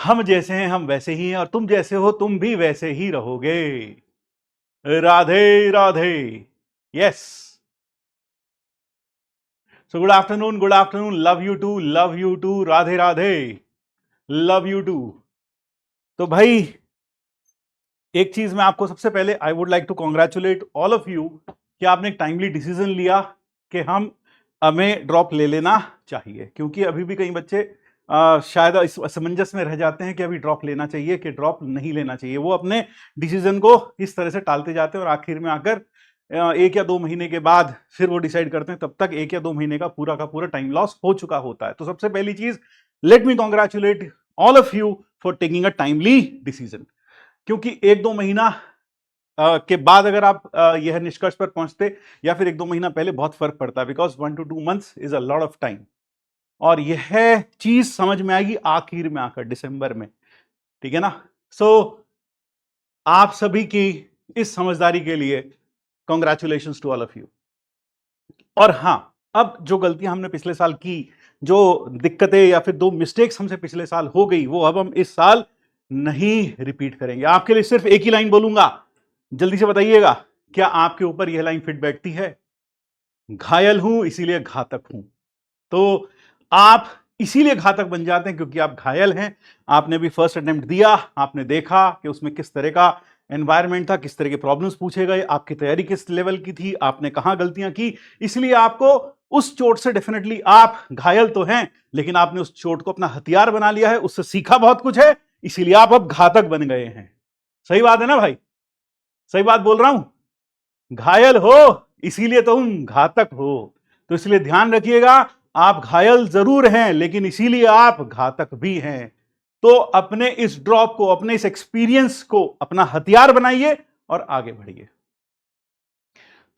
हम जैसे हैं हम वैसे ही हैं और तुम जैसे हो तुम भी वैसे ही रहोगे। Radhe Radhe. Yes. So good afternoon, love you too, Radhe Radhe, love you too. तो भाई एक चीज मैं आपको सबसे पहले I would like to congratulate all of you कि आपने एक टाइमली डिसीजन लिया कि हम हमें ड्रॉप ले लेना चाहिए, क्योंकि अभी भी कई बच्चे शायद इस असमंजस में रह जाते हैं कि अभी ड्रॉप लेना चाहिए कि ड्रॉप नहीं लेना चाहिए। वो अपने डिसीजन को इस तरह से टालते जाते हैं और आखिर में आकर 1 या 2 महीने के बाद फिर वो डिसाइड करते हैं, तब तक 1 या 2 महीने का पूरा टाइम लॉस हो चुका होता है। तो सबसे पहली चीज, let me congratulate all of you for taking a timely decision. क्योंकि 1-2 महीना के बाद अगर आप यह निष्कर्ष पर पहुंचते या फिर 1-2 महीना पहले, बहुत फर्क पड़ता है, because 1 to 2 months is a lot of time. और यह चीज समझ में आएगी आखिर में आकर दिसंबर में, ठीक है ना। सो आप सभी की इस समझदारी के लिए congratulation to all of you. और हां, अब जो गलतियां हमने पिछले साल की, जो दिक्कतें या फिर 2 मिस्टेक्स हमसे पिछले साल हो गई, वो अब हम इस साल नहीं रिपीट करेंगे। आपके लिए सिर्फ एक ही लाइन बोलूंगा, जल्दी से बताइएगा, क्या आपके ऊपर यह लाइन फिट बैठती है? घायल हूं इसीलिए घातक हूं। तो आप इसीलिए घातक बन जाते हैं क्योंकि आप घायल हैं। आपने भी फर्स्ट अटेम्प्ट दिया, आपने देखा कि उसमें किस तरह का एनवायरमेंट था, किस तरह के प्रॉब्लम्स पूछे गए, आपकी तैयारी किस लेवल की थी, आपने कहां गलतियां की, इसलिए आपको उस चोट से डेफिनेटली आप घायल तो हैं, लेकिन आपने उस चोट को अपना हथियार बना लिया है, उससे सीखा बहुत कुछ है, इसीलिए आप अब घातक बन गए हैं। सही बात है ना भाई? सही बात बोल रहा हूं? घायल हो इसीलिए तुम घातक हो। तो इसलिए ध्यान रखिएगा, आप घायल जरूर हैं लेकिन इसीलिए आप घातक भी हैं। तो अपने इस ड्रॉप को, अपने इस एक्सपीरियंस को अपना हथियार बनाइए और आगे बढ़िए।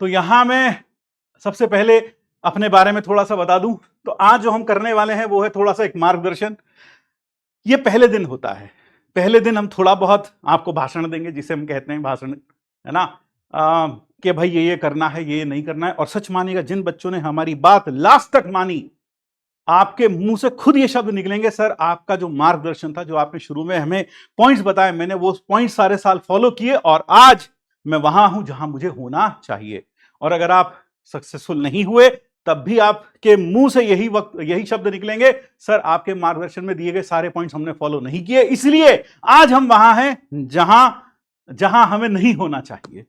तो यहां मैं सबसे पहले अपने बारे में थोड़ा सा बता दूं। तो आज जो हम करने वाले हैं वो है थोड़ा सा एक मार्गदर्शन। ये पहले दिन होता है, पहले दिन हम थोड़ा बहुत आपको भाषण देंगे, जिसे हम कहते हैं भाषण, है ना। कि भाई ये करना है, ये नहीं करना है। और सच मानिएगा, जिन बच्चों ने हमारी बात लास्ट तक मानी, आपके मुंह से खुद ये शब्द निकलेंगे, सर आपका जो मार्गदर्शन था, जो आपने शुरू में हमें पॉइंट्स बताए, मैंने वो पॉइंट्स सारे साल फॉलो किए और आज मैं वहां हूं जहां मुझे होना चाहिए। और अगर आप सक्सेसफुल नहीं हुए, तब भी आपके मुंह से यही शब्द निकलेंगे, सर आपके मार्गदर्शन में दिए गए सारे पॉइंट्स हमने फॉलो नहीं किए, इसलिए आज हम वहां हैं जहां जहां हमें नहीं होना चाहिए।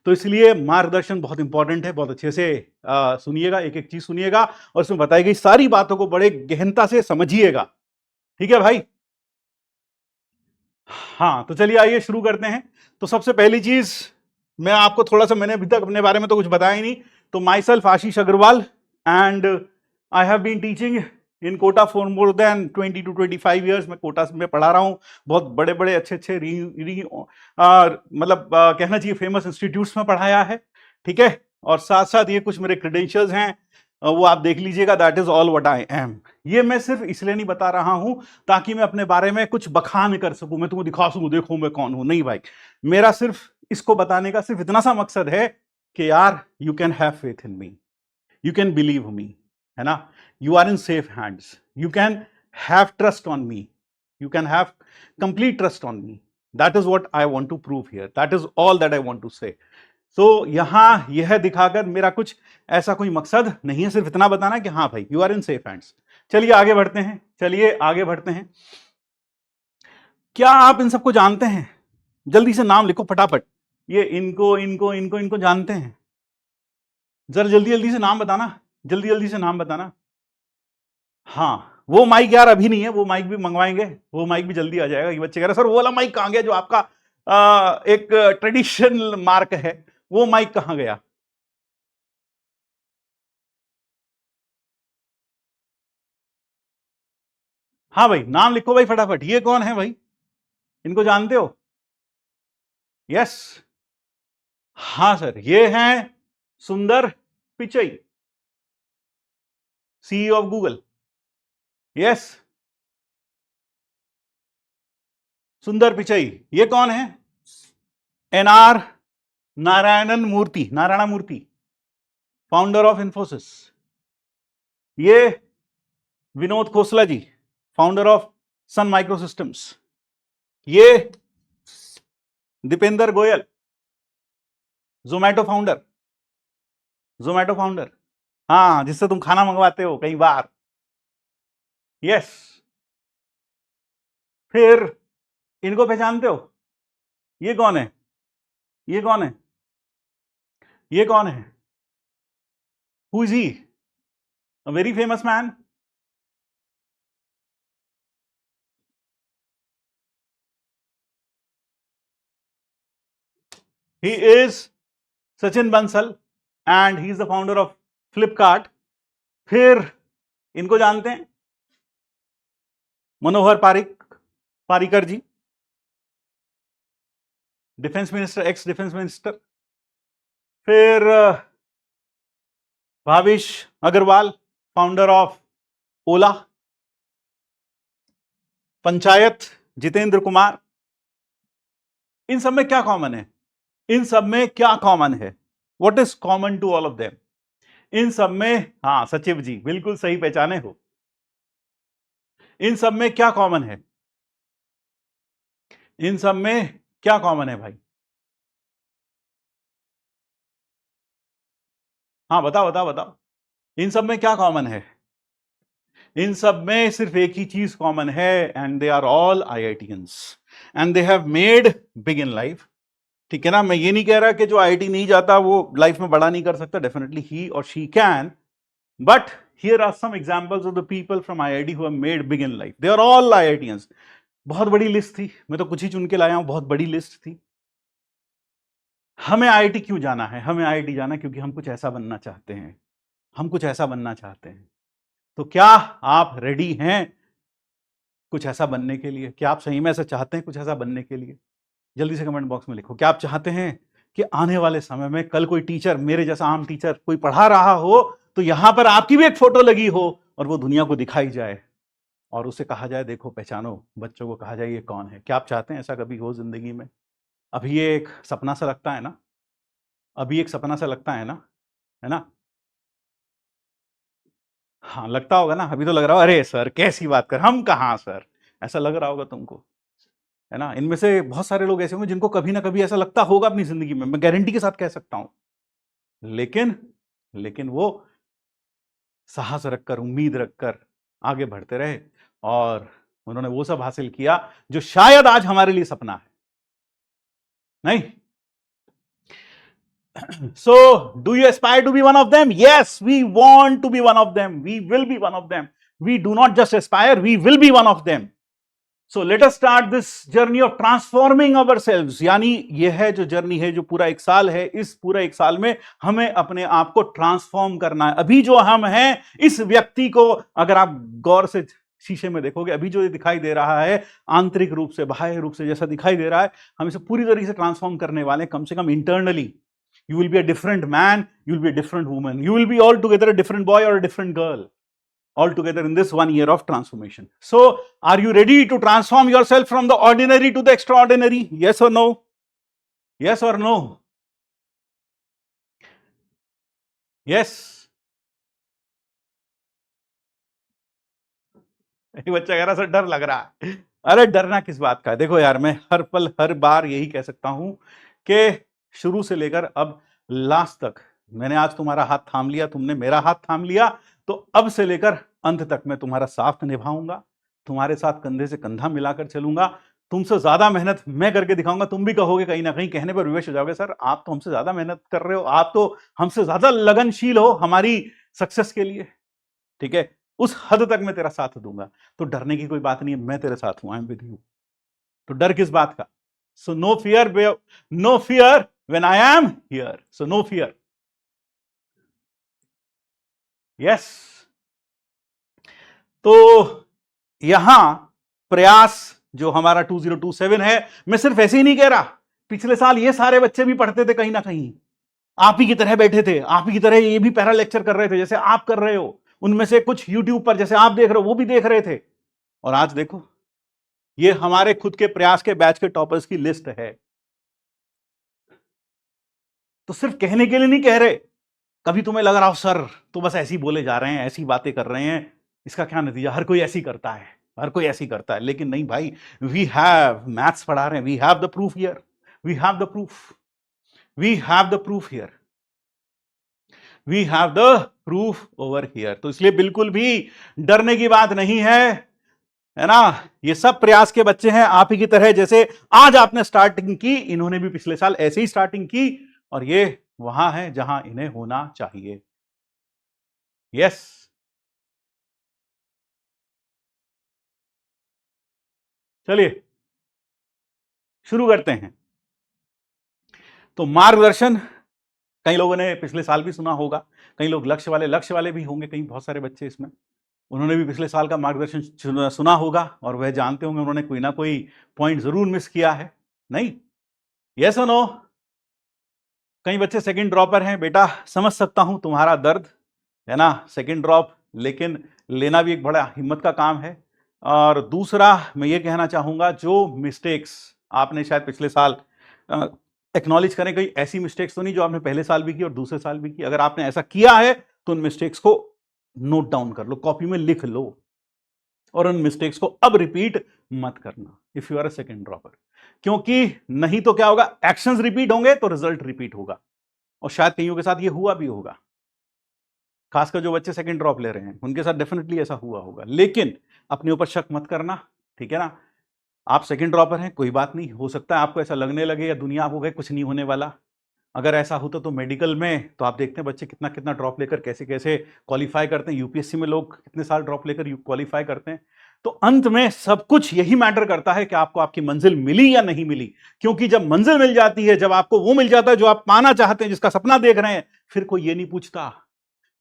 तो इसलिए मार्गदर्शन बहुत इंपॉर्टेंट है। बहुत अच्छे से सुनिएगा, एक एक चीज सुनिएगा और उसमें बताई गई सारी बातों को बड़े गहनता से समझिएगा। ठीक है भाई? हाँ, तो चलिए आइए शुरू करते हैं। तो सबसे पहली चीज, मैं आपको थोड़ा सा, मैंने अभी तक अपने बारे में तो कुछ बताया ही नहीं। तो myself Ashish Agarwal, and I have been teaching in Kota for more than 20 to 25 years। मैं कोटा में पढ़ा रहा हूँ, बहुत बड़े बड़े अच्छे अच्छे मतलब कहना चाहिए फेमस इंस्टीट्यूट्स में पढ़ाया है। ठीक है, और साथ साथ ये कुछ मेरे क्रेडेंशियल्स हैं, वो आप देख लीजिएगा। That is all what I am. ये मैं सिर्फ इसलिए नहीं बता रहा हूं ताकि मैं अपने बारे में कुछ बखान कर सकूं, मैं तुम्हें दिखा सकूं, देखो मैं कौन हूं। नहीं भाई, मेरा सिर्फ इसको बताने का सिर्फ इतना सा मकसद है कि यार, you can have faith in me, you can believe me, है ना। You are in safe hands, you can have trust on me, you can have complete trust on me. That is what I want to prove here, that is all that I want to say. तो यहां यह दिखाकर मेरा कुछ ऐसा कोई मकसद नहीं है, सिर्फ इतना बताना कि हाँ भाई, you are in safe hands. चलिए आगे बढ़ते हैं, चलिए आगे बढ़ते हैं। क्या आप इन सबको जानते हैं? जल्दी से नाम लिखो फटाफट। ये इनको इनको इनको इनको जानते हैं? जरा जल्दी जल्दी से नाम बताना, जल्दी जल्दी से नाम बताना। हाँ, वो माइक यार अभी नहीं है, वो माइक भी मंगवाएंगे, वो माइक भी जल्दी आ जाएगा। ये बच्चे कह रहे सर वो वाला माइक कहां गया जो आपका एक ट्रेडिशनल मार्क है, वो माइक कहां गया? हाँ भाई, नाम लिखो भाई फटाफट। ये कौन है भाई? इनको जानते हो? यस। हाँ सर, ये हैं Sundar Pichai, CEO of Google. Yes, Sundar Pichai. ये कौन है? NR Narayana Murthy, founder of Infosys. ये Vinod Khosla ji, founder of Sun micro systems, ये दीपेंद्र गोयल, जोमैटो फाउंडर, जोमैटो फाउंडर, हाँ, जिससे तुम खाना मंगवाते हो कई बार। यस, फिर इनको पहचानते हो? ये कौन है? ये कौन है? ये कौन है? Who is he? A very famous man. He is Sachin Bansal and he is the founder of Flipkart. फिर इनको जानते हैं? Manohar Parrikar ji, defence minister, ex defence minister. फिर भाविश अग्रवाल, फाउंडर ऑफ ओला। पंचायत जितेंद्र कुमार। इन सब में क्या कॉमन है? इन सब में क्या कॉमन है? What is common to all of them? इन सब में, हाँ सचिव जी बिल्कुल सही पहचाने हो। इन सब में क्या कॉमन है? इन सब में क्या कॉमन है भाई? हाँ बताओ बताओ बताओ, इन सब में क्या कॉमन है? इन सब में सिर्फ एक ही चीज कॉमन है, and they are all IITians and they have made big in life. ठीक है ना, मैं ये नहीं कह रहा कि जो आईआईटी नहीं जाता वो लाइफ में बड़ा नहीं कर सकता, डेफिनेटली ही और she can, but here are some examples of the people from IIT who have made big in life. They are all IITians. बहुत बड़ी लिस्ट थी, मैं तो कुछ ही चुन के लाया हूं, बहुत बड़ी लिस्ट थी। हमें आईआईटी क्यों जाना है? हमें आईआईटी जाना क्योंकि हम कुछ ऐसा बनना चाहते हैं। हम कुछ ऐसा बनना चाहते हैं। तो क्या आप रेडी हैं कुछ ऐसा बनने के लिए? क्या आप सही में ऐसा चाहते हैं कुछ ऐसा बनने के लिए? जल्दी से कमेंट बॉक्स में लिखो। क्या आप चाहते हैं कि आने वाले समय में कल कोई टीचर, मेरे जैसा आम टीचर कोई पढ़ा रहा हो तो यहां पर आपकी भी एक फोटो लगी हो और वो दुनिया को दिखाई जाए और उसे कहा जाए देखो पहचानो, बच्चों को कहा जाए ये कौन है? क्या आप चाहते हैं ऐसा कभी हो जिंदगी में? अभी ये एक सपना सा लगता है ना? अभी एक सपना सा लगता है ना? है ना? हाँ लगता होगा ना। अभी तो लग रहा हो अरे सर कैसी बात कर, हम कहाँ सर, ऐसा लग रहा होगा तुमको, है ना? इनमें से बहुत सारे लोग ऐसे होंगे जिनको कभी ना कभी ऐसा लगता होगा अपनी जिंदगी में, मैं गारंटी के साथ कह सकता हूं। लेकिन लेकिन वो साहस रखकर, उम्मीद रखकर आगे बढ़ते रहे और उन्होंने वो सब हासिल किया जो शायद आज हमारे लिए सपना है। नहीं? So, do you aspire to be one of them? Yes, we want to be one of them. We will be one of them. We do not just aspire, we will be one of them. So let us start this journey of transforming ourselves. यानी यह है जो journey है, जो पूरा एक साल है, इस पूरा एक साल में हमें अपने आप को ट्रांसफॉर्म करना है। अभी जो हम हैं, इस व्यक्ति को अगर आप गौर से शीशे में देखोगे, अभी जो ये दिखाई दे रहा है आंतरिक रूप से, बाह्य रूप से जैसा दिखाई दे रहा है, हम इसे पूरी तरीके से ट्रांसफॉर्म करने वाले हैं, कम से कम internally. You will be a different man, you will be a different woman, you will be altogether a different boy or a different girl, all together in this 1 year of transformation. So, are you ready to transform yourself from the ordinary to the extraordinary? Yes or no? Yes or no? Yes. बच्चा कह रहा sir डर लग रहा है। अरे डरना किस बात का है? देखो यार, मैं हर पल हर बार यही कह सकता हूं कि शुरू से लेकर अब लास्ट तक मैंने आज तुम्हारा हाथ थाम लिया, तुमने मेरा हाथ थाम लिया, तो अब से लेकर अंत तक मैं तुम्हारा साथ निभाऊंगा, तुम्हारे साथ कंधे से कंधा मिलाकर चलूंगा, तुमसे ज्यादा मेहनत मैं करके दिखाऊंगा। तुम भी कहोगे कहीं ना कहीं, कहने पर विवश हो जाओगे, सर आप तो हमसे ज्यादा मेहनत कर रहे हो, आप तो हमसे ज्यादा लगनशील हो हमारी सक्सेस के लिए। ठीक है, उस हद तक मैं तेरा साथ दूंगा, तो डरने की कोई बात नहीं है, मैं तेरे साथ हूं, आई एम विद यू। तो डर किस बात का? So no fear, no fear when I am here, so no fear. Yes. तो यहां प्रयास जो हमारा 2027 है, मैं सिर्फ ऐसे ही नहीं कह रहा, पिछले साल ये सारे बच्चे भी पढ़ते थे कहीं ना कहीं, आप ही की तरह बैठे थे, आप ही की तरह ये भी पैरा लेक्चर कर रहे थे जैसे आप कर रहे हो, उनमें से कुछ यूट्यूब पर जैसे आप देख रहे हो वो भी देख रहे थे, और आज देखो ये हमारे खुद के प्रयास के बैच के टॉपर्स की लिस्ट है। तो सिर्फ कहने के लिए नहीं कह रहे। कभी तुम्हें लग रहा हो सर तो बस ऐसे ही बोले जा रहे हैं, ऐसी बातें कर रहे हैं, इसका क्या नतीजा, हर कोई ऐसी करता है, हर कोई ऐसे ही करता है, लेकिन नहीं भाई, वी हैव, मैथ्स पढ़ा रहे हैं, we have the proof here, we have the proof, we have the proof here, we have the proof over here. तो इसलिए बिल्कुल भी डरने की बात नहीं है ना। ये सब प्रयास के बच्चे हैं आप ही की तरह, जैसे आज आपने स्टार्टिंग की, इन्होंने भी पिछले साल ऐसे ही स्टार्टिंग की, और ये वहां है जहां इन्हें होना चाहिए। यस, चलिए शुरू करते हैं। तो मार्गदर्शन, कई लोगों ने पिछले साल भी सुना होगा, कई लोग लक्ष्य वाले भी होंगे, कई बहुत सारे बच्चे इसमें, उन्होंने भी पिछले साल का मार्गदर्शन सुना होगा, और वह जानते होंगे उन्होंने कोई ना कोई पॉइंट जरूर मिस किया है, नहीं? यस और नो? कई बच्चे सेकंड ड्रॉपर हैं, बेटा समझ सकता हूं तुम्हारा दर्द, है ना, सेकंड ड्रॉप, लेकिन लेना भी एक बड़ा हिम्मत का काम है। और दूसरा मैं ये कहना चाहूंगा, जो मिस्टेक्स आपने शायद पिछले साल एक्नॉलेज करें, कई ऐसी मिस्टेक्स तो नहीं जो आपने पहले साल भी की और दूसरे साल भी की, अगर आपने ऐसा किया है तो उन मिस्टेक्स को नोट डाउन कर लो, कॉपी में लिख लो, और उन मिस्टेक्स को अब रिपीट मत करना if you are a second dropper, क्योंकि नहीं तो क्या होगा, एक्शंस रिपीट होंगे तो रिजल्ट रिपीट होगा, और शायद कईयों के साथ ये हुआ भी होगा, खासकर जो बच्चे सेकंड ड्रॉप ले रहे हैं उनके साथ डेफिनेटली ऐसा हुआ होगा। लेकिन अपने ऊपर शक मत करना, ठीक है ना। आप सेकंड ड्रॉपर हैं, कोई बात नहीं, हो सकता है आपको ऐसा लगने लगे या दुनिया आपको कहे कुछ नहीं होने वाला। अगर ऐसा होता तो मेडिकल में तो आप देखते हैं बच्चे कितना कितना ड्रॉप लेकर कैसे कैसे क्वालिफाई करते हैं, यूपीएससी में लोग कितने साल ड्रॉप लेकर क्वालिफाई करते हैं। तो अंत में सब कुछ यही मैटर करता है कि आपको आपकी मंजिल मिली या नहीं मिली, क्योंकि जब मंजिल मिल जाती है, जब आपको वो मिल जाता है जो आप पाना चाहते हैं, जिसका सपना देख रहे हैं, फिर कोई ये नहीं पूछता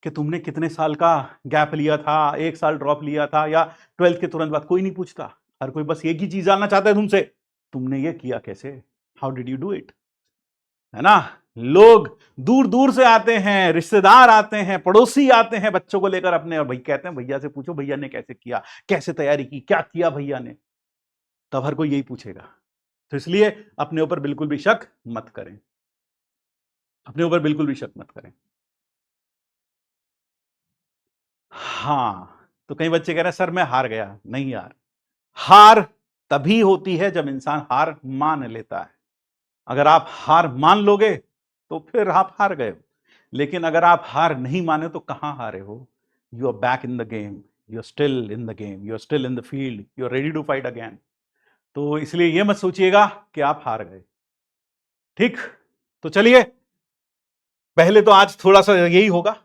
कि तुमने कितने साल का गैप लिया था, 1 साल ड्रॉप लिया था या 12th के तुरंत बाद, कोई नहीं पूछता। हर कोई बस एक ही चीज जानना चाहता है तुमसे, तुमने ये किया कैसे, how did you do it, है ना। लोग दूर दूर से आते हैं, रिश्तेदार आते हैं, पड़ोसी आते हैं बच्चों को लेकर अपने, और भाई कहते हैं भैया से पूछो भैया ने कैसे किया, कैसे तैयारी की, क्या किया भैया ने, तब हर कोई यही पूछेगा। तो इसलिए अपने ऊपर बिल्कुल भी शक मत करें, अपने ऊपर बिल्कुल भी शक मत करें। हाँ, तो कई बच्चे कह रहे हैं सर मैं हार गया, नहीं यार, हार तभी होती है जब इंसान हार मान लेता है। अगर आप हार मान लोगे तो फिर आप हार गए हो, लेकिन अगर आप हार नहीं माने तो कहां हारे हो, you are back in the game, you are still in the game, you are still in the field, you are ready to fight again. तो इसलिए यह मत सोचिएगा कि आप हार गए, ठीक। तो चलिए, पहले तो आज थोड़ा सा यही होगा।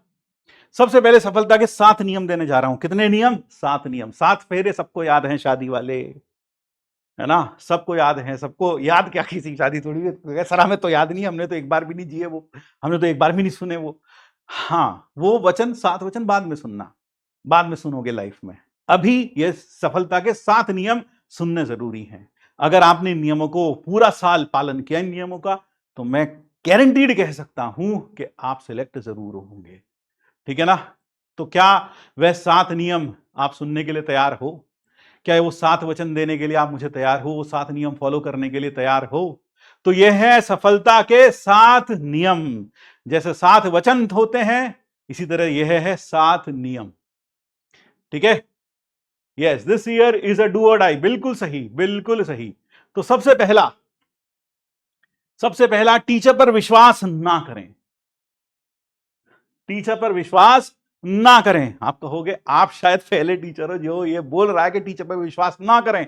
सबसे पहले सफलता के 7 नियम देने जा रहा हूं। कितने नियम? 7 नियम। 7 फेरे सबको याद हैं, शादी वाले, है ना, सबको याद है। सबको याद क्या, किसी शादी थोड़ी है सर, हमें तो याद नहीं, हमने तो एक बार भी नहीं जिए वो, हमने तो एक बार भी नहीं सुने वो। हाँ, वो वचन, 7 वचन बाद में सुनना, बाद में सुनोगे लाइफ में। अभी ये सफलता के 7 नियम सुनने जरूरी हैं। अगर आपने नियमों को पूरा साल पालन किया, इन नियमों का, तो मैं गारंटीड कह सकता हूं कि आप सिलेक्ट जरूर होंगे, ठीक है ना। तो क्या वह 7 नियम आप सुनने के लिए तैयार हो? क्या वो 7 वचन देने के लिए आप मुझे तैयार हो? वो 7 नियम फॉलो करने के लिए तैयार हो? तो ये है सफलता के 7 नियम। जैसे 7 वचन होते हैं, इसी तरह यह है 7 नियम, ठीक है। Yes, this year is a do और डाई, बिल्कुल सही, बिल्कुल सही। तो सबसे पहला टीचर पर विश्वास ना करें, टीचर पर विश्वास ना करें। आप कहोगे आप शायद पहले टीचर हो जो ये बोल रहा है कि टीचर पर विश्वास ना करें।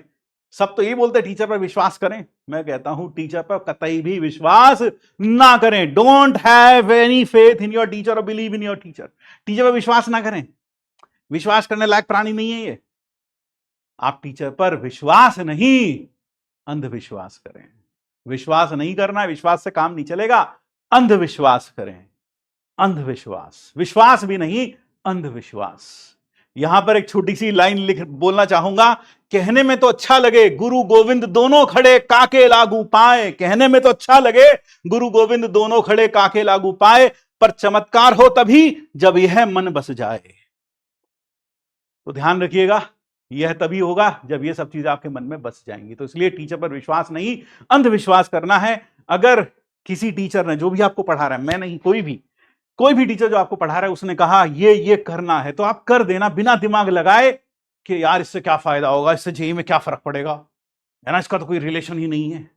सब तो यही बोलते हैं टीचर पर विश्वास करें, मैं कहता हूं टीचर पर कतई भी विश्वास ना करें। Don't have any faith in your teacher और believe in your teacher. Teacher पर विश्वास ना करें, विश्वास करने लायक प्राणी नहीं है ये। आप टीचर पर विश्वास नहीं, अंधविश्वास करें। विश्वास नहीं करना, विश्वास से काम नहीं चलेगा, अंधविश्वास करें। अंधविश्वास, विश्वास भी नहीं, अंधविश्वास। यहां पर एक छोटी सी लाइन लिख बोलना चाहूंगा, कहने में तो अच्छा लगे गुरु गोविंद दोनों खड़े काके लागू पाए, कहने में तो अच्छा लगे गुरु गोविंद दोनों खड़े काके लागू पाए, पर चमत्कार हो तभी जब यह मन बस जाए। तो ध्यान रखिएगा, यह तभी होगा जब ये सब चीजें आपके मन में बस जाएंगी। तो इसलिए टीचर पर विश्वास नहीं, अंधविश्वास करना है। अगर किसी टीचर ने, जो भी आपको पढ़ा रहा है, मैं नहीं, कोई भी टीचर जो आपको पढ़ा रहा है, उसने कहा ये करना है, तो आप कर देना बिना दिमाग लगाए। कि यार इससे क्या फायदा होगा, इससे जेईई में क्या फर्क पड़ेगा, है ना, इसका तो कोई रिलेशन ही नहीं है।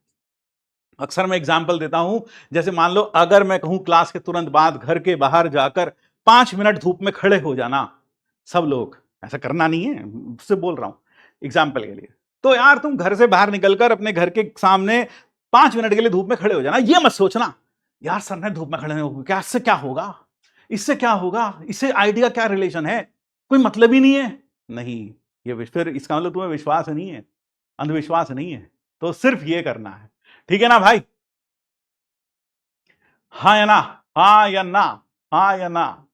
अक्सर मैं एग्जाम्पल देता हूं, जैसे मान लो अगर मैं कहूं क्लास के तुरंत बाद घर के बाहर जाकर 5 मिनट धूप में खड़े हो जाना, सब लोग, ऐसा करना नहीं है, उससे बोल रहा हूं एग्जाम्पल के लिए, तो यार तुम घर से बाहर निकलकर अपने घर के सामने 5 मिनट के लिए धूप में खड़े हो जाना, ये मत सोचना यार सर ने धूप में खड़े हो क्या, इससे क्या होगा, इससे क्या होगा, इससे आइडिया क्या रिलेशन है, कोई मतलब ही नहीं है। नहीं, ये फिर इसका मतलब तुम्हें विश्वास नहीं है, अंधविश्वास नहीं है, तो सिर्फ ये करना है। ठीक है ना भाई, हाँ या ना, हाँ या ना, हाँ या ना,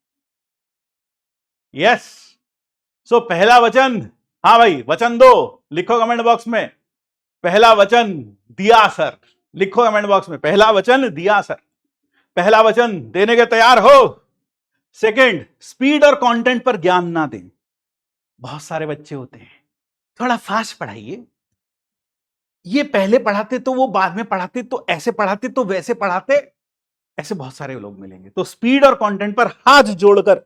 यस। सो पहला वचन, हाँ भाई वचन दो, लिखो कमेंट बॉक्स में, पहला वचन दिया सर, लिखो कमेंट बॉक्स में पहला वचन दिया सर, पहला वचन देने के तैयार हो। सेकंड, स्पीड और कंटेंट पर ज्ञान ना दें। बहुत सारे बच्चे होते हैं, थोड़ा फास्ट पढ़ाइए, ये पहले पढ़ाते तो वो बाद में पढ़ाते, तो ऐसे पढ़ाते तो वैसे पढ़ाते, ऐसे बहुत सारे लोग मिलेंगे। तो स्पीड और कंटेंट पर हाथ जोड़कर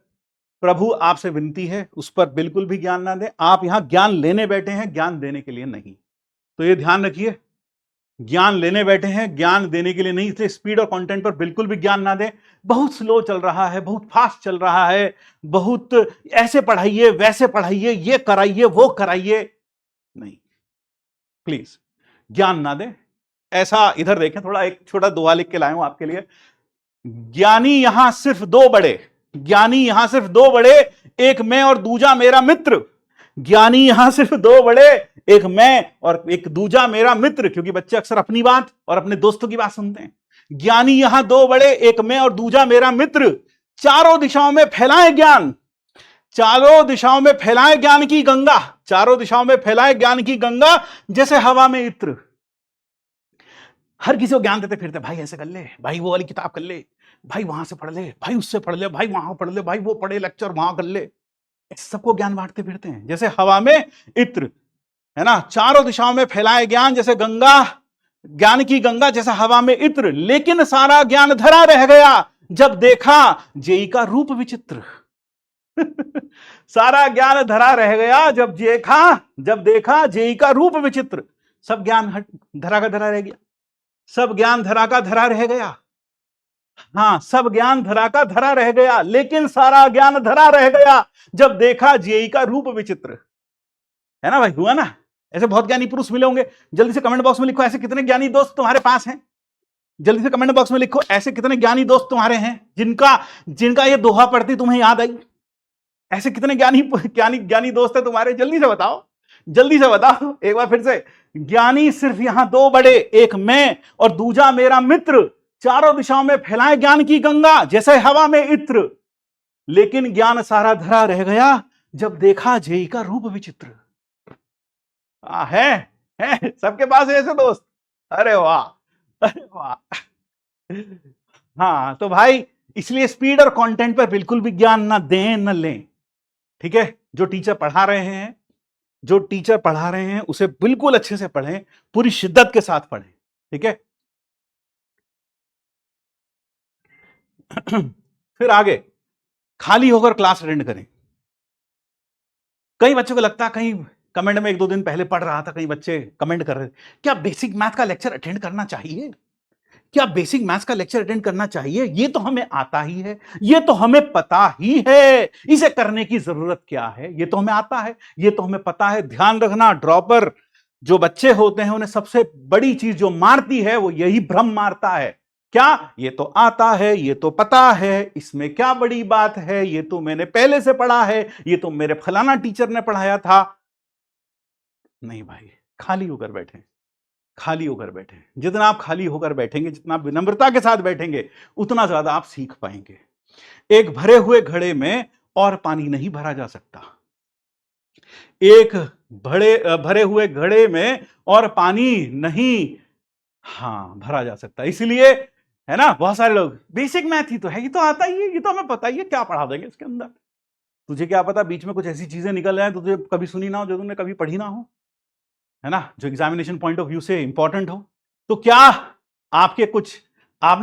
प्रभु आपसे विनती है, उस पर बिल्कुल भी ज्ञान ना दें। आप यहां ज्ञान लेने बैठे हैं, ज्ञान देने के लिए नहीं, तो ये ध्यान रखिए, ज्ञान लेने बैठे हैं, ज्ञान देने के लिए नहीं, इसलिए स्पीड और कंटेंट पर बिल्कुल भी ज्ञान ना दें। बहुत स्लो चल रहा है, बहुत फास्ट चल रहा है, बहुत ऐसे पढ़ाइए वैसे पढ़ाइए, ये कराइए वो कराइए, नहीं, प्लीज ज्ञान ना दें। ऐसा इधर देखें, थोड़ा एक छोटा दोहा लिख के लाया हूं आपके लिए। ज्ञानी यहां सिर्फ दो बड़े, ज्ञानी यहां सिर्फ दो बड़े, एक मैं और दूजा मेरा मित्र। ज्ञानी यहां सिर्फ दो बड़े, एक मैं और एक दूजा मेरा मित्र, क्योंकि बच्चे अक्सर अपनी बात और अपने दोस्तों की बात सुनते हैं। ज्ञानी यहां दो बड़े, एक मैं और दूजा मेरा मित्र, चारों दिशाओं में फैलाए ज्ञान, चारों दिशाओं में फैलाए ज्ञान की गंगा, चारों दिशाओं में फैलाए ज्ञान की गंगा, जैसे हवा में इत्र। हर किसी को ज्ञान देते फिरते, भाई ऐसे कर ले, भाई वो वाली किताब कर ले, भाई वहां से पढ़ ले, भाई उससे पढ़ ले, भाई वहां पढ़ ले, भाई वो पढ़े लेक्चर वहां कर ले, सबको ज्ञान बांटते फिरते हैं जैसे हवा में इत्र, है ना, चारों दिशाओं में फैलाए ज्ञान जैसे गंगा, ज्ञान की गंगा जैसे हवा में इत्र। लेकिन सारा ज्ञान धरा रह गया जब देखा जेई का रूप विचित्र। सारा ज्ञान धरा रह गया जब देखा जेई का रूप विचित्र। सब ज्ञान धरा का धरा रह गया, सब ज्ञान धरा का धरा रह गया, हाँ सब ज्ञान धरा का धरा रह गया, लेकिन सारा ज्ञान धरा रह गया जब देखा जेई का रूप विचित्र। है ना भाई, हुआ ना, ऐसे बहुत ज्ञानी पुरुष मिले होंगे। जल्दी से कमेंट बॉक्स में लिखो ऐसे कितने ज्ञानी दोस्त तुम्हारे पास हैं, जल्दी से कमेंट बॉक्स में लिखो ऐसे कितने ज्ञानी दोस्त तुम्हारे हैं जिनका ये दोहा पढ़ती तुम्हें याद आई। ऐसे कितने ज्ञानी दोस्त है तुम्हारे, जल्दी से बताओ, जल्दी से बताओ एक बार फिर से। ज्ञानी सिर्फ यहां दो बड़े, एक मैं और दूजा मेरा मित्र, चारों दिशाओं में फैलाए ज्ञान की गंगा जैसे हवा में इत्र। लेकिन ज्ञान सारा धरा रह गया जब देखा जेई का रूप विचित्र। है सबके पास है ऐसे दोस्त, अरे वाह, अरे वाह। हाँ तो भाई, इसलिए स्पीड और कंटेंट पर बिल्कुल भी ज्ञान ना दें ना लें, ठीक है। जो टीचर पढ़ा रहे हैं उसे बिल्कुल अच्छे से पढ़ें, पूरी शिद्दत के साथ पढ़ें, ठीक है। फिर आगे, खाली होकर क्लास अटेंड करें। कई बच्चों को लगता है, कहीं कमेंट में 1-2 दिन पहले पढ़ रहा था, कई बच्चे कमेंट कर रहे थे, क्या बेसिक मैथ का लेक्चर अटेंड करना चाहिए, क्या बेसिक मैथ्स का लेक्चर अटेंड करना चाहिए, ये तो हमें आता ही है, ये तो हमें पता ही है, इसे करने की जरूरत क्या है, ये तो हमें आता है, ये तो हमें पता है। ध्यान रखना, ड्रॉपर जो बच्चे होते हैं उन्हें सबसे बड़ी चीज जो मारती है वो यही भ्रम मारता है, क्या ये तो आता है, ये तो पता है, इसमें क्या बड़ी बात है, ये तो मैंने पहले से पढ़ा है, ये तो मेरे फलाना टीचर ने पढ़ाया था। नहीं भाई, खाली होकर बैठे, खाली होकर बैठे। जितना आप खाली होकर बैठेंगे, जितना विनम्रता के साथ बैठेंगे, उतना ज्यादा आप सीख पाएंगे। एक भरे हुए घड़े में और पानी नहीं भरा जा सकता, एक भरे हुए घड़े में और पानी नहीं भरा जा सकता। इसलिए है ना, बहुत सारे लोग बेसिक मैथ ही तो है, ये तो आता ही है, ये तो हमें पता ही है, क्या पढ़ा देंगे इसके अंदर। तुझे क्या पता बीच में कुछ ऐसी चीजें निकल जाए तो तुझे कभी सुनी ना हो, जो तुमने कभी पढ़ी ना हो, है ना, जो एग्जामिनेशन पॉइंट ऑफ व्यू से इंपॉर्टेंट हो। तो क्या आपने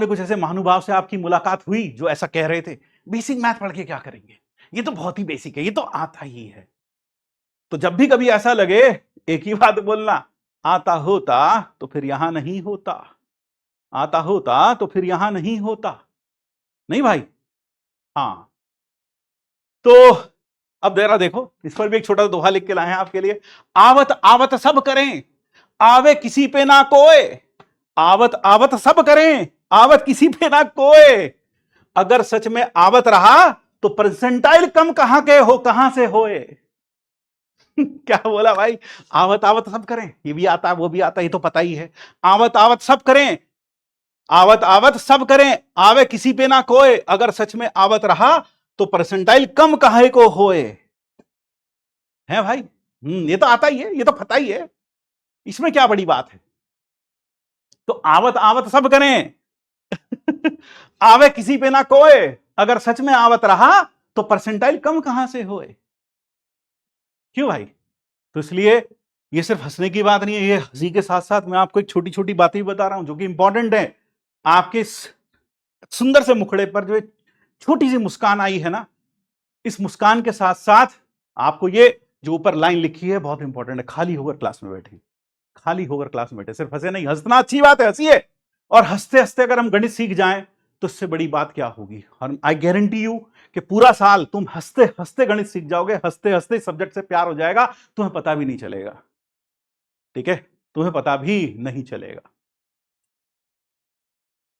कुछ ऐसे महानुभाव से आपकी मुलाकात हुई जो ऐसा कह रहे थे, बेसिक मैथ पढ़ के क्या करेंगे, ये तो बहुत ही बेसिक है, ये तो आता ही है। तो जब भी कभी ऐसा लगे, एक ही बात बोलना, आता होता तो फिर यहां नहीं होता, आता होता तो फिर यहां नहीं होता। नहीं भाई? हाँ। तो अब जरा देखो, इस पर भी एक छोटा सा दोहा लिख के लाए हैं आपके लिए। आवत आवत सब करें, आवे किसी पे ना कोय। आवत आवत सब करें, आवत किसी पे ना कोय। अगर सच में आवत रहा तो परसेंटाइल कम कहां के हो, कहां से होए। क्या बोला भाई? आवत आवत सब करें, ये भी आता वो भी आता, ये तो पता ही है। आवत आवत सब करें, आवत आवत सब करें, आवे किसी पे ना कोय। अगर सच में आवत रहा तो परसेंटाइल कम कहां को होए। है भाई? ये तो आता ही है, ये तो पता ही है, इसमें क्या बड़ी बात है। तो आवत आवत सब करें, आवे किसी पे ना कोय। अगर सच में आवत रहा तो परसेंटाइल कम कहां से होए। क्यों भाई? तो इसलिए ये सिर्फ हंसने की बात नहीं है, ये हंसी के साथ साथ मैं आपको एक छोटी छोटी बातें भी बता रहा हूं जो कि इंपॉर्टेंट है। आपके सुंदर से मुखड़े पर जो छोटी सी मुस्कान आई है ना, इस मुस्कान के साथ साथ आपको ये जो ऊपर लाइन लिखी है बहुत इंपॉर्टेंट है, खाली होकर क्लास में बैठे। खाली होकर क्लास में बैठे, सिर्फ हंसे नहीं, हंसना अच्छी बात है, हंसिए। और हंसते हंसते अगर हम गणित सीख जाएं तो इससे बड़ी बात क्या होगी। और आई गारंटी यू कि पूरा साल तुम हंसते हंसते गणित सीख जाओगे, हंसते हंसते सब्जेक्ट से प्यार हो जाएगा, तुम्हें पता भी नहीं चलेगा। ठीक है? तुम्हें पता भी नहीं चलेगा।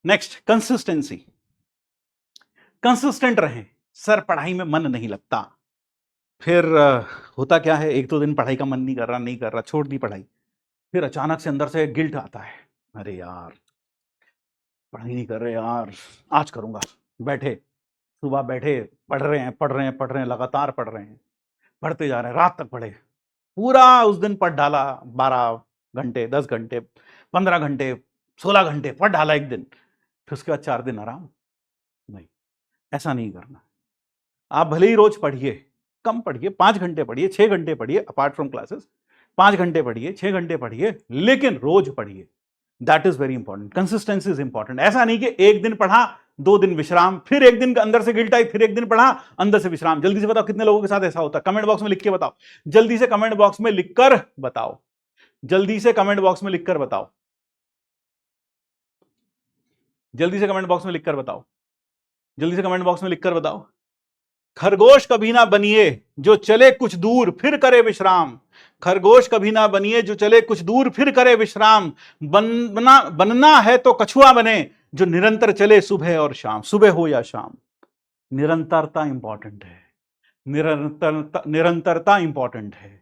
Next, consistency. कंसिस्टेंट रहें। सर पढ़ाई में मन नहीं लगता, फिर होता क्या है, एक दो दिन पढ़ाई का मन नहीं कर रहा, नहीं कर रहा, छोड़ दी पढ़ाई। फिर अचानक से अंदर से गिल्ट आता है, अरे यार पढ़ाई नहीं कर रहे यार, आज करूंगा। बैठे, सुबह बैठे, पढ़ रहे हैं पढ़ रहे हैं पढ़ रहे हैं, लगातार पढ़ रहे हैं, पढ़ते जा रहे हैं, रात तक पढ़े, पूरा उस दिन पढ़ डाला, 12 घंटे, 10 घंटे, 15 घंटे, 16 घंटे पढ़ डाला एक दिन। फिर उसके बाद 4 दिन आराम। नहीं, ऐसा नहीं करना। आप भले ही रोज पढ़िए, कम पढ़िए, 5 घंटे पढ़िए, 6 घंटे पढ़िए, अपार्ट फ्रॉम क्लासेस 5 घंटे पढ़िए, 6 घंटे पढ़िए, लेकिन रोज पढ़िए। That is very important. Consistency is important. ऐसा नहीं कि एक दिन पढ़ा, 2 दिन विश्राम, फिर एक दिन अंदर से गिल्ट आई, फिर एक दिन पढ़ा, अंदर से विश्राम। जल्दी से बताओ कितने लोगों के साथ ऐसा होता है? कमेंट बॉक्स में लिख के बताओ, जल्दी से कमेंट बॉक्स में लिखकर बताओ, जल्दी से कमेंट बॉक्स में लिखकर बताओ, जल्दी से कमेंट बॉक्स में लिखकर बताओ, जल्दी से कमेंट बॉक्स में लिखकर बताओ। खरगोश कभी ना बनिए जो चले कुछ दूर फिर करे विश्राम। खरगोश कभी ना बनिए जो चले कुछ दूर फिर करे विश्राम। बनना है तो कछुआ बने जो निरंतर चले सुबह और शाम, सुबह हो या शाम। निरंतरता इंपॉर्टेंट है, निरंतरता इंपॉर्टेंट है।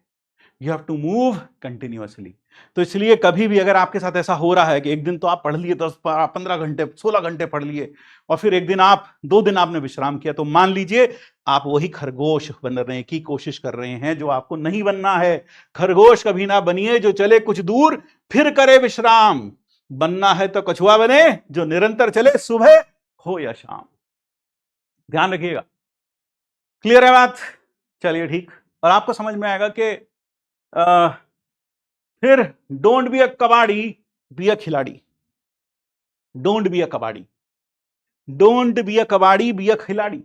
You have to move continuously. तो इसलिए कभी भी अगर आपके साथ ऐसा हो रहा है कि एक दिन तो आप पढ़ लिए 10 15 घंटे 16 घंटे पढ़ लिए, और फिर एक दिन आप 2 दिन आपने विश्राम किया, तो मान लीजिए आप वही खरगोश बनने की कोशिश कर रहे हैं जो आपको नहीं बनना है। खरगोश कभी ना बनिए जो चले कुछ दूर फिर करे विश्राम। बनना है तो कछुआ बने जो निरंतर चले सुबह हो या शाम। ध्यान रखिएगा। क्लियर है बात? चलिए ठीक। और आपको समझ में आएगा कि फिर डोंट बी अ कबाड़ी, बी अ खिलाड़ी। डोंट बी अ कबाड़ी, डोंट बी अ कबाड़ी, बी अ खिलाड़ी।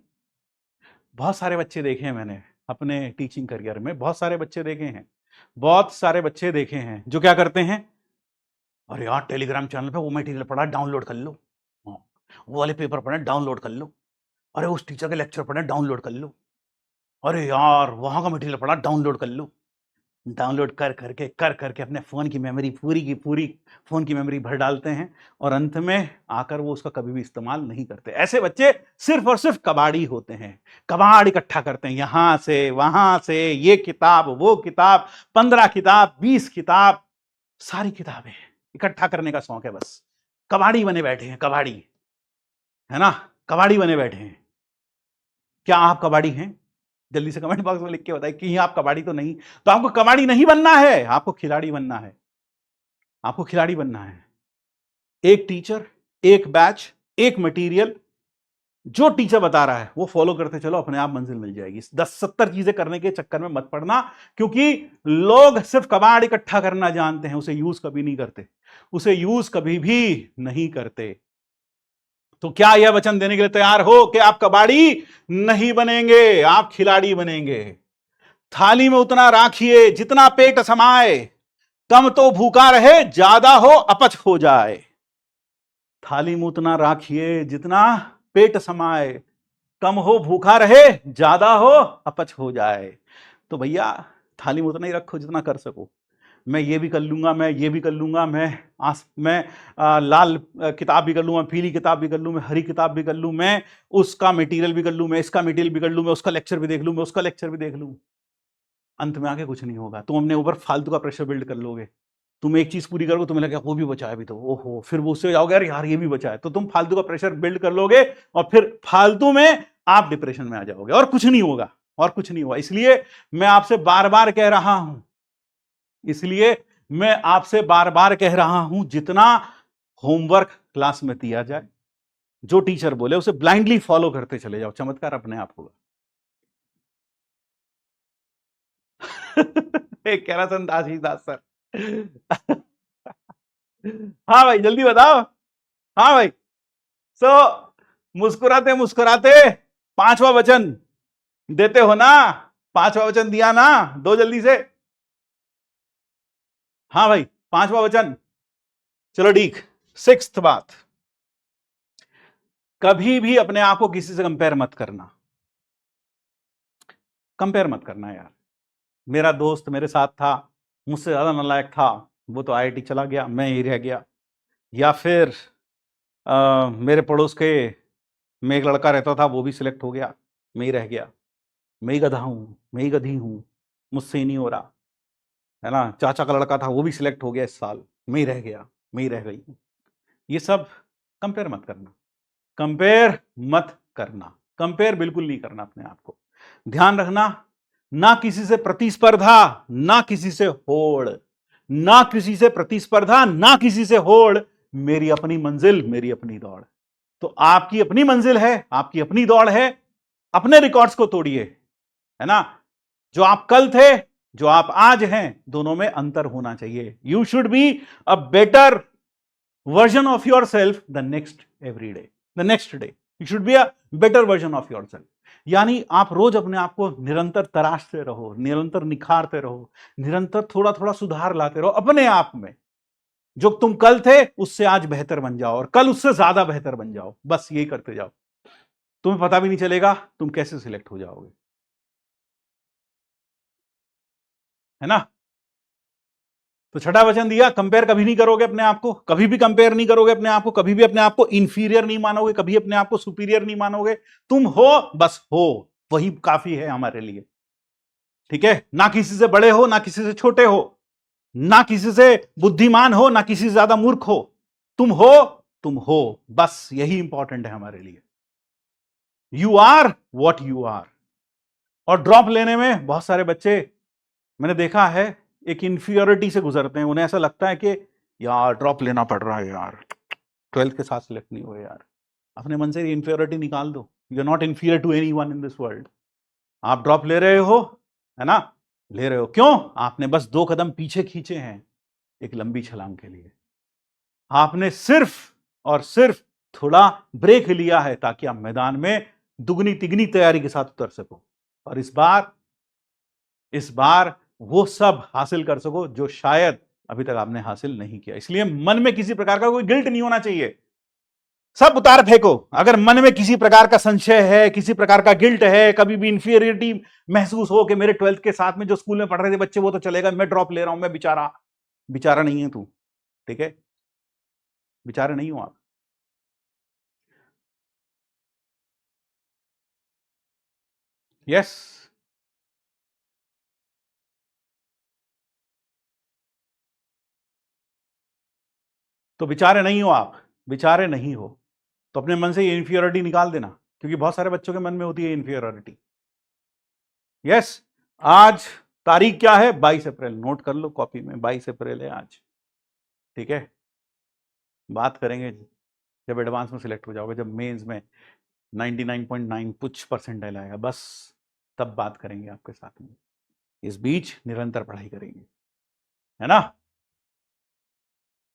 बहुत सारे बच्चे देखे हैं मैंने अपने टीचिंग करियर में, बहुत सारे बच्चे देखे हैं, बहुत सारे बच्चे देखे हैं जो क्या करते हैं, अरे यार टेलीग्राम चैनल पे वो मटेरियल पढ़ा, डाउनलोड कर लो, हाँ, वो वाले पेपर पढ़े, डाउनलोड कर लो, अरे उस टीचर के लेक्चर पढ़े, डाउनलोड कर लो, अरे यार वहां का मटेरियल पढ़ा, डाउनलोड कर लो। डाउनलोड कर करके अपने फ़ोन की मेमोरी पूरी की पूरी फ़ोन की मेमोरी भर डालते हैं, और अंत में आकर वो उसका कभी भी इस्तेमाल नहीं करते। ऐसे बच्चे सिर्फ़ और सिर्फ़ कबाड़ी होते हैं। कबाड़ इकट्ठा करते हैं, यहाँ से, वहाँ से, ये किताब, वो किताब, 15 किताब, 20 किताब, सारी किताबें इकट्ठा करने का शौक है बस। कबाड़ी बने बैठे हैं, कबाड़ी, है ना? कबाड़ी बने बैठे हैं। क्या आप कबाड़ी हैं? जल्दी से कमेंट बॉक्स में लिख के बताइए कि आप कबाड़ी तो नहीं। तो आपको कबाड़ी नहीं बनना है, आपको खिलाड़ी बनना है, आपको खिलाड़ी बनना है। एक टीचर, एक बैच, एक मटेरियल, जो टीचर बता रहा है वो फॉलो करते चलो, अपने आप मंजिल मिल जाएगी। 10-70 चीजें करने के चक्कर में मत पड़ना, क्योंकि लोग सिर्फ कबाड़ इकट्ठा करना जानते हैं, उसे यूज कभी नहीं करते, उसे यूज कभी भी नहीं करते। तो क्या यह वचन देने के लिए तैयार हो कि आप कबाड़ी नहीं बनेंगे, आप खिलाड़ी बनेंगे? थाली में उतना राखिए जितना पेट समाए, कम तो भूखा रहे ज्यादा हो अपच हो जाए। थाली में उतना राखिए जितना पेट समाए, कम हो भूखा रहे ज्यादा हो अपच हो जाए। तो भैया थाली में उतना ही रखो जितना कर सको। मैं ये भी कर लूंगा, मैं ये भी कर लूंगा, मैं लाल किताब भी कर लूँ, मैं पीली किताब भी कर लूँ, मैं हरी किताब भी कर लूँ, मैं उसका मटेरियल भी कर लूँ, मैं इसका मटेरियल भी कर लूँ, मैं उसका लेक्चर भी देख लूँ, मैं उसका लेक्चर भी देख लूँ। अंत में आके कुछ नहीं होगा। तुम अपने ऊपर फालतू का प्रेशर बिल्ड कर लोगे। तुम एक चीज पूरी करोगे, तुम्हें लगेगा वो भी बचा है अभी तो, ओहो, फिर वो उससे जाओगे यार ये भी बचा है, तो तुम फालतू का प्रेशर बिल्ड कर लोगे और फिर फालतू में आप डिप्रेशन में आ जाओगे और कुछ नहीं होगा, और कुछ नहीं होगा। इसलिए मैं आपसे बार बार कह रहा हूं, इसलिए मैं आपसे बार बार कह रहा हूं, जितना होमवर्क क्लास में दिया जाए, जो टीचर बोले उसे ब्लाइंडली फॉलो करते चले जाओ, चमत्कार अपने आप होगा। एक कह रहा था दासी दास सर। हाँ भाई जल्दी बताओ। हाँ भाई, सो मुस्कुराते मुस्कुराते पांचवा वचन देते हो ना? पांचवा वचन दिया ना? दो जल्दी से। हाँ भाई, पांचवा वचन। चलो ठीक। सिक्स्थ बात, कभी भी अपने आप को किसी से कंपेयर मत करना। कंपेयर मत करना यार। मेरा दोस्त मेरे साथ था, मुझसे ज्यादा नालायक था, वो तो आईआईटी चला गया, मैं ही रह गया। या फिर मेरे पड़ोस के में एक लड़का रहता था, वो भी सिलेक्ट हो गया, मैं ही रह गया। मैं ही गधा हूं, मैं ही गधी हूं, मुझसे ही नहीं हो रहा, है ना। चाचा का लड़का था, वो भी सिलेक्ट हो गया इस साल, मैं ही रह गया, मैं ही रह गई। ये सब कंपेयर मत करना, कंपेयर मत करना, कंपेयर बिल्कुल नहीं करना अपने आप को। ध्यान रखना, ना किसी से प्रतिस्पर्धा, ना किसी से होड़, ना किसी से प्रतिस्पर्धा, ना किसी से होड़। मेरी अपनी मंजिल, मेरी अपनी दौड़। तो आपकी अपनी मंजिल है, आपकी अपनी दौड़ है, अपने रिकॉर्ड्स को तोड़िए, है ना। जो आप कल थे, जो आप आज हैं, दोनों में अंतर होना चाहिए। You should be a better version of your self the next every day, the next day you should be a better version of your self. यानी आप रोज अपने आप को निरंतर तराशते रहो, निरंतर निखारते रहो, निरंतर थोड़ा थोड़ा सुधार लाते रहो अपने आप में। जो तुम कल थे उससे आज बेहतर बन जाओ, और कल उससे ज्यादा बेहतर बन जाओ। बस यही करते जाओ, तुम्हें पता भी नहीं चलेगा तुम कैसे सिलेक्ट हो जाओगे, है ना। तो छठा वचन दिया, कंपेयर कभी नहीं करोगे अपने आप को, कभी भी कंपेयर नहीं करोगे अपने आप को, कभी भी अपने आप को इंफीरियर नहीं मानोगे, कभी अपने आप को सुपीरियर नहीं मानोगे। तुम हो, बस हो, वही काफी है हमारे लिए, ठीक है। ना किसी से बड़े हो, ना किसी से छोटे हो, ना किसी से बुद्धिमान हो, ना किसी से ज्यादा मूर्ख हो। तुम हो, तुम हो, बस यही इंपॉर्टेंट है हमारे लिए। You are what you are. और ड्रॉप लेने में बहुत सारे बच्चे मैंने देखा है एक इंफीरियोरिटी से गुजरते हैं। उन्हें ऐसा लगता है कि यार ड्रॉप लेना पड़ रहा है यार, 12th के साथ सिलेक्ट नहीं हुए यार। अपने मन से इंफीरियोरिटी निकाल दो। You are not inferior to anyone in this world. आप ड्रॉप ले रहे हो, है ना, ले रहे हो क्यों? आपने बस 2 कदम पीछे खींचे हैं एक लंबी छलांग के लिए। आपने सिर्फ और सिर्फ थोड़ा ब्रेक लिया है ताकि आप मैदान में दुगनी तिगनी तैयारी के साथ उतर सको, और इस बार वो सब हासिल कर सको जो शायद अभी तक आपने हासिल नहीं किया। इसलिए मन में किसी प्रकार का कोई गिल्ट नहीं होना चाहिए। सब उतार फेंको। अगर मन में किसी प्रकार का संशय है, किसी प्रकार का गिल्ट है, कभी भी इंफीरियरिटी महसूस हो कि मेरे 12th के साथ में जो स्कूल में पढ़ रहे थे बच्चे वो तो चलेगा, मैं ड्रॉप ले रहा हूं, मैं बेचारा, बेचारा नहीं है तू, ठीक है, बेचारे नहीं हो आप। यस, तो बेचारे नहीं हो आप, बेचारे नहीं हो। तो अपने मन से ये इंफीरियरिटी निकाल देना, क्योंकि बहुत सारे बच्चों के मन में होती है इंफीरियरिटी। यस, आज तारीख क्या है? 22 अप्रैल। नोट कर लो कॉपी में, 22 अप्रैल है आज, ठीक है। बात करेंगे जब एडवांस में सिलेक्ट हो जाओगे, जब मेंस में 99.9 कुछ परसेंटाइल आएगा, बस तब बात करेंगे आपके साथ में। इस बीच निरंतर पढ़ाई करेंगे, है ना।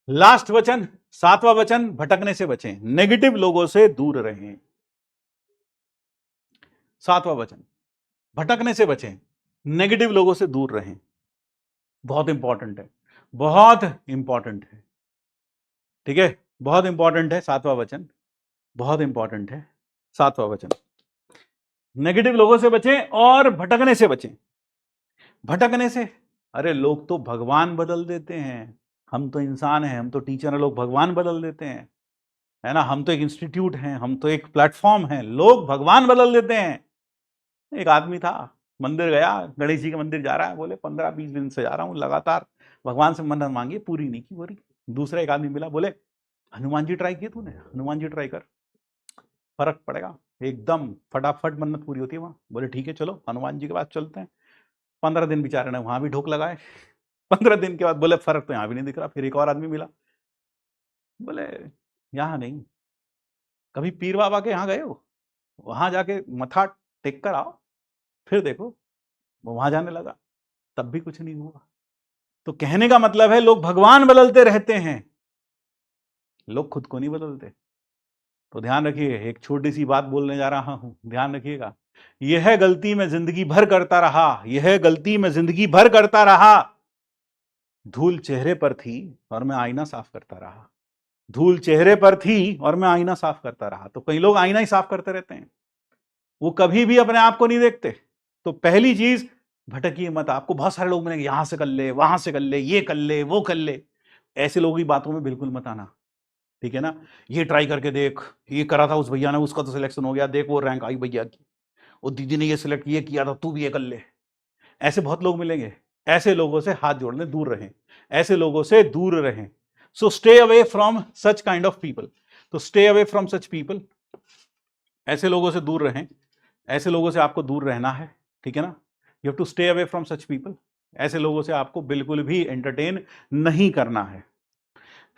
लास्ट वचन, 7वां वचन, भटकने से बचें, नेगेटिव लोगों से दूर रहें। 7वां वचन, भटकने से बचें। नेगेटिव लोगों से दूर रहें, बहुत इंपॉर्टेंट है, बहुत इंपॉर्टेंट है, ठीक है, बहुत इंपॉर्टेंट है। 7वां वचन बहुत इंपॉर्टेंट है, 7वां वचन। नेगेटिव लोगों से बचें और भटकने से बचें। भटकने से, अरे लोग तो भगवान बदल देते हैं, हम तो इंसान हैं, हम तो टीचर हैं, लोग भगवान बदल देते हैं, है ना। हम तो एक इंस्टीट्यूट हैं, हम तो एक प्लेटफॉर्म हैं, लोग भगवान बदल देते हैं। एक आदमी था, मंदिर गया, गणेश जी के मंदिर जा रहा है, बोले 15-20 दिन से जा रहा हूँ लगातार, भगवान से मन्नत मांगी, पूरी नहीं की पूरी। दूसरा एक आदमी मिला, बोले हनुमान जी ट्राई किए तूने, हनुमान जी ट्राई कर, फर्क पड़ेगा एकदम, फटाफट मन्नत पूरी होती है वहां। बोले ठीक है चलो हनुमान जी के पास चलते हैं। 15 दिन बेचारे ने वहां भी ढोक लगाए। 15 दिन के बाद बोले फर्क तो यहाँ भी नहीं दिख रहा। फिर एक और आदमी मिला, बोले यहाँ नहीं, कभी पीर बाबा के यहाँ गए हो, वहां जाके मथा टेक कर आओ, फिर देखो। वो वहां जाने लगा, तब भी कुछ नहीं हुआ। तो कहने का मतलब है लोग भगवान बदलते रहते हैं, लोग खुद को नहीं बदलते। तो ध्यान रखिए, एक छोटी सी बात बोलने जा रहा हूं, ध्यान रखिएगा। यह गलती मैं जिंदगी भर करता रहा, यह गलती मैं जिंदगी भर करता रहा। धूल चेहरे पर थी और मैं आईना साफ करता रहा, धूल चेहरे पर थी और मैं आईना साफ करता रहा। तो कई लोग आईना ही साफ करते रहते हैं, वो कभी भी अपने आप को नहीं देखते। तो पहली चीज, भटकिए मत। आपको बहुत सारे लोग मिलेंगे, यहां से कर ले, वहां से कर ले, ये कर ले, वो कर ले, ऐसे लोगों की बातों में बिल्कुल मत आना, ठीक है ना। ये ट्राई करके देख, ये करा था उस भैया ने, उसका तो सिलेक्शन हो गया, देख वो रैंक आई भैया की, वो दीदी ने ये सिलेक्ट ये किया था, तू भी ये कर ले। ऐसे बहुत लोग मिलेंगे, ऐसे लोगों से हाथ जोड़ने दूर रहें, ऐसे लोगों से दूर रहें। So stay away from such kind of people. तो stay away from such people, ऐसे लोगों से दूर रहें, ऐसे लोगों से आपको दूर रहना है, ठीक है ना। You have to stay away from such people, ऐसे लोगों से आपको बिल्कुल भी एंटरटेन नहीं करना है।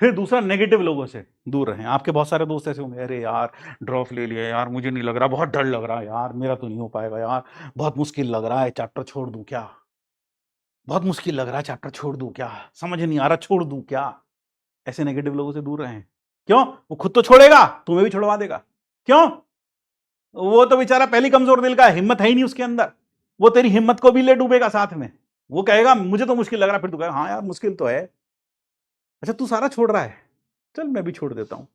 फिर दूसरा, नेगेटिव लोगों से दूर रहें। आपके बहुत सारे दोस्त ऐसे होंगे, अरे यार ड्रॉप ले लिया यार, मुझे नहीं लग रहा, बहुत डर लग रहा है यार, मेरा तो नहीं हो पाएगा यार, बहुत मुश्किल लग रहा है, चैप्टर छोड़ दूं क्या, बहुत मुश्किल लग रहा है, चैप्टर छोड़ दूं क्या, समझ नहीं आ रहा, छोड़ दूं क्या। ऐसे नेगेटिव लोगों से दूर रहें। क्यों? वो खुद तो छोड़ेगा, तुम्हें भी छुड़वा देगा। क्यों? वो तो बेचारा पहली कमजोर दिल का, हिम्मत है ही नहीं उसके अंदर, वो तेरी हिम्मत को भी ले डूबेगा साथ में। वो कहेगा मुझे तो मुश्किल लग रहा है, फिर तू कहेगा हाँ यार मुश्किल तो है, अच्छा तू सारा छोड़ रहा है, चल मैं भी छोड़ देता हूं।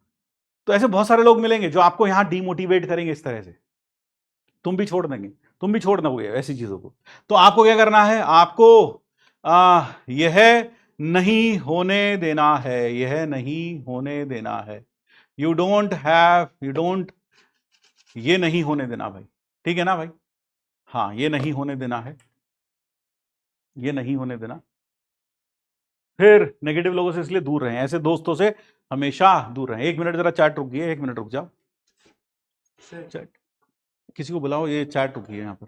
तो ऐसे बहुत सारे लोग मिलेंगे जो आपको यहां डीमोटिवेट करेंगे इस तरह से, तुम भी छोड़ देंगे, तुम भी छोड़ दोगे ऐसी चीजों को। तो आपको क्या करना है, आपको यह नहीं होने देना है, यह नहीं होने देना है। You don't have, you don't, ये नहीं होने देना भाई, ठीक है ना भाई। हाँ ये नहीं होने देना है, ये नहीं होने देना। फिर नेगेटिव लोगों से इसलिए दूर रहें, ऐसे दोस्तों से हमेशा दूर रहें। 1 मिनट जरा चैट रुकिए, 1 मिनट रुक जाओ, चैट किसी को बुलाओ, ये चैट रुकी है यहाँ पर।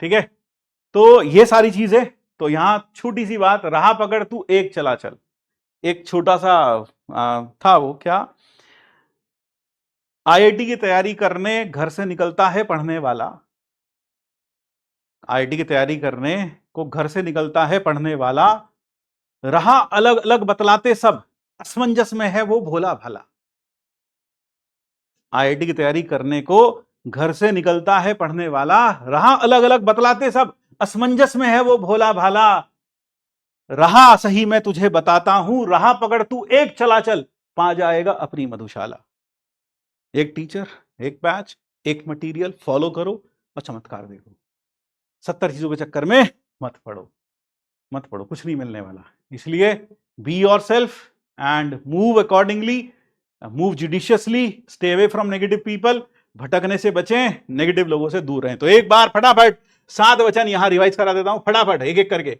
ठीक है, तो ये सारी चीजें। तो यहां छोटी सी बात, राह पकड़ तू एक चला चल। एक छोटा सा था, वो क्या, आईआईटी की तैयारी करने घर से निकलता है पढ़ने वाला, आईआईटी की तैयारी करने को घर से निकलता है पढ़ने वाला, राह अलग अलग बतलाते सब, असमंजस में है वो भोला भाला। आईआईटी की तैयारी करने को घर से निकलता है पढ़ने वाला, राह अलग अलग बतलाते सब, असमंजस में है वो भोला भाला। राह सही मैं तुझे बताता हूं, राह पकड़ तू एक चला चल, पा जाएगा अपनी मधुशाला। एक टीचर, एक बैच, एक मटेरियल, फॉलो करो और चमत्कार देखो। 70 चीजों के चक्कर में मत पड़ो, मत पड़ो, कुछ नहीं मिलने वाला। इसलिए be your self and move accordingly, move judiciously, stay away from negative people, भटकने से बचें, नेगेटिव लोगों से दूर रहें। तो एक बार फटाफट 7 वचन यहां रिवाइज करा देता हूं, फटाफट एक एक करके।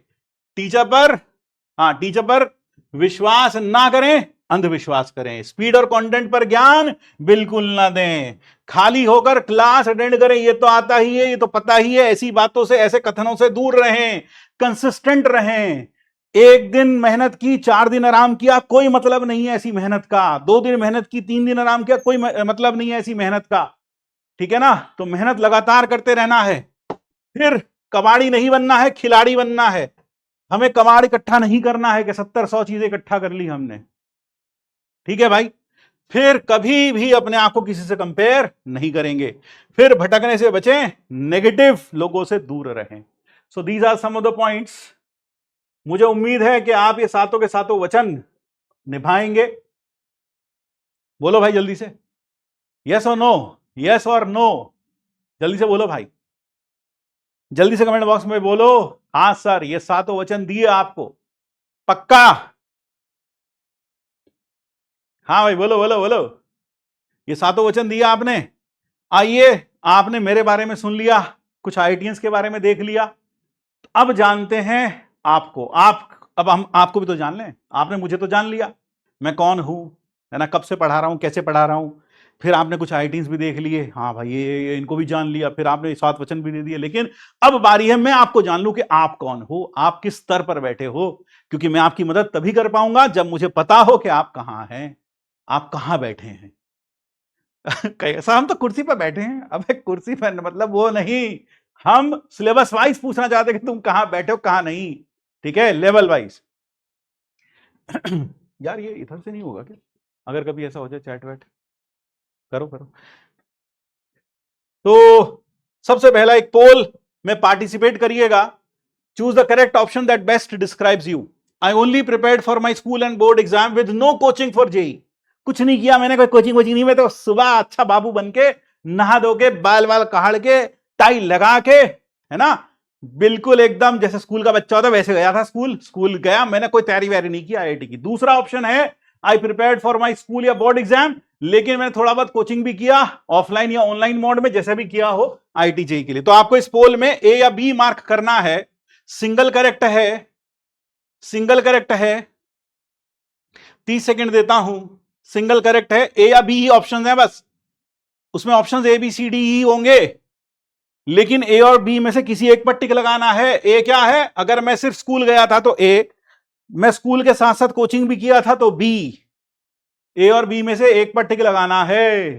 टीचर पर, हाँ टीचर पर विश्वास ना करें, अंधविश्वास करें। स्पीड और कंटेंट पर ज्ञान बिल्कुल ना दें। खाली होकर क्लास अटेंड करें, ये तो आता ही है, ये तो पता ही है, ऐसी बातों से, ऐसे कथनों से दूर रहें। कंसिस्टेंट रहें। 1 दिन मेहनत की, 4 दिन आराम किया, कोई मतलब नहीं है ऐसी मेहनत का। 2 दिन मेहनत की, 3 दिन आराम किया, कोई मतलब नहीं है ऐसी मेहनत का, ठीक है ना। तो मेहनत लगातार करते रहना है। फिर कबाड़ी नहीं बनना है, खिलाड़ी बनना है। हमें कबाड़ इकट्ठा नहीं करना है कि 70-100 चीजें इकट्ठा कर ली हमने, ठीक है भाई। फिर कभी भी अपने आप को किसी से कंपेयर नहीं करेंगे, फिर भटकने से बचें, नेगेटिव लोगों से दूर रहें। So these are some of the points. मुझे उम्मीद है कि आप ये सातों के सातों वचन निभाएंगे। बोलो भाई जल्दी से, यस और नो, यस और नो, जल्दी से बोलो भाई, जल्दी से कमेंट बॉक्स में बोलो हाँ सर ये सातों वचन दिए आपको, पक्का? हाँ भाई बोलो बोलो बोलो, ये सातों वचन दिया आपने। आइए, आपने मेरे बारे में सुन लिया, कुछ आईटीएंस के बारे में देख लिया, अब जानते हैं आपको। अब हम आपको भी तो जान लें। आपने मुझे तो जान लिया, मैं कौन हूं, है ना, कब से पढ़ा रहा हूं, कैसे पढ़ा रहा हूं। फिर आपने कुछ आईटीएंस भी देख लिए, हाँ भाई ये इनको भी जान लिया, फिर आपने 7 वचन भी दे दिए। लेकिन अब बारी है मैं आपको जान लूं कि आप कौन हो, आप किस स्तर पर बैठे हो, क्योंकि मैं आपकी मदद तभी कर पाऊंगा जब मुझे पता हो कि आप कहां हैं, आप कहां बैठे हैं। कैसा, हम तो कुर्सी पर बैठे हैं। अब कुर्सी पर मतलब वो नहीं, हम सिलेबस वाइज पूछना चाहते कि तुम कहां बैठे हो कहां नहीं, ठीक है, लेवल वाइज। यार ये इधर से नहीं होगा क्या? अगर कभी ऐसा हो जाए, चैट वैट करो करो। तो सबसे पहला एक पोल में पार्टिसिपेट करिएगा। Choose the correct option that best describes you. I only prepared for my school and board exam with no coaching for JEE. कुछ नहीं किया मैंने, कोई कोचिंग वोचिंग नहीं, मैं तो सुबह अच्छा बाबू बन के, नहा धो के, बाल वाल कहाड़ के, टाई लगा के, है ना, बिल्कुल एकदम जैसे स्कूल का बच्चा होता वैसे गया था स्कूल गया, मैंने कोई तैयारी वैयारी नहीं की आईआईटी की। दूसरा ऑप्शन है आई प्रिपेयर्ड फॉर माई स्कूल या बोर्ड एग्जाम, लेकिन मैंने थोड़ा बहुत कोचिंग भी किया ऑफलाइन या ऑनलाइन मोड में, जैसे भी किया हो आईआईटी जेई के लिए। तो आपको इस पोल में ए या बी मार्क करना है। सिंगल करेक्ट है, सिंगल करेक्ट है, 30 सेकंड देता हूं। सिंगल करेक्ट है, ए या बी ही ऑप्शन है बस, उसमें option A B C D ही होंगे, लेकिन ए और बी में से किसी एक पर टिक लगाना है। ए क्या है, अगर मैं सिर्फ स्कूल गया था तो ए, मैं स्कूल के साथ साथ कोचिंग भी किया था तो बी। ए और बी में से एक पर टिक लगाना है,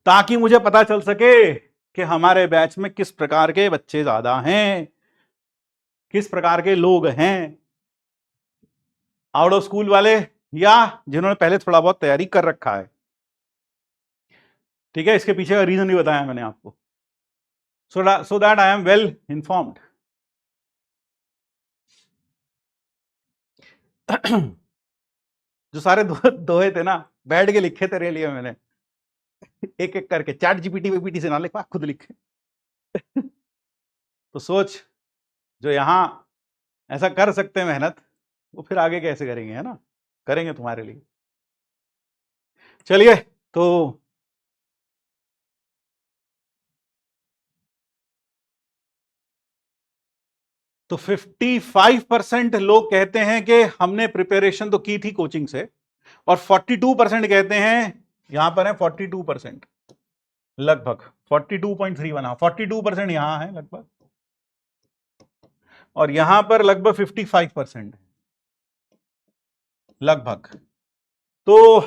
ताकि मुझे पता चल सके कि हमारे बैच में किस प्रकार के बच्चे ज्यादा हैं, किस प्रकार के लोग हैं, आउट ऑफ स्कूल वाले या जिन्होंने पहले थोड़ा बहुत तैयारी कर रखा है। ठीक है, इसके पीछे का रीजन भी बताया मैंने आपको, so that I am well informed. जो सारे दोहे थे ना, बैठ के लिखे तेरे लिए मैंने, एक एक करके, चैट जीपीटी वीपीटी से ना लिखवा, खुद लिखे। तो सोच, जो यहां ऐसा कर सकते हैं मेहनत, वो फिर आगे कैसे करेंगे, है ना, करेंगे तुम्हारे लिए। चलिए, तो 55% लोग कहते हैं कि हमने प्रिपरेशन तो की थी कोचिंग से, और 42% कहते हैं, यहां पर है 42%, लगभग 42.31, 42% यहां है लगभग, और यहां पर लगभग 55% लगभग। तो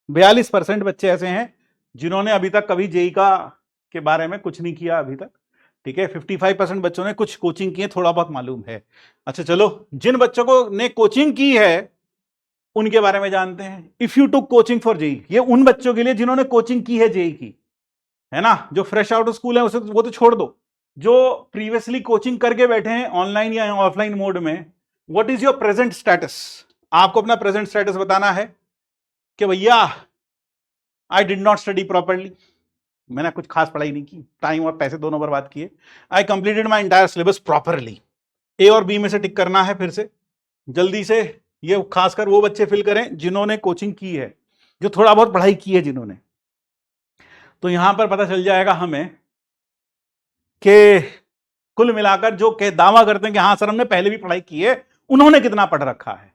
42% बच्चे ऐसे हैं जिन्होंने अभी तक कभी जेई का के बारे में कुछ नहीं किया अभी तक। ठीक है, 55% बच्चों ने कुछ कोचिंग की है, थोड़ा बहुत मालूम है। अच्छा चलो, जिन बच्चों को ने कोचिंग की है उनके बारे में जानते हैं। If you took coaching for JEE, ये उन बच्चों के लिए जिन्होंने कोचिंग की है जेई की, है ना, जो फ्रेश आउट ऑफ स्कूल है उसे वो तो छोड़ दो, जो प्रीवियसली कोचिंग करके बैठे हैं ऑनलाइन या ऑफलाइन मोड में। What is your present status? आपको अपना प्रेजेंट स्टेटस बताना है कि भैया I did not study properly, मैंने कुछ खास पढ़ाई नहीं की, टाइम और पैसे दोनों बर्बाद किए। I completed my entire syllabus properly. A और बी में से टिक करना है फिर से जल्दी से। ये खासकर वो बच्चे फिल करें जिन्होंने कोचिंग की है, जो थोड़ा बहुत पढ़ाई की है जिन्होंने। तो यहां पर पता चल जाएगा हमें कि कुल मिलाकर जो दावा करते हैं कि हाँ सर हमने पहले भी पढ़ाई की है, उन्होंने कितना पढ़ रखा है,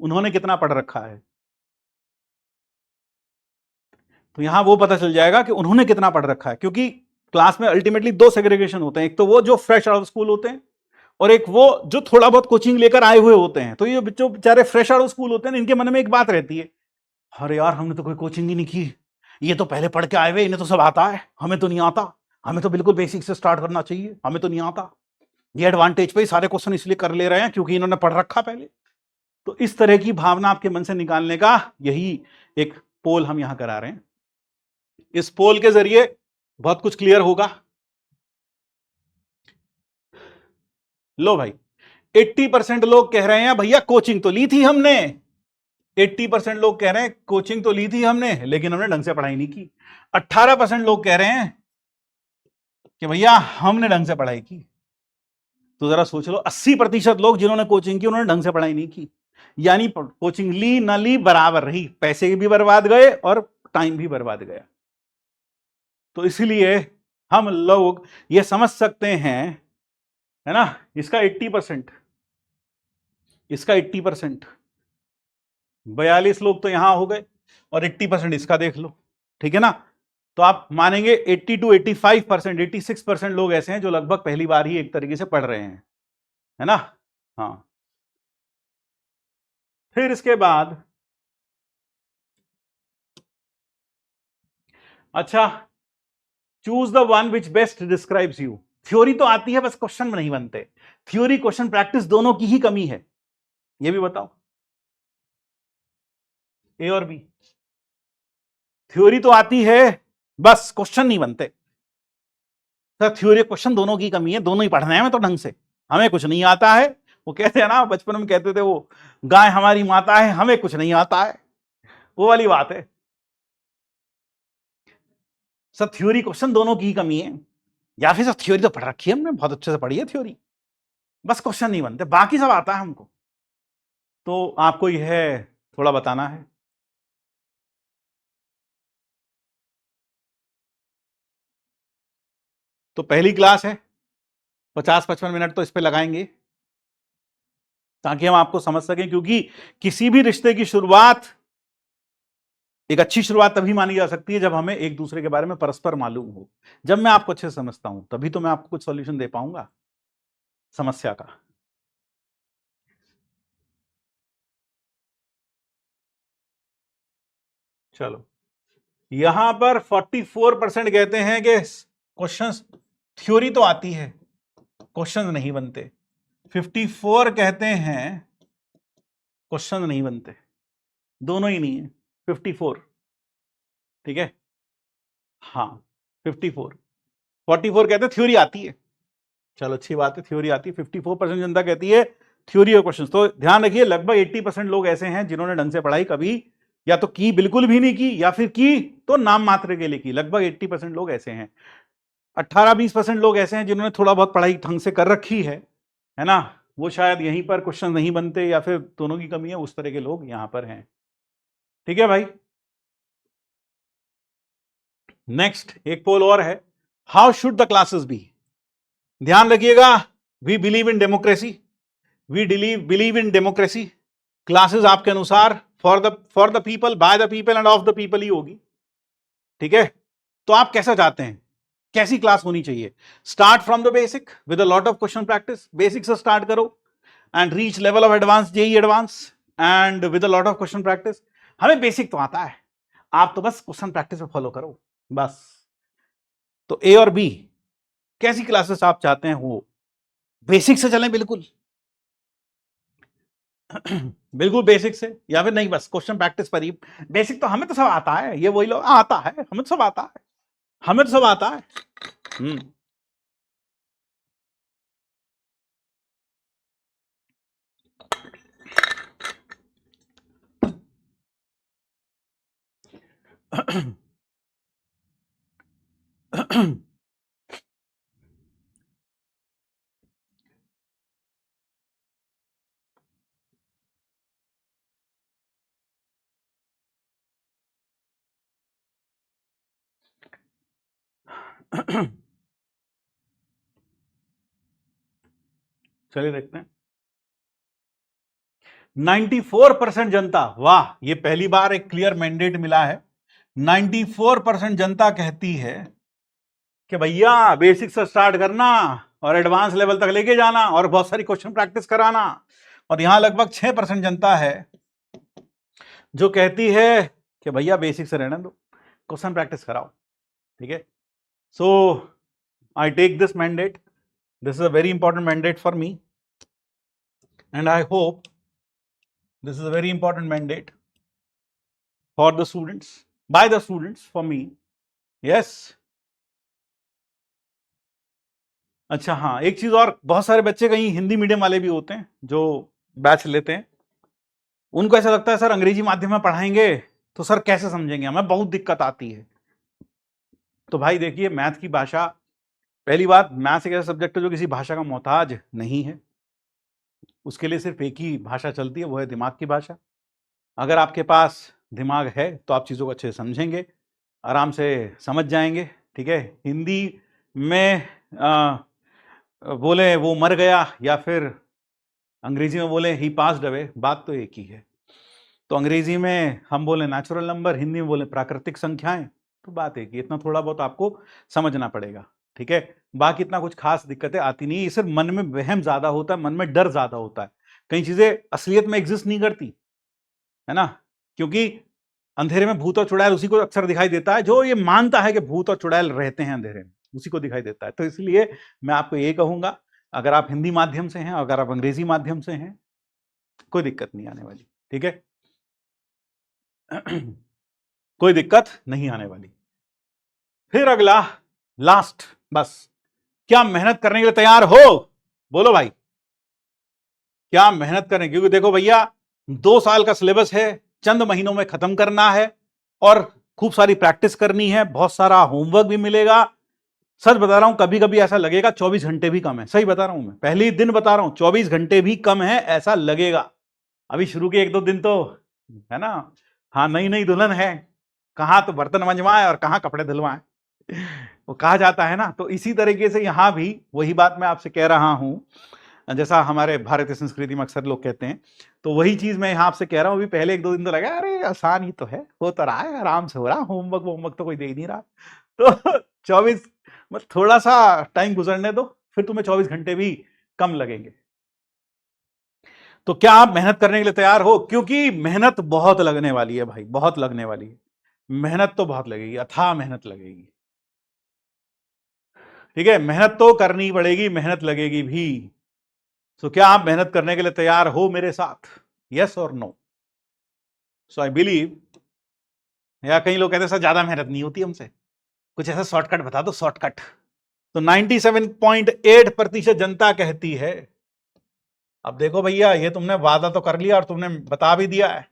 उन्होंने कितना पढ़ रखा है। तो यहां वो पता चल जाएगा कि उन्होंने कितना पढ़ रखा है, क्योंकि क्लास में अल्टीमेटली 2 सेग्रीगेशन होते हैं, एक तो वो जो फ्रेश आउट ऑफ स्कूल होते हैं, और एक वो जो थोड़ा बहुत कोचिंग लेकर आए हुए होते हैं। तो ये बच्चों बेचारे फ्रेश आउट ऑफ स्कूल होते हैं, इनके मन में एक बात रहती है, अरे यार हमने तो कोई कोचिंग ही नहीं की, ये तो पहले पढ़ के आए हुए, इन्हें तो सब आता है, हमें तो नहीं आता, हमें तो बिल्कुल बेसिक से स्टार्ट करना चाहिए, हमें तो नहीं आता। ये एडवांटेज पे सारे क्वेश्चन इसलिए कर ले रहे हैं क्योंकि इन्होंने पढ़ रखा पहले। तो इस तरह की भावना आपके मन से निकालने का यही एक पोल हम यहां करा रहे हैं। इस पोल के जरिए बहुत कुछ क्लियर होगा। लो भाई, 80% लोग कह रहे हैं भैया कोचिंग तो ली थी हमने, 80% लोग कह रहे हैं कोचिंग तो ली थी हमने लेकिन हमने ढंग से पढ़ाई नहीं की। 18% लोग कह रहे हैं कि भैया हमने ढंग से पढ़ाई की। तो जरा सोच लो, 80% लोग जिन्होंने कोचिंग की उन्होंने ढंग से पढ़ाई नहीं की, यानी कोचिंग ली ना ली बराबर रही, पैसे भी बर्बाद गए और टाइम भी बर्बाद गया। तो इसलिए हम लोग ये समझ सकते हैं, है ना, इसका 80%, इसका 80%, 42 लोग तो यहां हो गए और 80% इसका देख लो, ठीक है ना। तो आप मानेंगे 80 to 85%, 86% लोग ऐसे हैं जो लगभग पहली बार ही एक तरीके से पढ़ रहे हैं, है ना। हाँ, फिर इसके बाद अच्छा, choose the one which best describes you. Theory तो आती है, बस क्वेश्चन नहीं बनते। थ्योरी क्वेश्चन प्रैक्टिस दोनों की ही कमी है, ये भी बताओ, ए और बी। थ्योरी तो आती है, बस क्वेश्चन नहीं बनते। सर थ्योरी क्वेश्चन दोनों की कमी है, दोनों ही पढ़ने हैं तो ढंग से, हमें कुछ नहीं आता है। वो कहते हैं ना, बचपन में कहते थे वो, गाय हमारी माता है हमें कुछ नहीं आता है, वो वाली बात है। सर थ्योरी क्वेश्चन दोनों की ही कमी है, या फिर सर थ्योरी तो पढ़ रखी है हमने, बहुत अच्छे से पढ़ी है थ्योरी, बस क्वेश्चन नहीं बनते, बाकी सब आता है हमको। तो आपको यह थोड़ा बताना है। तो पहली क्लास है, 50-55 मिनट तो इस पे लगाएंगे ताकि हम आपको समझ सकें, क्योंकि किसी भी रिश्ते की शुरुआत, एक अच्छी शुरुआत तभी मानी जा सकती है जब हमें एक दूसरे के बारे में परस्पर मालूम हो। जब मैं आपको अच्छे से समझता हूं तभी तो मैं आपको कुछ सॉल्यूशन दे पाऊंगा समस्या का। चलो, यहां पर 44% कहते हैं कि क्वेश्चंस, थ्योरी तो आती है क्वेश्चंस नहीं बनते। 54 कहते हैं क्वेश्चन नहीं बनते, दोनों ही नहीं है, 54, ठीक है। हाँ, 54, 44 कहते हैं थ्योरी आती है, चलो अच्छी बात है, थ्योरी आती है। 54% जनता कहती है थ्योरी और क्वेश्चन। तो ध्यान रखिए, लगभग 80% लोग ऐसे हैं जिन्होंने ढंग से पढ़ाई कभी या तो की बिल्कुल भी नहीं की, या फिर की तो नाम मात्र के लिए की। लगभग 80% लोग ऐसे हैं। 18-20% लोग ऐसे हैं जिन्होंने थोड़ा बहुत पढ़ाई ढंग से कर रखी है ना, वो शायद यहीं पर क्वेश्चन नहीं बनते या फिर दोनों की कमी है, उस तरह के लोग यहां पर हैं, ठीक है भाई। नेक्स्ट एक पोल और है, how should the classes be. ध्यान रखिएगा, we believe in democracy, we believe in democracy. Classes आपके अनुसार for the people, by the people and of the people ही होगी, ठीक है। तो आप कैसा चाहते हैं, कैसी क्लास होनी चाहिए? Start from the basic with a lot of question practice, basic से स्टार्ट करो and reach level of advance, JEE advance and with a lot of question practice. हमें बेसिक तो आता है, आप तो बस क्वेश्चन प्रैक्टिस पे फॉलो करो बस। तो ए और बी, कैसी क्लासेस आप चाहते हैं हो? बेसिक से चलें बिल्कुल बिल्कुल बेसिक से, या फिर नहीं बस क्वेश्चन प्रैक्टिस पर ही? बेसिक तो हमें तो सब आता है, ये वही लोग आता है, हमें तो सब आता है, हमें तो सब आता है। हम्म चलिए देखते हैं। 94% जनता, वाह, ये पहली बार एक क्लियर मैंडेट मिला है। 94% जनता कहती है कि भैया बेसिक से स्टार्ट करना और एडवांस लेवल तक लेके जाना और बहुत सारी क्वेश्चन प्रैक्टिस कराना। और यहां लगभग 6% जनता है जो कहती है कि भैया बेसिक से रहने दो, क्वेश्चन प्रैक्टिस कराओ, ठीक है। So I take this mandate, this is a very important mandate for me and I hope This is a very important mandate for the students, by the students, for me. Yes. अच्छा हाँ, एक चीज और, बहुत सारे बच्चे कहीं Hindi medium वाले भी होते हैं जो बैच लेते हैं, उनको ऐसा लगता है सर अंग्रेजी माध्यम में पढ़ाएंगे तो सर कैसे समझेंगे, हमें बहुत दिक्कत आती है। तो भाई देखिए, मैथ की भाषा, पहली बात, मैथ एक ऐसा सब्जेक्ट है जो किसी भाषा का मोहताज नहीं है। उसके लिए सिर्फ एक ही भाषा चलती है, वो है दिमाग की भाषा। अगर आपके पास दिमाग है तो आप चीज़ों को अच्छे से समझेंगे, आराम से समझ जाएंगे। ठीक है, हिंदी में बोले वो मर गया, या फिर अंग्रेजी में बोले ही पास्ड अवे, बात तो एक ही है। तो अंग्रेजी में हम बोले नेचुरल नंबर, हिंदी में बोले प्राकृतिक संख्याएं, तो बात एक ही। इतना थोड़ा बहुत आपको समझना पड़ेगा। ठीक है, बाकी इतना कुछ खास दिक्कतें आती नहीं। सिर्फ मन में वहम ज्यादा होता है, मन में डर ज्यादा होता है, कई चीजें असलियत में एग्जिस्ट नहीं करती है ना, क्योंकि अंधेरे में भूत और चुड़ैल उसी को अक्सर दिखाई देता है जो ये मानता है कि भूत और चुड़ैल रहते हैं अंधेरे में, उसी को दिखाई देता है। तो इसलिए मैं आपको ये कहूंगा, अगर आप हिंदी माध्यम से हैं, अगर आप अंग्रेजी माध्यम से हैं, कोई दिक्कत नहीं आने वाली। ठीक है, कोई दिक्कत नहीं आने वाली। फिर अगला, लास्ट, बस, क्या मेहनत करने के लिए तैयार हो? बोलो भाई, क्या मेहनत करें? क्योंकि देखो भैया, 2 साल का सिलेबस है, चंद महीनों में खत्म करना है, और खूब सारी प्रैक्टिस करनी है, बहुत सारा होमवर्क भी मिलेगा। सच बता रहा हूं, कभी कभी ऐसा लगेगा 24 घंटे भी कम है। सही बता रहा हूं मैं, पहले ही दिन बता रहा हूं, 24 घंटे भी कम है ऐसा लगेगा। अभी शुरू के 1-2 दिन तो है ना, हाँ, नई नई दुल्हन है, कहां तो बर्तन मंजवाए और कहां कपड़े धुलवाए, वो कहा जाता है ना। तो इसी तरीके से यहां भी वही बात मैं आपसे कह रहा हूं, जैसा हमारे भारतीय संस्कृति में अक्सर लोग कहते हैं, तो वही चीज मैं यहां आपसे कह रहा हूं। अभी पहले 1-2 दिन तो लगा अरे आसान ही तो है, हो तो रहा है, आराम से हो रहा, होमवर्क तो कोई दे ही नहीं रहा। तो 24, मतलब थोड़ा सा टाइम गुजरने दो, फिर तुम्हें 24 घंटे भी कम लगेंगे। तो क्या आप मेहनत करने के लिए तैयार हो? क्योंकि मेहनत बहुत लगने वाली है भाई, बहुत लगने वाली है। मेहनत तो बहुत लगेगी, अथाह मेहनत लगेगी। ठीक है, मेहनत तो करनी पड़ेगी, मेहनत लगेगी भी। सो क्या आप मेहनत करने के लिए तैयार हो मेरे साथ? यस और नो? सो आई बिलीव, या कई लोग कहते हैं सर ज्यादा मेहनत नहीं होती हमसे, कुछ ऐसा शॉर्टकट बता दो, शॉर्टकट। तो 97.8% जनता कहती है। अब देखो भैया, ये तुमने वादा तो कर लिया और तुमने बता भी दिया है।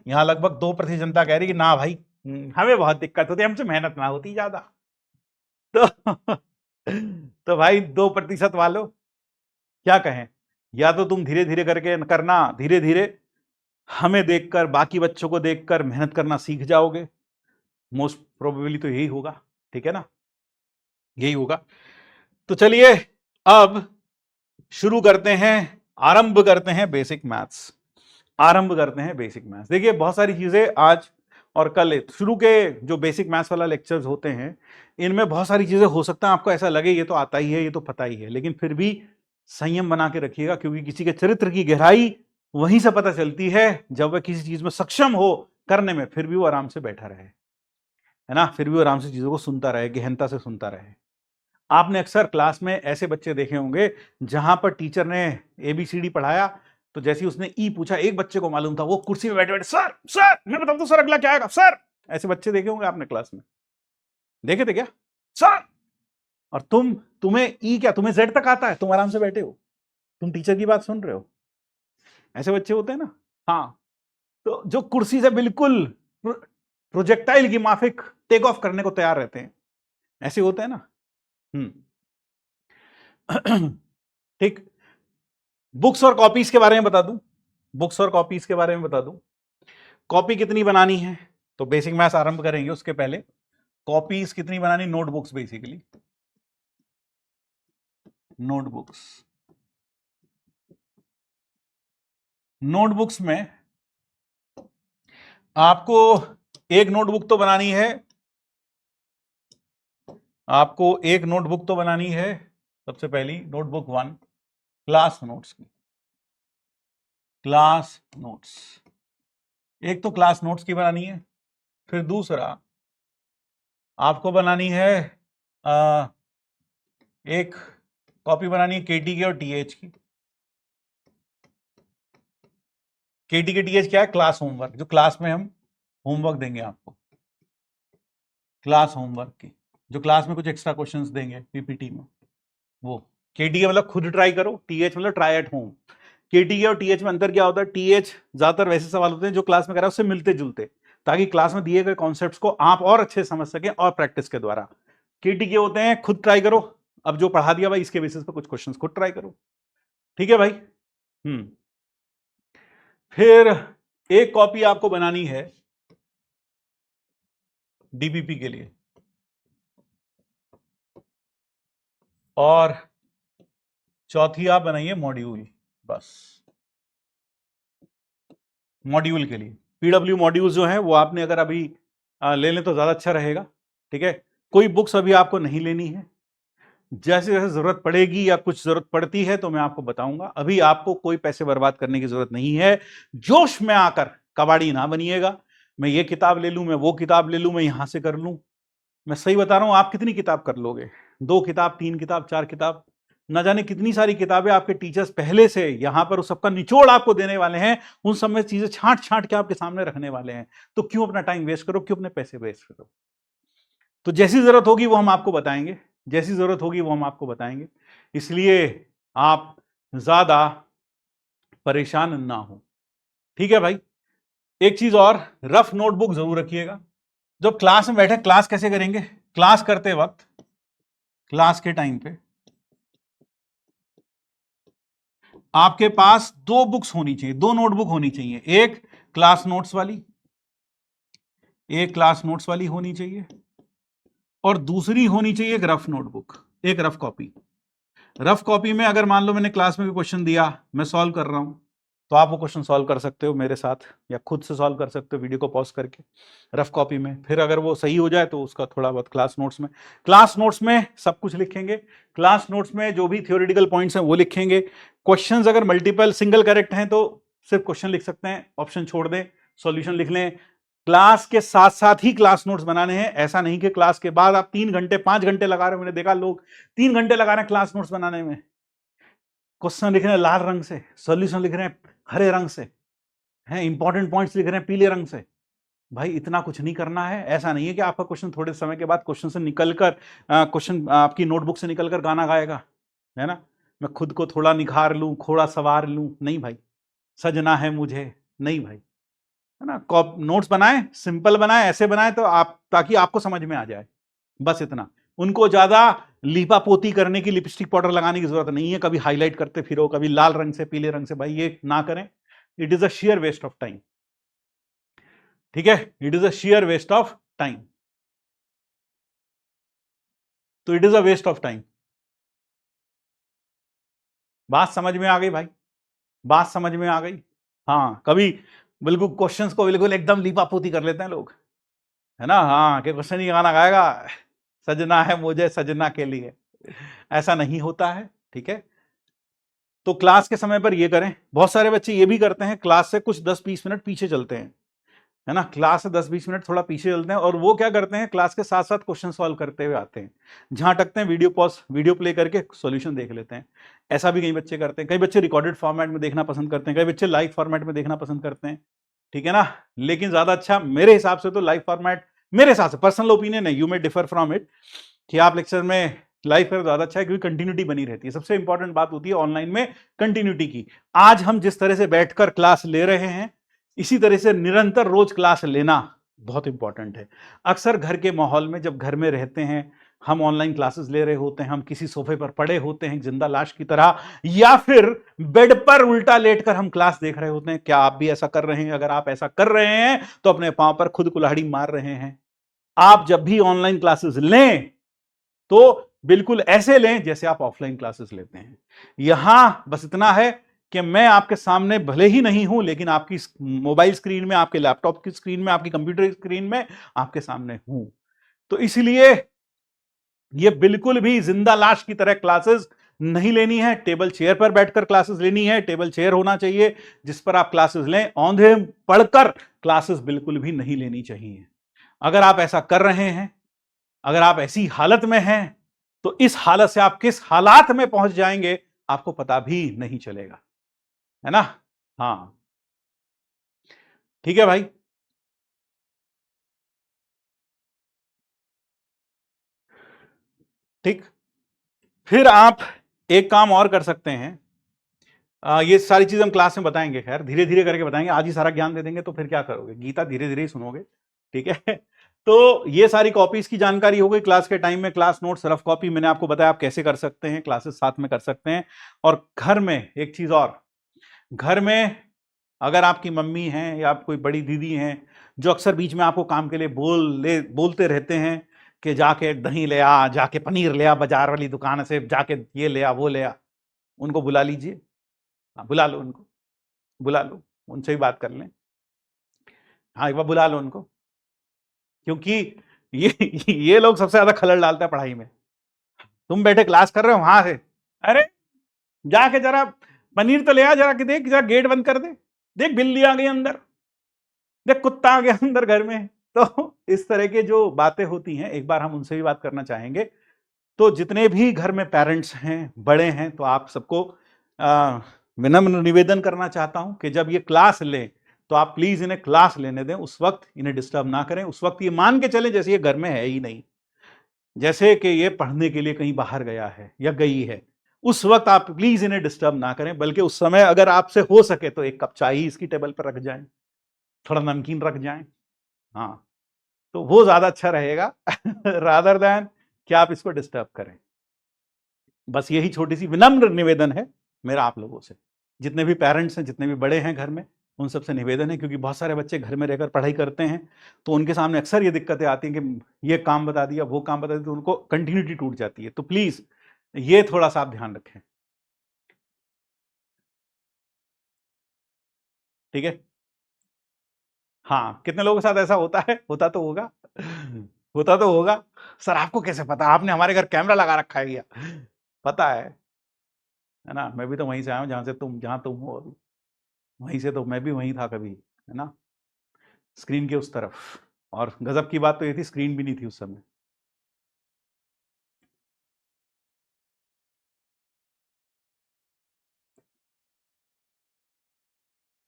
यहां लगभग 2% जनता कह रही कि ना भाई, हमें बहुत दिक्कत होती है, हमसे मेहनत ना होती ज्यादा। तो तो भाई 2% वालों, क्या कहें? या तो तुम धीरे धीरे करके करना, धीरे धीरे हमें देखकर, बाकी बच्चों को देखकर मेहनत करना सीख जाओगे। मोस्ट प्रोबेबली तो यही होगा। ठीक है ना, यही होगा। तो चलिए अब शुरू करते हैं, आरंभ करते हैं बेसिक मैथ्स, आरंभ करते हैं बेसिक मैथ्स। देखिए, बहुत सारी चीजें आज और कल शुरू के जो बेसिक मैथ्स वाला लेक्चर्स होते हैं, इनमें बहुत सारी चीजें हो सकता है आपको ऐसा लगे ये तो आता ही है, ये तो पता ही है, लेकिन फिर भी संयम बना के रखिएगा, क्योंकि किसी के चरित्र की गहराई वहीं से पता चलती है जब वह किसी चीज में सक्षम हो करने में, फिर भी वो आराम से बैठा रहे, है ना, फिर भी वो आराम से चीजों को सुनता रहे, गहनता से सुनता रहे। आपने अक्सर क्लास में ऐसे बच्चे देखे होंगे जहां पर टीचर ने एबीसीडी पढ़ाया, तो जैसे ही उसने ई पूछा, एक बच्चे को मालूम था, वो कुर्सी में बैठे बैठे सर सर मैं बता दूं सर अगला क्या आएगा सर। ऐसे बच्चे देखे होंगे आपने क्लास में, देखे थे क्या? सर, और तुम्हें ई क्या, तुम्हें जेड तक आता है, तुम आराम से बैठे हो, तुम टीचर की बात सुन रहे हो। ऐसे बच्चे होते हैं ना। हाँ, तो जो कुर्सी से बिल्कुल प्रोजेक्टाइल की माफिक टेक ऑफ करने को तैयार रहते हैं, ऐसे होते हैं ना। ठीक, बुक्स और कॉपीज के बारे में बता दूं, बुक्स और कॉपीज के बारे में बता दूं। कॉपी कितनी बनानी है, तो बेसिक मैथ्स आरंभ करेंगे उसके पहले कॉपीज कितनी बनानी, नोटबुक्स, बेसिकली नोटबुक्स। नोटबुक्स में आपको एक नोटबुक तो बनानी है, आपको एक नोटबुक तो बनानी है। सबसे पहली नोटबुक 1 क्लास नोट्स की, क्लास नोट्स, एक तो क्लास नोट्स की बनानी है। फिर दूसरा आपको बनानी है एक कॉपी बनानी है केटी की और टीएच की। केटी के टीएच क्या है? क्लास होमवर्क, जो क्लास में हम होमवर्क देंगे आपको, क्लास होमवर्क की, जो क्लास में कुछ एक्स्ट्रा क्वेश्चंस देंगे पीपीटी में, वो केटीए मतलब खुद ट्राई करो, टीएच मतलब ट्राई एट होम। केटीए और टीएच में अंतर क्या होता है? टीएच ज्यादातर वैसे सवाल होते हैं जो क्लास में करा उससे मिलते जुलते, ताकि क्लास में दिए गए कॉन्सेप्ट्स को आप और अच्छे समझ सकें और प्रैक्टिस के द्वारा। केटीए होते हैं खुद ट्राई करो, अब जो पढ़ा दिया भाई इसके बेसिस पे कुछ क्वेश्चंस खुद ट्राई करो। ठीक है भाई। फिर एक कॉपी आपको बनानी है डीपीपी के लिए, और चौथी आप बनाइए मॉड्यूल, बस मॉड्यूल के लिए। पीडब्ल्यू मॉड्यूल जो है वो आपने अगर अभी ले लें तो ज्यादा अच्छा रहेगा। ठीक है, कोई बुक्स अभी आपको नहीं लेनी है, जैसे जैसे जरूरत पड़ेगी या कुछ जरूरत पड़ती है तो मैं आपको बताऊंगा। अभी आपको कोई पैसे बर्बाद करने की जरूरत नहीं है। जोश में आकर कबाड़ी ना बनिएगा, मैं ये किताब ले लूं, मैं वो किताब ले लूं, मैं यहां से कर लूं। मैं सही बता रहा हूं, आप कितनी किताब कर लोगे? 2 किताब, 3 किताब, 4 किताब, ना जाने कितनी सारी किताबें आपके टीचर्स पहले से यहां पर उस सबका निचोड़ आपको देने वाले हैं, उन सब में चीजें छांट छांट के आपके सामने रखने वाले हैं। तो क्यों अपना टाइम वेस्ट करो, क्यों अपने पैसे वेस्ट करो? तो जैसी जरूरत होगी वो हम आपको बताएंगे, जैसी जरूरत होगी वो हम आपको बताएंगे, इसलिए आप ज्यादा परेशान ना हो। ठीक है भाई। एक चीज और, रफ नोटबुक जरूर रखिएगा। जब क्लास में बैठे, क्लास कैसे करेंगे? क्लास करते वक्त, क्लास के टाइम पे आपके पास 2 बुक्स होनी चाहिए, 2 नोटबुक होनी चाहिए। एक क्लास नोट्स वाली, एक क्लास नोट्स वाली होनी चाहिए, और दूसरी होनी चाहिए एक रफ नोटबुक, एक रफ कॉपी। रफ कॉपी में अगर मान लो मैंने क्लास में भी क्वेश्चन दिया, मैं सॉल्व कर रहा हूं, तो आप वो क्वेश्चन सॉल्व कर सकते हो मेरे साथ, या खुद से सॉल्व कर सकते हो वीडियो को पॉज करके रफ कॉपी में। फिर अगर वो सही हो जाए तो उसका थोड़ा बहुत क्लास नोट्स में, क्लास नोट्स में सब कुछ लिखेंगे। क्लास नोट्स में जो भी थियोरेटिकल पॉइंट्स हैं वो लिखेंगे। क्वेश्चंस अगर मल्टीपल सिंगल करेक्ट हैं तो सिर्फ क्वेश्चन लिख सकते हैं, ऑप्शन छोड़ दें, सॉल्यूशन लिख लें। क्लास के साथ साथ ही क्लास नोट्स बनाने हैं, ऐसा नहीं कि क्लास के बाद आप 3 घंटे 5 घंटे लगा रहे हो। मैंने देखा लोग 3 घंटे लगा रहे हैं क्लास नोट्स बनाने में, क्वेश्चन लिख रहे हैं लाल रंग से, सॉल्यूशन लिख रहे हैं हरे रंग से, हैं इंपॉर्टेंट पॉइंट्स लिख रहे हैं पीले रंग से। भाई इतना कुछ नहीं करना है। ऐसा नहीं है कि आपका क्वेश्चन थोड़े समय के बाद क्वेश्चन से निकलकर क्वेश्चन आपकी नोटबुक से निकलकर गाना गाएगा, है ना, मैं खुद को थोड़ा निखार लूं, थोड़ा सवार लूं, नहीं भाई, सजना है मुझे, नहीं भाई, है ना। नोट्स बनाए, सिंपल बनाए, ऐसे बनाए तो आप, ताकि आपको समझ में आ जाए, बस इतना। उनको ज्यादा लीपा पोती करने की, लिपस्टिक पाउडर लगाने की जरूरत नहीं है, कभी हाईलाइट करते फिरो, कभी लाल रंग से पीले रंग से, भाई ये ना करें। It is a sheer waste of time. ठीक है, it is a sheer waste of time. तो it is a waste of time. बात समझ में आ गई भाई? बात समझ में आ गई? हाँ, कभी बिल्कुल क्वेश्चंस को बिल्कुल एकदम लीपा पोती कर लेते हैं लोग, है ना। हाँ, कि क्वेश्चन ही गाना गाएगा, सजना है मुझे सजना के लिए, ऐसा नहीं होता है। ठीक है, तो क्लास के समय पर ये करें। बहुत सारे बच्चे ये भी करते हैं, क्लास से कुछ 10-20 मिनट पीछे चलते हैं, है ना, क्लास से 10-20 मिनट थोड़ा पीछे चलते हैं, और वो क्या करते हैं, क्लास के साथ साथ क्वेश्चन सॉल्व करते हुए आते हैं, जहां टकते हैं वीडियो पॉज, वीडियो प्ले करके सॉल्यूशन देख लेते हैं। ऐसा भी कई बच्चे करते हैं। कई बच्चे रिकॉर्डेड फॉर्मेट में देखना पसंद करते हैं, कई बच्चे लाइव फॉर्मेट में देखना पसंद करते हैं। ठीक है ना, लेकिन ज्यादा अच्छा मेरे हिसाब से तो लाइव फॉर्मेट, मेरे हिसाब से पर्सनल ओपिनियन है, you may differ from it, कि आप लेक्चर में लाइव करें ज्यादा अच्छा है, क्योंकि कंटिन्यूटी बनी रहती है। सबसे इंपॉर्टेंट बात होती है ऑनलाइन में कंटिन्यूटी की। आज हम जिस तरह से बैठकर क्लास ले रहे हैं, इसी तरह से निरंतर रोज क्लास लेना बहुत इंपॉर्टेंट है। अक्सर घर के माहौल में, जब घर में रहते हैं, हम ऑनलाइन क्लासेस ले रहे होते हैं, हम किसी सोफे पर पड़े होते हैं जिंदा लाश की तरह, या फिर बेड पर उल्टा लेटकर हम क्लास देख रहे होते हैं। क्या आप भी ऐसा कर रहे हैं? अगर आप ऐसा कर रहे हैं तो अपने पांव पर खुद कुल्हाड़ी मार रहे हैं। आप जब भी ऑनलाइन क्लासेस लें तो बिल्कुल ऐसे लें जैसे आप ऑफलाइन क्लासेस लेते हैं। यहां बस इतना है कि मैं आपके सामने भले ही नहीं हूं, लेकिन आपकी मोबाइल स्क्रीन में, आपके लैपटॉप की स्क्रीन में, आपकी कंप्यूटर स्क्रीन में आपके सामने हूं। तो इसलिए ये बिल्कुल भी जिंदा लाश की तरह क्लासेस नहीं लेनी है। टेबल चेयर पर बैठकर क्लासेस लेनी है। टेबल चेयर होना चाहिए जिस पर आप क्लासेस लें। औंधे पढ़कर क्लासेस बिल्कुल भी नहीं लेनी चाहिए। अगर आप ऐसा कर रहे हैं, अगर आप ऐसी हालत में हैं, तो इस हालत से आप किस हालात में पहुंच जाएंगे आपको पता भी नहीं चलेगा, है ना। हाँ, ठीक है भाई। ठीक, फिर आप एक काम और कर सकते हैं। ये सारी चीज हम क्लास में बताएंगे, खैर धीरे धीरे करके बताएंगे, आज ही सारा ज्ञान दे देंगे तो फिर क्या करोगे, गीता धीरे धीरे ही सुनोगे। ठीक है तो ये सारी कॉपीज की जानकारी हो गई क्लास के टाइम में। क्लास नोट्स रफ कॉपी मैंने आपको बताया आप कैसे कर सकते हैं, क्लासेस साथ में कर सकते हैं। और घर में एक चीज और, घर में अगर आपकी मम्मी हैं या आप कोई बड़ी दीदी हैं जो अक्सर बीच में आपको काम के लिए बोलते रहते हैं कि जाके दही ले आ, जाके पनीर ले आ बाजार वाली दुकान से, जाके ये ले आ वो ले आ, उनको बुला लीजिए। हाँ, बुला लो उनको, बुला लो, उनसे भी बात कर लें। हाँ, एक बार बुला लो उनको, क्योंकि ये ये लोग सबसे ज्यादा खलल डालते हैं पढ़ाई में। तुम बैठे क्लास कर रहे हो वहां से, अरे जाके जरा पनीर तो ले आ, जरा कि देख, जरा गेट बंद कर दे, देख बिल्ली आ गई अंदर, देख कुत्ता आ गया अंदर घर में। तो इस तरह के जो बातें होती हैं, एक बार हम उनसे भी बात करना चाहेंगे। तो जितने भी घर में पेरेंट्स हैं, बड़े हैं, तो आप सबको विनम्र निवेदन करना चाहता हूं कि जब ये क्लास लें तो आप प्लीज इन्हें क्लास लेने दें, उस वक्त इन्हें डिस्टर्ब ना करें। उस वक्त ये मान के चलें जैसे ये घर में है ही नहीं, जैसे कि ये पढ़ने के लिए कहीं बाहर गया है या गई है। उस वक्त आप प्लीज इन्हें डिस्टर्ब ना करें, बल्कि उस समय अगर आपसे हो सके तो एक कप चाय ही इसकी टेबल पर रख जाएं, थोड़ा नमकीन रख जाएं। हाँ, तो वो ज्यादा अच्छा रहेगा रादर देन कि आप इसको डिस्टर्ब करें। बस यही छोटी सी विनम्र निवेदन है मेरा आप लोगों से, जितने भी पेरेंट्स हैं, जितने भी बड़े हैं घर में, उन सबसे निवेदन है। क्योंकि बहुत सारे बच्चे घर में रहकर पढ़ाई करते हैं, तो उनके सामने अक्सर ये दिक्कतें आती हैं कि ये काम बता दिया, वो काम बता दिया, तो उनको कंटिन्यूटी टूट जाती है। तो प्लीज ये थोड़ा सा आप ध्यान रखें। ठीक है, हाँ, कितने लोगों के साथ ऐसा होता है, होता तो होगा होता तो होगा। सर आपको कैसे पता, आपने हमारे घर कैमरा लगा रखा है क्या? पता है ना, मैं भी तो वहीं से आया हूँ जहां तुम हो अभी, वहीं से तो मैं भी वहीं था कभी, है ना, स्क्रीन के उस तरफ। और गजब की बात तो ये थी, स्क्रीन भी नहीं थी उस समय।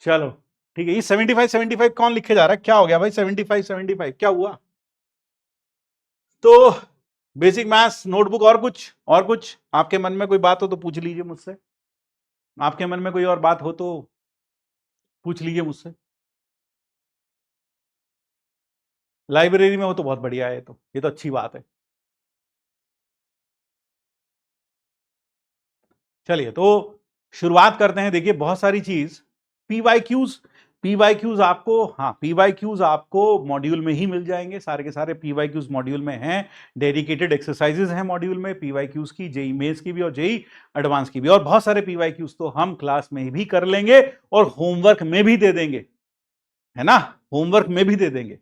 चलो ठीक है, ये 75 कौन लिखे जा रहा है, क्या हो गया भाई? 75 क्या हुआ? तो बेसिक मैथ्स नोटबुक, और कुछ आपके मन में कोई बात हो तो पूछ लीजिए मुझसे, आपके मन में कोई और बात हो तो पूछ लीजिए मुझसे। लाइब्रेरी में हो तो बहुत बढ़िया है, तो ये तो अच्छी बात है। चलिए तो शुरुआत करते हैं। देखिए बहुत सारी चीज, पीवाईक्यूज, पीवाईक्यूज आपको, हाँ पीवाईक्यूज आपको मॉड्यूल में ही मिल जाएंगे, सारे के सारे पीवाईक्यूज मॉड्यूल में हैं। डेडिकेटेड एक्सरसाइजेज हैं मॉड्यूल में पीवाईक्यूज की, जेई मेंस की भी और जेई एडवांस की भी। और बहुत सारे पीवाईक्यूज तो हम क्लास में भी कर लेंगे और होमवर्क में भी दे देंगे, है ना, होमवर्क में भी दे देंगे,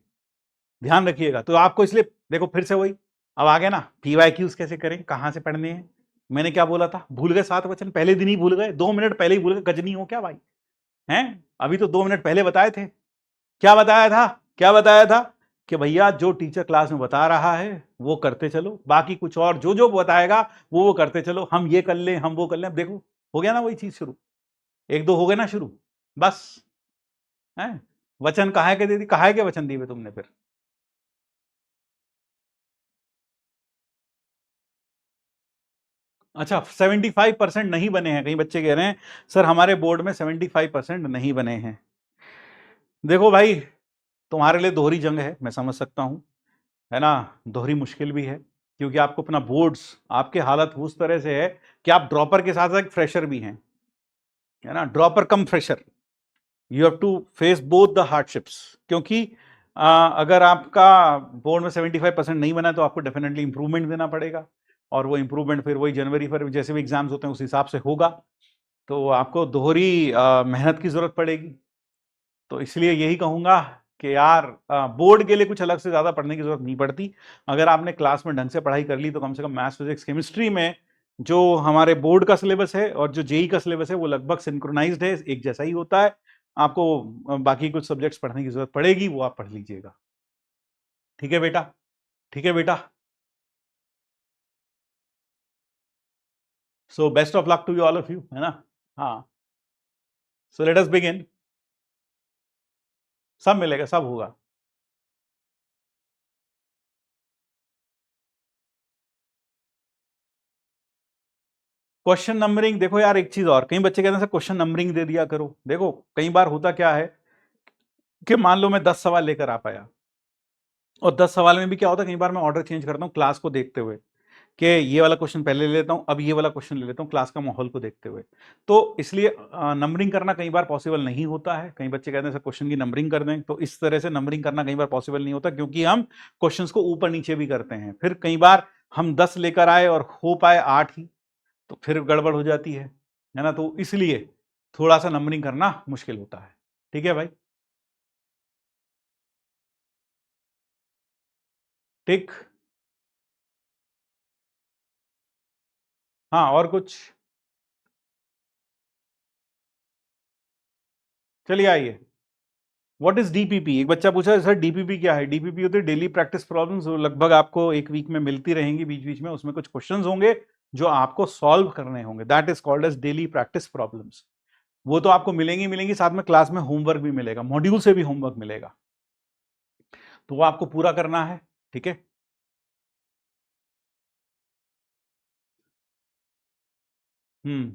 ध्यान रखिएगा। तो आपको इसलिए देखो फिर से वही, अब आ गया ना, पीवाईक्यूज कैसे करें, कहां से पढ़ने हैं। मैंने क्या बोला था, भूल गए 7 वचन, पहले दिन ही भूल गए, 2 मिनट पहले ही भूल गए, गजनी हो क्या भाई, हैं? अभी तो 2 मिनट पहले बताए थे। क्या बताया था, क्या बताया था कि भैया जो टीचर क्लास में बता रहा है वो करते चलो, बाकी कुछ और जो जो बताएगा वो करते चलो, हम ये कर लें, हम वो कर लें। अब देखो हो गया ना वही चीज शुरू, एक दो हो गए ना शुरू, बस। है, वचन कहा के दे दी, कहा के वचन दिए तुमने फिर? अच्छा, 75% नहीं बने हैं, कई बच्चे कह रहे हैं सर हमारे बोर्ड में 75% नहीं बने हैं। देखो भाई, तुम्हारे लिए दोहरी जंग है, मैं समझ सकता हूं, है ना, दोहरी मुश्किल भी है, क्योंकि आपको अपना बोर्ड्स, आपके हालत उस तरह से है कि आप ड्रॉपर के साथ साथ फ्रेशर भी हैं, है ना, dropper cum fresher, you have to face both the hardships. क्योंकि अगर आपका बोर्ड में 75% नहीं बना तो आपको डेफिनेटली इंप्रूवमेंट देना पड़ेगा, और वो इंप्रूवमेंट फिर वही जनवरी फरवरी जैसे भी एग्जाम्स होते हैं उस हिसाब से होगा, तो आपको दोहरी मेहनत की जरूरत पड़ेगी। तो इसलिए यही कहूंगा कि यार बोर्ड के लिए कुछ अलग से ज्यादा पढ़ने की जरूरत नहीं पड़ती। अगर आपने क्लास में ढंग से पढ़ाई कर ली तो कम से कम मैथ्स फिजिक्स केमिस्ट्री में जो हमारे बोर्ड का सिलेबस है और जो जेई का सिलेबस है वो लगभग सिंक्रोनाइज्ड है, एक जैसा ही होता है। आपको बाकी कुछ सब्जेक्ट्स पढ़ने की जरूरत पड़ेगी, वो आप पढ़ लीजिएगा। ठीक है बेटा, ठीक है बेटा। So best of luck to you all of you, है ना। हाँ, सो लेट अस बिगिन। सब मिलेगा, सब होगा। क्वेश्चन नंबरिंग देखो यार, एक चीज और, कई बच्चे कहते हैं सर क्वेश्चन नंबरिंग दे दिया करो। देखो कई बार होता क्या है कि मान लो मैं 10 सवाल लेकर आ पाया, और 10 सवाल में भी क्या होता है, कई बार मैं ऑर्डर चेंज करता हूँ क्लास को देखते हुए, कि ये वाला क्वेश्चन पहले ले लेता हूं, अब ये वाला क्वेश्चन ले लेता हूं, क्लास का माहौल को देखते हुए। तो इसलिए नंबरिंग करना कई बार पॉसिबल नहीं होता है। कई बच्चे कहते हैं सर क्वेश्चन की नंबरिंग कर दें, तो इस तरह से नंबरिंग करना कई बार पॉसिबल नहीं होता, क्योंकि हम क्वेश्चंस को ऊपर नीचे भी करते हैं। फिर कई बार हम 10 लेकर आए और हो पाए 8 ही, तो फिर गड़बड़ हो जाती है ना। तो इसलिए थोड़ा सा नंबरिंग करना मुश्किल होता है। ठीक है भाई, ठीक। हाँ और कुछ? चलिए आइए, व्हाट इज डीपीपी? एक बच्चा पूछा सर डीपीपी क्या है? डीपीपी होती है डेली प्रैक्टिस प्रॉब्लम्स, लगभग आपको एक वीक में मिलती रहेंगी बीच बीच में। उसमें कुछ क्वेश्चंस होंगे जो आपको सॉल्व करने होंगे, that is called as daily practice problems. वो तो आपको मिलेंगी मिलेंगी, साथ में क्लास में होमवर्क भी मिलेगा, मॉड्यूल से भी होमवर्क मिलेगा, तो वो आपको पूरा करना है। ठीक है, हम्म,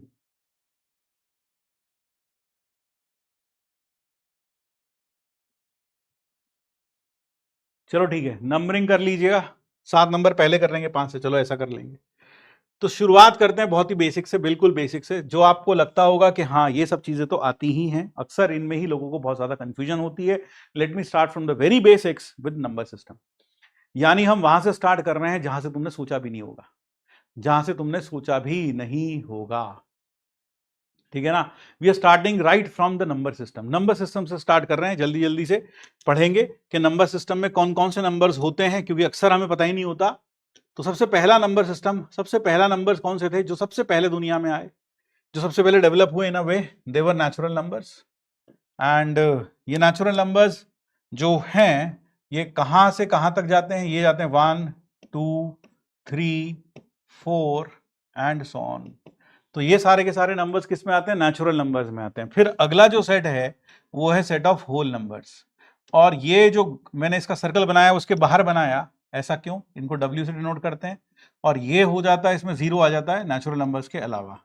चलो ठीक है, नंबरिंग कर लीजिएगा। 7 नंबर पहले कर लेंगे 5 से, चलो ऐसा कर लेंगे। तो शुरुआत करते हैं बहुत ही बेसिक से, बिल्कुल बेसिक से, जो आपको लगता होगा कि हाँ ये सब चीजें तो आती ही हैं, अक्सर इनमें ही लोगों को बहुत ज्यादा कंफ्यूजन होती है। Let me start from the very basics with number system. यानी हम वहां से स्टार्ट कर रहे हैं जहां से तुमने सोचा भी नहीं होगा, जहां से तुमने सोचा भी नहीं होगा। ठीक है ना? We are starting right from the number system. Number system से स्टार्ट कर रहे हैं, जल्दी जल्दी से पढ़ेंगे कि नंबर सिस्टम में कौन कौन से नंबर्स होते हैं, क्योंकि अक्सर हमें पता ही नहीं होता। तो सबसे पहला नंबर सिस्टम, सबसे पहला नंबर कौन से थे जो सबसे पहले दुनिया में आए, जो सबसे पहले डेवलप हुए इन अ वे, दे वर नेचुरल नंबर्स। एंड ये नेचुरल नंबर्स जो हैं ये कहां से कहां तक जाते हैं? ये जाते हैं 1 2 3 4 एंड सो ऑन। तो ये सारे के सारे नंबर्स किस में आते हैं? नेचुरल नंबर्स में आते हैं। फिर अगला जो सेट है वो है सेट ऑफ होल नंबर्स। और ये जो मैंने इसका सर्कल बनाया उसके बाहर बनाया, ऐसा क्यों? इनको डब्ल्यू से डिनोट करते हैं। और ये हो जाता है, इसमें जीरो आ जाता है नेचुरल नंबर्स के अलावा,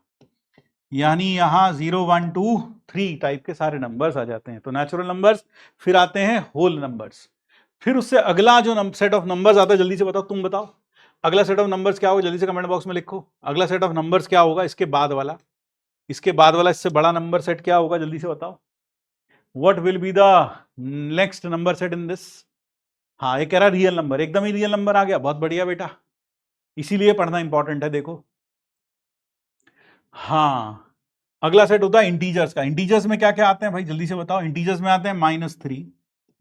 यानी यहां 0 1 2 3 टाइप के सारे नंबर्स आ जाते हैं। तो नेचुरल नंबर्स, फिर आते हैं होल नंबर्स। फिर उससे अगला जो सेट ऑफ नंबर्स आता है, जल्दी से बताओ, तुम बताओ अगला सेट ऑफ नंबर्स क्या होगा? जल्दी से कमेंट बॉक्स में लिखो, अगला सेट ऑफ नंबर्स क्या होगा? इसके बाद वाला, इसके बाद वाला इससे बड़ा नंबर सेट क्या होगा? जल्दी से बताओ, what will be the next number set in this? हाँ, ये कह रहा रियल नंबर, एकदम ही रियल नंबर आ गया, बहुत बढ़िया बेटा, इसीलिए पढ़ना इंपॉर्टेंट है। देखो, हाँ, अगला सेट होता है इंटीजर्स का। इंटीजर्स में क्या क्या आते हैं भाई? जल्दी से बताओ। इंटीजर्स में आते हैं -3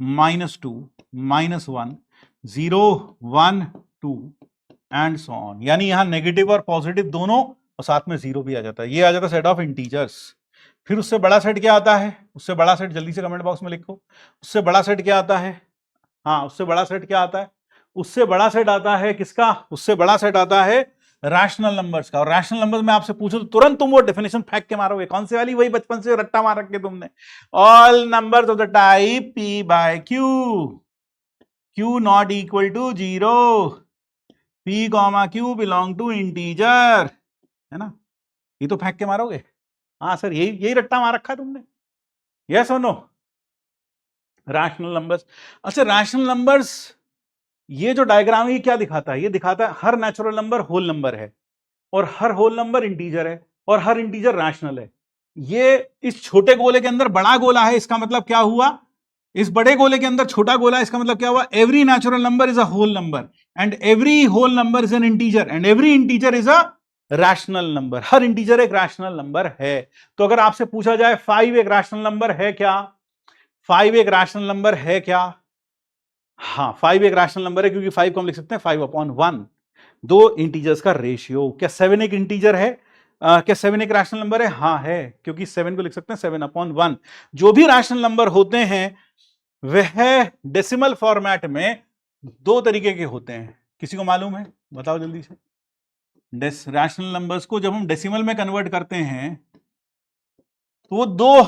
-2 -1 0 1 2 एंड सो ऑन। यानी यहां नेगेटिव और पॉजिटिव दोनों, और साथ में जीरो भी आ जाता है। ये आ जाता है सेट ऑफ इंटीजर्स। फिर उससे बड़ा सेट क्या आता है? उससे बड़ा सेट जल्दी से कमेंट बॉक्स में लिखो, उससे बड़ा सेट क्या आता है? हाँ, उससे बड़ा सेट क्या आता है? उससे बड़ा सेट आता है किसका? उससे बड़ा सेट आता है रैशनल नंबर्स का। और रैशनल नंबर्स में आपसे पूछो तो तुरंत तुम वो डेफिनेशन फेंक के मारोगे, कौन सी वाली? वही बचपन से रट्टा मार रखे तुमने, all numbers of the type p by q, q not equal to 0, p comma q belong to integer, है ना? ये तो फेंक के मारोगे। हाँ सर, यही यही रट्टा मार रखा है तुमने, यस और नो? Rational numbers. अच्छा, रैशनल नंबर्स, ये जो डायग्राम है ये क्या दिखाता है? ये दिखाता है हर नेचुरल नंबर होल नंबर है, और हर होल नंबर इंटीजर है, और हर इंटीजर रैशनल है। ये इस छोटे गोले के अंदर बड़ा गोला है, इसका मतलब क्या हुआ? इस बड़े गोले के अंदर छोटा गोला, इसका मतलब क्या हुआ? Every natural number is a whole number, and every whole number is an integer, and every integer is a rational number. हर इंटीजर एक रैशनल नंबर है। तो अगर आपसे पूछा जाए 5 एक रैशनल नंबर है क्या? 5 एक रैशनल नंबर है क्या? हाँ, 5 एक रैशनल नंबर है, क्योंकि 5 को हम लिख सकते हैं 5/1, दो इंटीजर्स का रेशियो। क्या 7 एक इंटीजर है? क्या 7 एक रैशनल नंबर है? हाँ है, क्योंकि 7 को लिख सकते हैं 7/1। जो भी रैशनल नंबर होते हैं वह डेसिमल फॉर्मेट में दो तरीके के होते हैं। किसी को मालूम है? बताओ जल्दी से। रैशनल नंबर्स को जब हम डेसिमल में कन्वर्ट करते हैं तो वो दो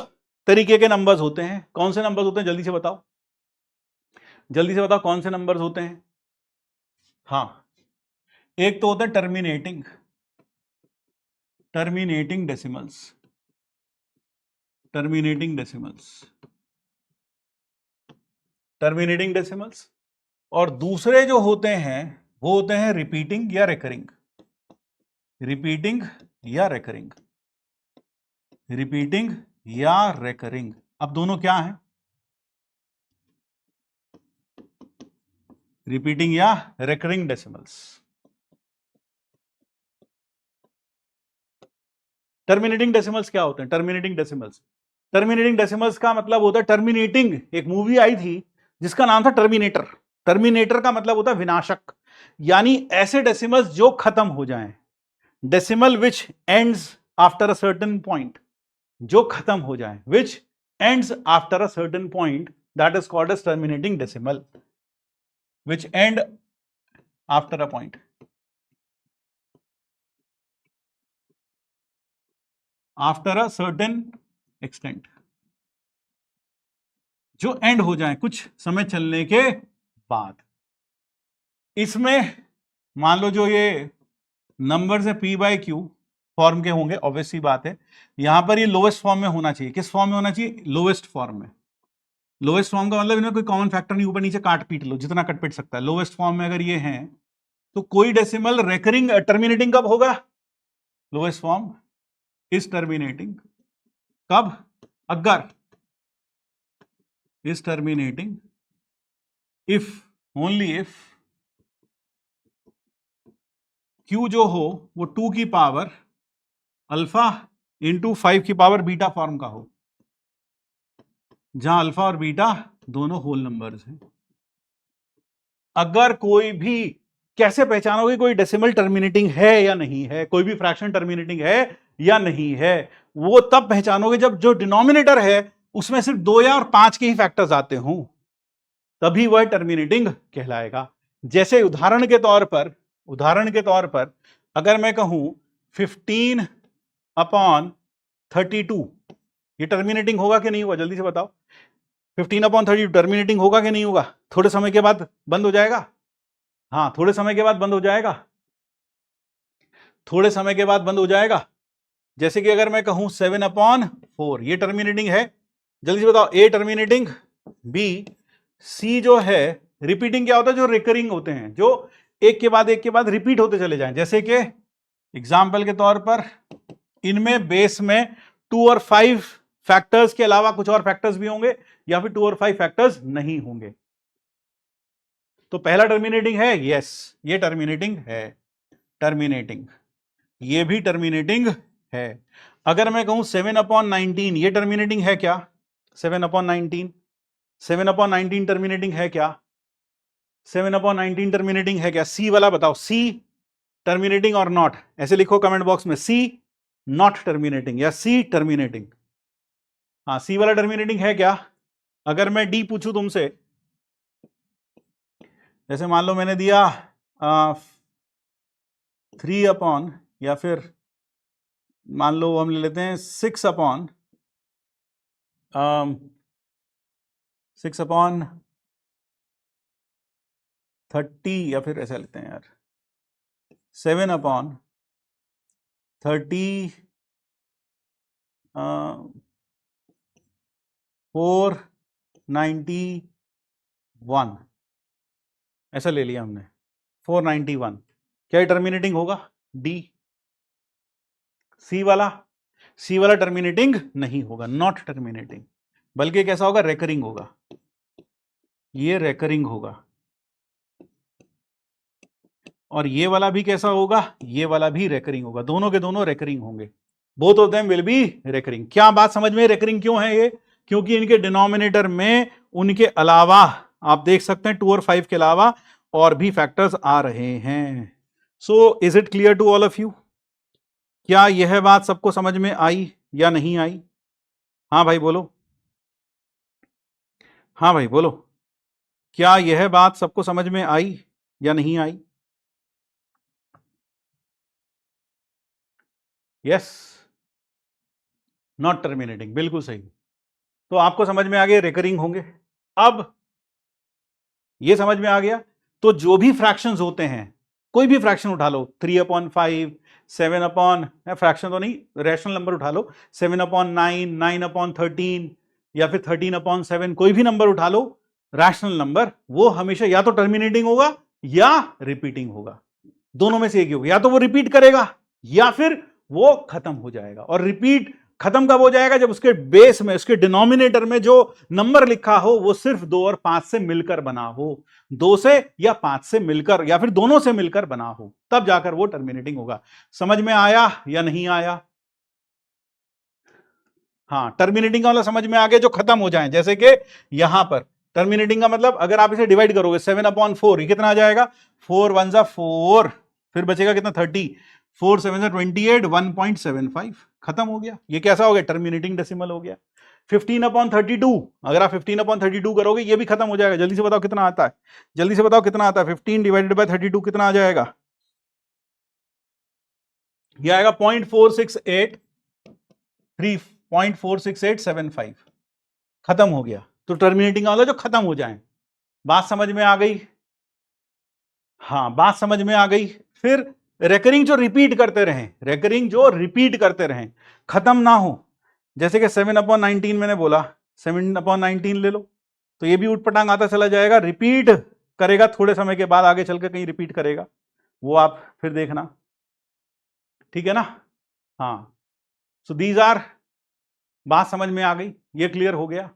तरीके के नंबर्स होते हैं। कौन से नंबर्स होते हैं? जल्दी से बताओ। जल्दी से बताओ कौन से नंबर्स होते हैं? हाँ, एक तो होता है टर्मिनेटिंग डेसिमल्स, टर्मिनेटिंग डेसिमल्स, और दूसरे जो होते हैं वो होते हैं रिपीटिंग या रेकरिंग, रिपीटिंग या रेकरिंग, रिपीटिंग या रेकरिंग। अब दोनों क्या हैं? रिपीटिंग या रेकरिंग डेसिमल्स। टर्मिनेटिंग डेसिमल्स क्या होते हैं? टर्मिनेटिंग डेसिमल्स का मतलब होता है टर्मिनेटिंग। एक मूवी आई थी जिसका नाम था टर्मिनेटर। टर्मिनेटर का मतलब होता है विनाशक, यानी ऐसे डेसिमल्स जो खत्म हो जाएं। Decimal which ends after a certain point, जो खत्म हो जाए, which ends after a certain point, that is called as terminating decimal, which end after a point. After a certain extent, जो एंड हो जाए कुछ समय चलने के बाद। इसमें मान लो जो ये नंबर्स है पी बाई क्यू फॉर्म के होंगे, ऑब्वियस सी बात है। यहां पर ये लोएस्ट फॉर्म में होना चाहिए। किस फॉर्म में होना चाहिए? लोएस्ट फॉर्म में। लोएस्ट फॉर्म का मतलब इनमें कोई कॉमन फैक्टर नहीं, ऊपर नीचे काट पीट लो जितना कट पीट सकता है। लोएस्ट फॉर्म में अगर ये हैं तो कोई डेसिमल रेकरिंग टर्मिनेटिंग कब होगा? लोएस्ट फॉर्म इज टर्मिनेटिंग कब? अगर is terminating if, only if Q जो हो वो 2 की पावर अल्फा इंटू 5 की पावर बीटा फॉर्म का हो, जहां अल्फा और बीटा दोनों होल नंबर्स हैं। अगर कोई भी, कैसे पहचानोगे कोई डेसिमल टर्मिनेटिंग है या नहीं है, कोई भी फ्रैक्शन टर्मिनेटिंग है या नहीं है? वो तब पहचानोगे जब जो डिनोमिनेटर है उसमें सिर्फ 2 या और 5 के ही फैक्टर्स आते हों, तभी वह टर्मिनेटिंग कहलाएगा। जैसे उदाहरण के तौर पर अगर मैं कहूं 15/32, ये टर्मिनेटिंग होगा कि नहीं होगा? जल्दी से बताओ। 15/32 टर्मिनेटिंग होगा कि नहीं होगा? थोड़े समय के बाद बंद हो जाएगा। हाँ, थोड़े समय के बाद बंद हो जाएगा, थोड़े समय के बाद बंद हो जाएगा। जैसे कि अगर मैं कहूं 7/4, ये टर्मिनेटिंग है। जल्दी से बताओ, ए टर्मिनेटिंग, बी, सी जो है रिपीटिंग। क्या होता है? जो रिकरिंग होते हैं, जो एक के बाद रिपीट होते चले जाएं। जैसे कि एग्जाम्पल के तौर पर इनमें बेस में 2 और 5 फैक्टर्स के अलावा कुछ और फैक्टर्स भी होंगे, या फिर 2 और 5 फैक्टर्स नहीं होंगे। तो पहला टर्मिनेटिंग है, यस, ये टर्मिनेटिंग है। टर्मिनेटिंग, ये भी टर्मिनेटिंग है। अगर मैं कहूं 7/19, ये टर्मिनेटिंग है क्या? 7/19, 7/19 टर्मिनेटिंग है क्या? 7/19 टर्मिनेटिंग है क्या? सी वाला बताओ, सी टर्मिनेटिंग और नॉट? ऐसे लिखो कमेंट बॉक्स में, सी नॉट टर्मिनेटिंग या सी टर्मिनेटिंग। हाँ, सी वाला टर्मिनेटिंग है क्या? अगर मैं डी पूछूं तुमसे, जैसे मान लो मैंने दिया 3 या फिर मान लो हम ले लेते हैं 6/30, या फिर ऐसा लेते हैं यार 7/30 491, ऐसा ले लिया हमने 491। क्या ये टर्मिनेटिंग होगा? डी। सी वाला टर्मिनेटिंग नहीं होगा, नॉट टर्मिनेटिंग, बल्कि कैसा होगा? रेकरिंग होगा। ये रेकरिंग होगा। और ये वाला भी कैसा होगा? ये वाला भी रेकरिंग होगा। दोनों के दोनों रेकरिंग होंगे। Both of them will be recurring. क्या बात समझ में? रेकरिंग क्यों है ये? क्योंकि इनके डिनोमिनेटर में उनके अलावा, आप देख सकते हैं 2 और 5 के अलावा और भी फैक्टर्स आ रहे हैं। So is it clear to all of you? क्या यह बात सबको समझ में आई या नहीं आई? हाँ भाई बोलो, हाँ भाई बोलो, क्या यह बात सबको समझ में आई या नहीं आई? यस, नॉट टर्मिनेटिंग, बिल्कुल सही। तो आपको समझ में आ गया रेकरिंग होंगे। अब ये समझ में आ गया। तो जो भी फ्रैक्शंस होते हैं, कोई भी फ्रैक्शन उठा लो, 3/5, 7 फ्रैक्शन तो नहीं, रैशनल नंबर उठा लो, 7/9, 9/13 या फिर 13/7, कोई भी नंबर उठा लो रैशनल नंबर, वो हमेशा या तो टर्मिनेटिंग होगा या रिपीटिंग होगा, दोनों में से एक ही होगा। या तो वो रिपीट करेगा या फिर वो खत्म हो जाएगा। और रिपीट खत्म कब हो जाएगा? जब उसके बेस में, उसके डिनोमिनेटर में जो नंबर लिखा हो वो सिर्फ 2 और 5 से मिलकर बना हो, 2 से या 5 से मिलकर या फिर दोनों से मिलकर बना हो, तब जाकर वो टर्मिनेटिंग होगा। समझ में आया या नहीं आया? हाँ, टर्मिनेटिंग का मतलब समझ में आ गया, जो खत्म हो जाए। जैसे कि यहां पर टर्मिनेटिंग का मतलब अगर आप इसे डिवाइड करोगे 7/4, ये कितना आ जाएगा? 4 1 4, फिर बचेगा कितना? 30, 4 7 28, 1.75, खत्म हो गया। ये कैसा हो गया? टर्मिनेटिंग डेसिमल हो गया। 15/32, अगर आप 15/32 करोगे ये भी खत्म हो जाएगा। जल्दी से बताओ कितना आता है, जल्दी से बताओ कितना आता है? 15 डिवाइडेड बाय 32 कितना आ जाएगा? ये आएगा 0.468 0.46875, खत्म हो गया। तो टर्मिनेटिंग वाला जो खत्म हो जाए। बात समझ में आ गई? हाँ, बात समझ में आ गई। फिर रेकरिंग जो रिपीट करते रहें, रेकरिंग जो रिपीट करते रहें, खत्म ना हो। जैसे कि 7/19 मैंने बोला, 7/19 ले लो, तो ये भी उठपटांग आता चला जाएगा, रिपीट करेगा थोड़े समय के बाद, आगे चलकर कहीं रिपीट करेगा, वो आप फिर देखना, ठीक है ना? हाँ, सो दीज आर, बात समझ में आ गई, ये क्लियर हो गया।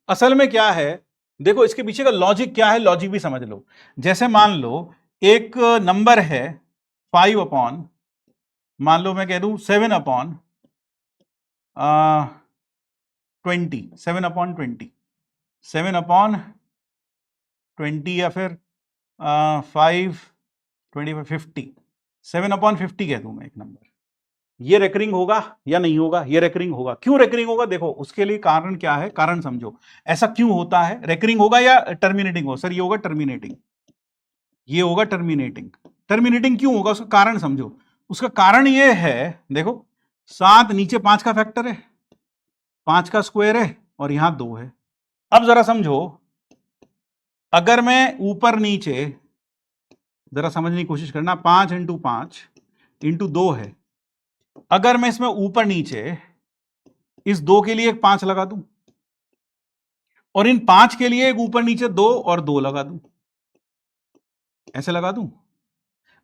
असल में क्या है, देखो इसके पीछे का लॉजिक क्या है, लॉजिक भी समझ लो। जैसे मान लो एक नंबर है 5 मान लो मैं कह दूं 7/20, 7/20, 7/20 या फिर 5/25, 7/50 कह दूं मैं एक नंबर। ये रेकरिंग होगा या नहीं होगा? ये रेकरिंग होगा। क्यों रेकरिंग होगा? देखो उसके लिए कारण क्या है, कारण समझो। ऐसा क्यों होता है? रेकरिंग होगा या टर्मिनेटिंग हो? सर ये होगा टर्मिनेटिंग, ये होगा टर्मिनेटिंग। टर्मिनेटिंग क्यों होगा? उसका कारण समझो। उसका कारण ये है, देखो 7 नीचे 5 का फैक्टर है, 5 का स्क्वायर है और यहां 2 है। अब जरा समझो, अगर मैं ऊपर नीचे, जरा समझने की कोशिश करना, 5 × 5 × 2 है। अगर मैं इसमें ऊपर नीचे इस 2 के लिए एक 5 लगा दूं और इन 5 के लिए एक ऊपर नीचे 2 और 2 लगा दूं, ऐसे लगा दूं,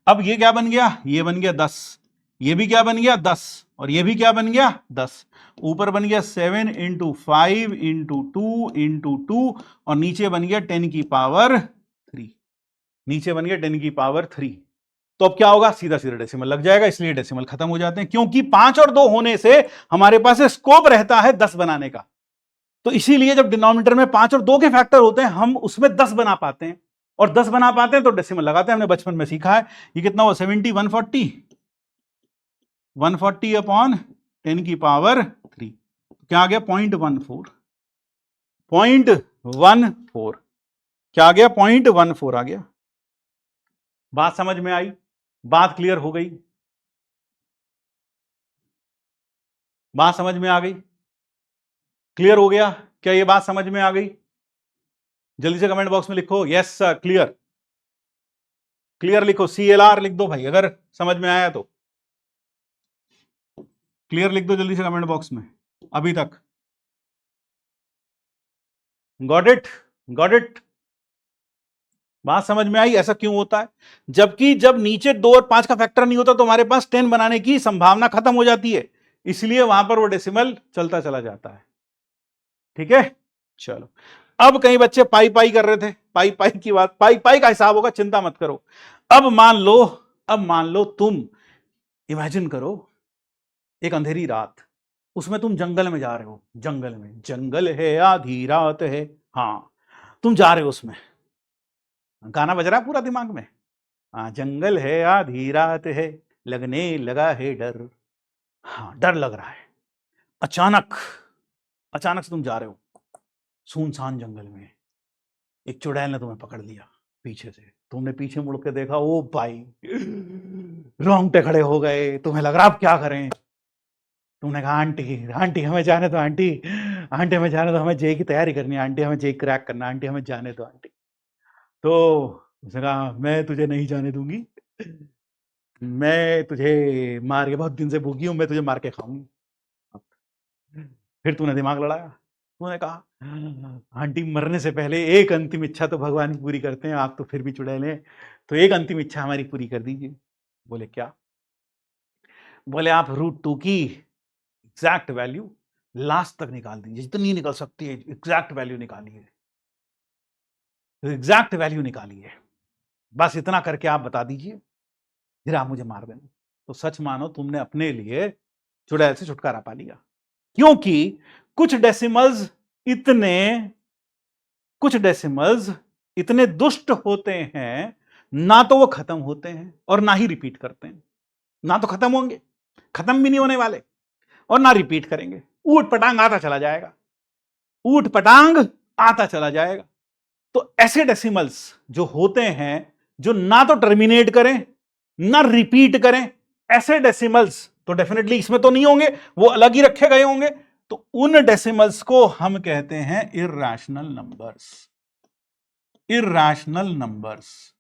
अब ये क्या बन गया? ये बन गया 10, ये भी क्या बन गया? 10, और ये भी क्या बन गया? 10। ऊपर बन गया 7 × 5 × 2 × 2 और नीचे बन गया 10 की पावर 3, नीचे बन गया 10 की पावर 3। तो अब क्या होगा? सीधा सीधा डेसिमल लग जाएगा, इसलिए डेसिमल खत्म हो जाते हैं, क्योंकि 5 और 2 होने से हमारे पास स्कोप रहता है 10 बनाने का। तो इसीलिए जब डिनोमिनेटर में 5 और 2 के फैक्टर होते हैं, हम उसमें 10 बना पाते हैं, और 10 बना पाते हैं तो डेसिमल लगाते हैं। हमने बचपन में सीखा है। ये कितना हुआ? 70, 140, 140/10 की पावर 3, क्या आ गया? 0.14, 0.14, क्या आ गया? 0.14 आ गया। बात समझ में आई? बात क्लियर हो गई? बात समझ में आ गई? क्लियर हो गया? क्या ये बात समझ में आ गई? जल्दी से कमेंट बॉक्स में लिखो यस सर, क्लियर, क्लियर लिखो, CLR लिख दो भाई अगर समझ में आया तो। क्लियर लिख दो जल्दी से कमेंट बॉक्स में अभी तक। Got it? Got it? बात समझ में आई? ऐसा क्यों होता है? जबकि जब नीचे 2 और 5 का फैक्टर नहीं होता तो हमारे पास 10 बनाने की संभावना खत्म हो जाती है, इसलिए वहां पर वो डेसिमल चलता चला जाता है। ठीक है, चलो। अब कई बच्चे पाई पाई कर रहे थे, पाई पाई की बात, पाई पाई का हिसाब होगा, चिंता मत करो। अब मान लो तुम इमेजिन करो एक अंधेरी रात, उसमें तुम जंगल में जा रहे हो, जंगल में, जंगल है आधी रात है, हाँ, तुम जा रहे हो, उसमें गाना बज रहा है पूरा दिमाग में, हाँ, जंगल है आधी रात है, लगने लगा है डर, हाँ, डर लग रहा है। अचानक अचानक से तुम जा रहे हो सुनसान जंगल में, एक चुड़ैल ने तुम्हें पकड़ लिया पीछे से, तुमने पीछे मुड़ के देखा, ओ भाई, रोंगटे खड़े हो गए, तुम्हें लग रहा अब क्या करें। तुमने कहा आंटी आंटी हमें जाने दो आंटी, आंटी हमें जाने दो, हमें जेई की तैयारी करनी है आंटी, हमें जेई क्रैक करना है आंटी, हमें जाने दो आंटी। तो उसने कहा मैं तुझे नहीं जाने दूंगी, मैं तुझे मार के, बहुत दिन से भूखी हूं, मैं तुझे मार के खाऊंगी। फिर तूने दिमाग लड़ाया, तूने कहा आंटी मरने से पहले एक अंतिम इच्छा तो भगवान की पूरी करते हैं, आप तो फिर भी चुड़ैल हैं, तो एक अंतिम इच्छा हमारी पूरी कर दीजिए। बोले क्या? बोले आप √2 की एग्जैक्ट वैल्यू लास्ट तक निकाल दीजिए, जितनी निकल सकती है एग्जैक्ट वैल्यू निकालिए, एग्जैक्ट वैल्यू निकालिए, बस इतना करके आप बता दीजिए, फिर आप मुझे मार देना। तो सच मानो तुमने अपने लिए चुड़ैल से छुटकारा पा लिया, क्योंकि कुछ डेसिमल्स इतने दुष्ट होते हैं, ना तो वो खत्म होते हैं और ना ही रिपीट करते हैं। ना तो खत्म होंगे, खत्म भी नहीं होने वाले, और ना रिपीट करेंगे, ऊट पटांग आता चला जाएगा, ऊट पटांग आता चला जाएगा। तो ऐसे डेसिमल्स जो होते हैं, जो ना तो टर्मिनेट करें ना रिपीट करें, ऐसे डेसिमल्स तो डेफिनेटली इसमें तो नहीं होंगे, वो अलग ही रखे गए होंगे। तो उन डेसिमल्स को हम कहते हैं इर्रेशनल नंबर्स। Irrational numbers.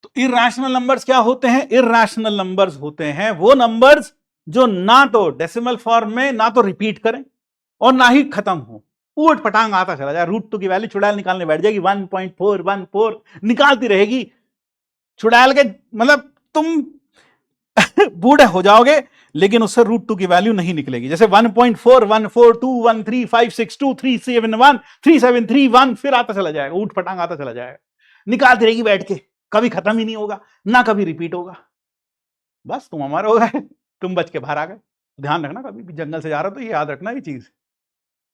तो इर्रेशनल नंबर्स क्या होते हैं? इर्रेशनल नंबर्स होते हैं वो नंबर्स जो ना तो डेसिमल फॉर्म में ना तो रिपीट करें और ना ही खत्म हो, ऊट पटांग आता चला जाए। √2 की वैल्यू चुड़ैल निकालने बैठ जाएगी, 1.414 निकालती रहेगी चुड़ैल के, मतलब तुम बूढ़े हो जाओगे लेकिन उससे √2 की वैल्यू नहीं निकलेगी। जैसे 1.414213562371371 3731 फिर आता चला जाएगा, ऊट पटांग आता चला जाएगा, निकालती रहेगी बैठ के, कभी खत्म ही नहीं होगा, ना कभी रिपीट होगा। बस तुम अमर हो गए, तुम बच के बाहर आ गए। ध्यान रखना, कभी भी जंगल से जा रहे हो तो ये याद रखना ये चीज,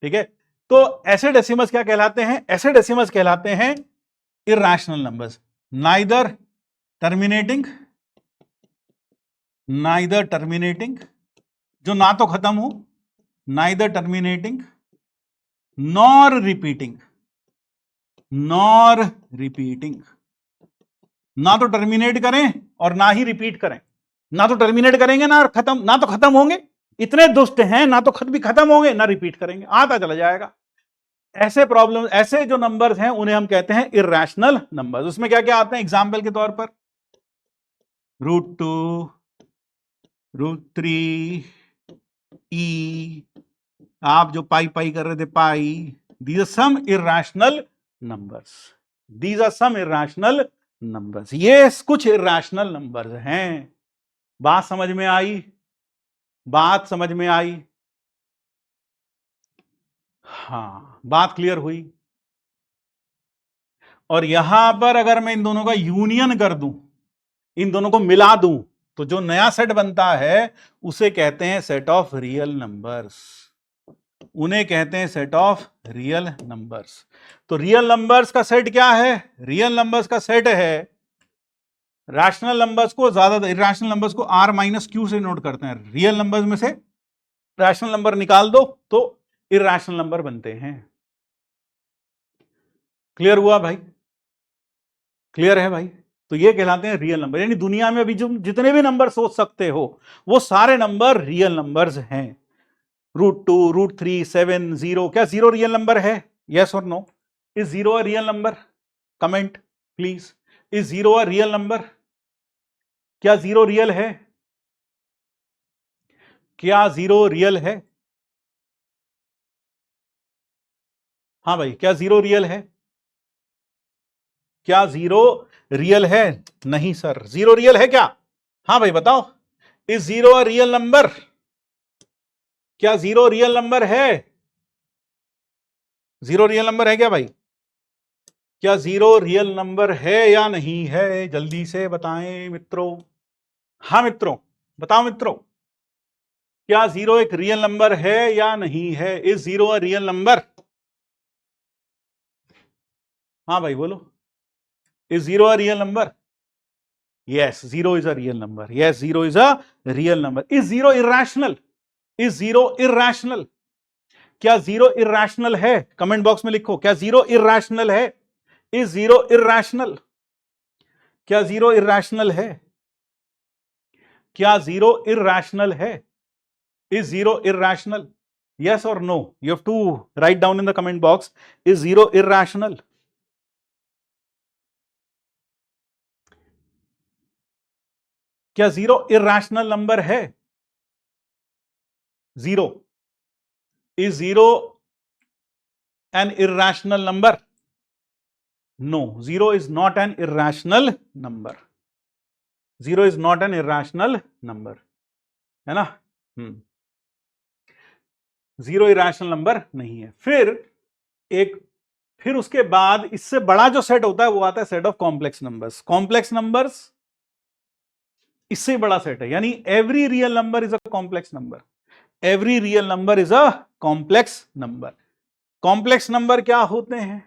ठीक है? तो ऐसे डेसिमल्स क्या कहलाते हैं? ऐसे डेसिमल्स कहलाते हैं इर्रेशनल नंबर्स, नाइदर टर्मिनेटिंग, जो ना तो खत्म हो, नाइदर टर्मिनेटिंग नॉर रिपीटिंग, ना तो टर्मिनेट करें और ना ही रिपीट करें। ना तो टर्मिनेट करेंगे ना खत्म, ना तो खत्म होंगे, इतने दुष्ट हैं, ना तो खुद भी खत्म होंगे ना रिपीट करेंगे, आता चला जाएगा। ऐसे प्रॉब्लम, ऐसे जो नंबर्स हैं उन्हें हम कहते हैं इर्रेशनल नंबर्स। उसमें क्या क्या आते हैं? एग्जाम्पल के तौर पर √2, √3, ई, आप जो पाई पाई कर रहे थे pi, these are some irrational numbers, these are some irrational numbers. ये कुछ इर्रेशनल नंबर्स हैं। बात समझ में आई? बात समझ में आई? हाँ, बात क्लियर हुई? और यहां पर अगर मैं इन दोनों का यूनियन कर दूं, इन दोनों को मिला दूं, तो जो नया सेट बनता है उसे कहते हैं सेट ऑफ रियल नंबर्स, उन्हें कहते हैं सेट ऑफ रियल नंबर्स। तो रियल नंबर्स का सेट क्या है? रियल नंबर्स का सेट है, रैशनल नंबर्स को ज्यादा, इर्रेशनल नंबर्स को R-Q से नोट करते हैं। रियल नंबर्स में से रैशनल नंबर निकाल दो तो इर्रेशनल नंबर बनते हैं। क्लियर हुआ भाई? क्लियर है भाई? तो ये कहलाते हैं रियल नंबर। यानी दुनिया में अभी जो जितने भी नंबर सोच सकते हो वो सारे नंबर रियल नंबर्स हैं। √2, √3, 7, 0, क्या 0 रियल नंबर है? यस और no? Is 0 a real number? Comment please. Is 0 a real number? क्या 0 रियल है? क्या 0 रियल है? हाँ भाई, क्या 0 रियल है? क्या 0 रियल है? नहीं सर, 0 रियल है क्या? हाँ भाई बताओ, इज 0 अ रियल नंबर? क्या 0 रियल नंबर है? 0 रियल नंबर है क्या भाई? क्या 0 रियल नंबर है या नहीं है? जल्दी से बताएं मित्रों। हाँ मित्रों, बताओ मित्रों, क्या 0 एक रियल नंबर है या नहीं है? Is 0 a real number? हाँ भाई बोलो, is 0 a real number? Yes, 0 is a real number. Yes, 0 is a real number. Is 0 irrational? Is 0 irrational? क्या 0 इर्रेशनल है? कमेंट बॉक्स में लिखो, क्या 0 इर्रेशनल है? Is 0 irrational? क्या 0 इर्रेशनल है? क्या 0 इर्रेशनल है? Is 0 irrational? Yes or no? You have to write down in the comment box. Is 0 irrational? क्या 0 irrational नंबर है? 0. Is 0 an irrational number? No, 0 is not an irrational number. 0 is not an irrational number, है ना? 0 irrational number नहीं है। फिर उसके बाद इससे बड़ा जो सेट होता है वो आता है set of complex numbers. Complex numbers इससे बड़ा सेट है, यानी every real number is a complex number. Every real number is a complex number. Complex number क्या होते हैं?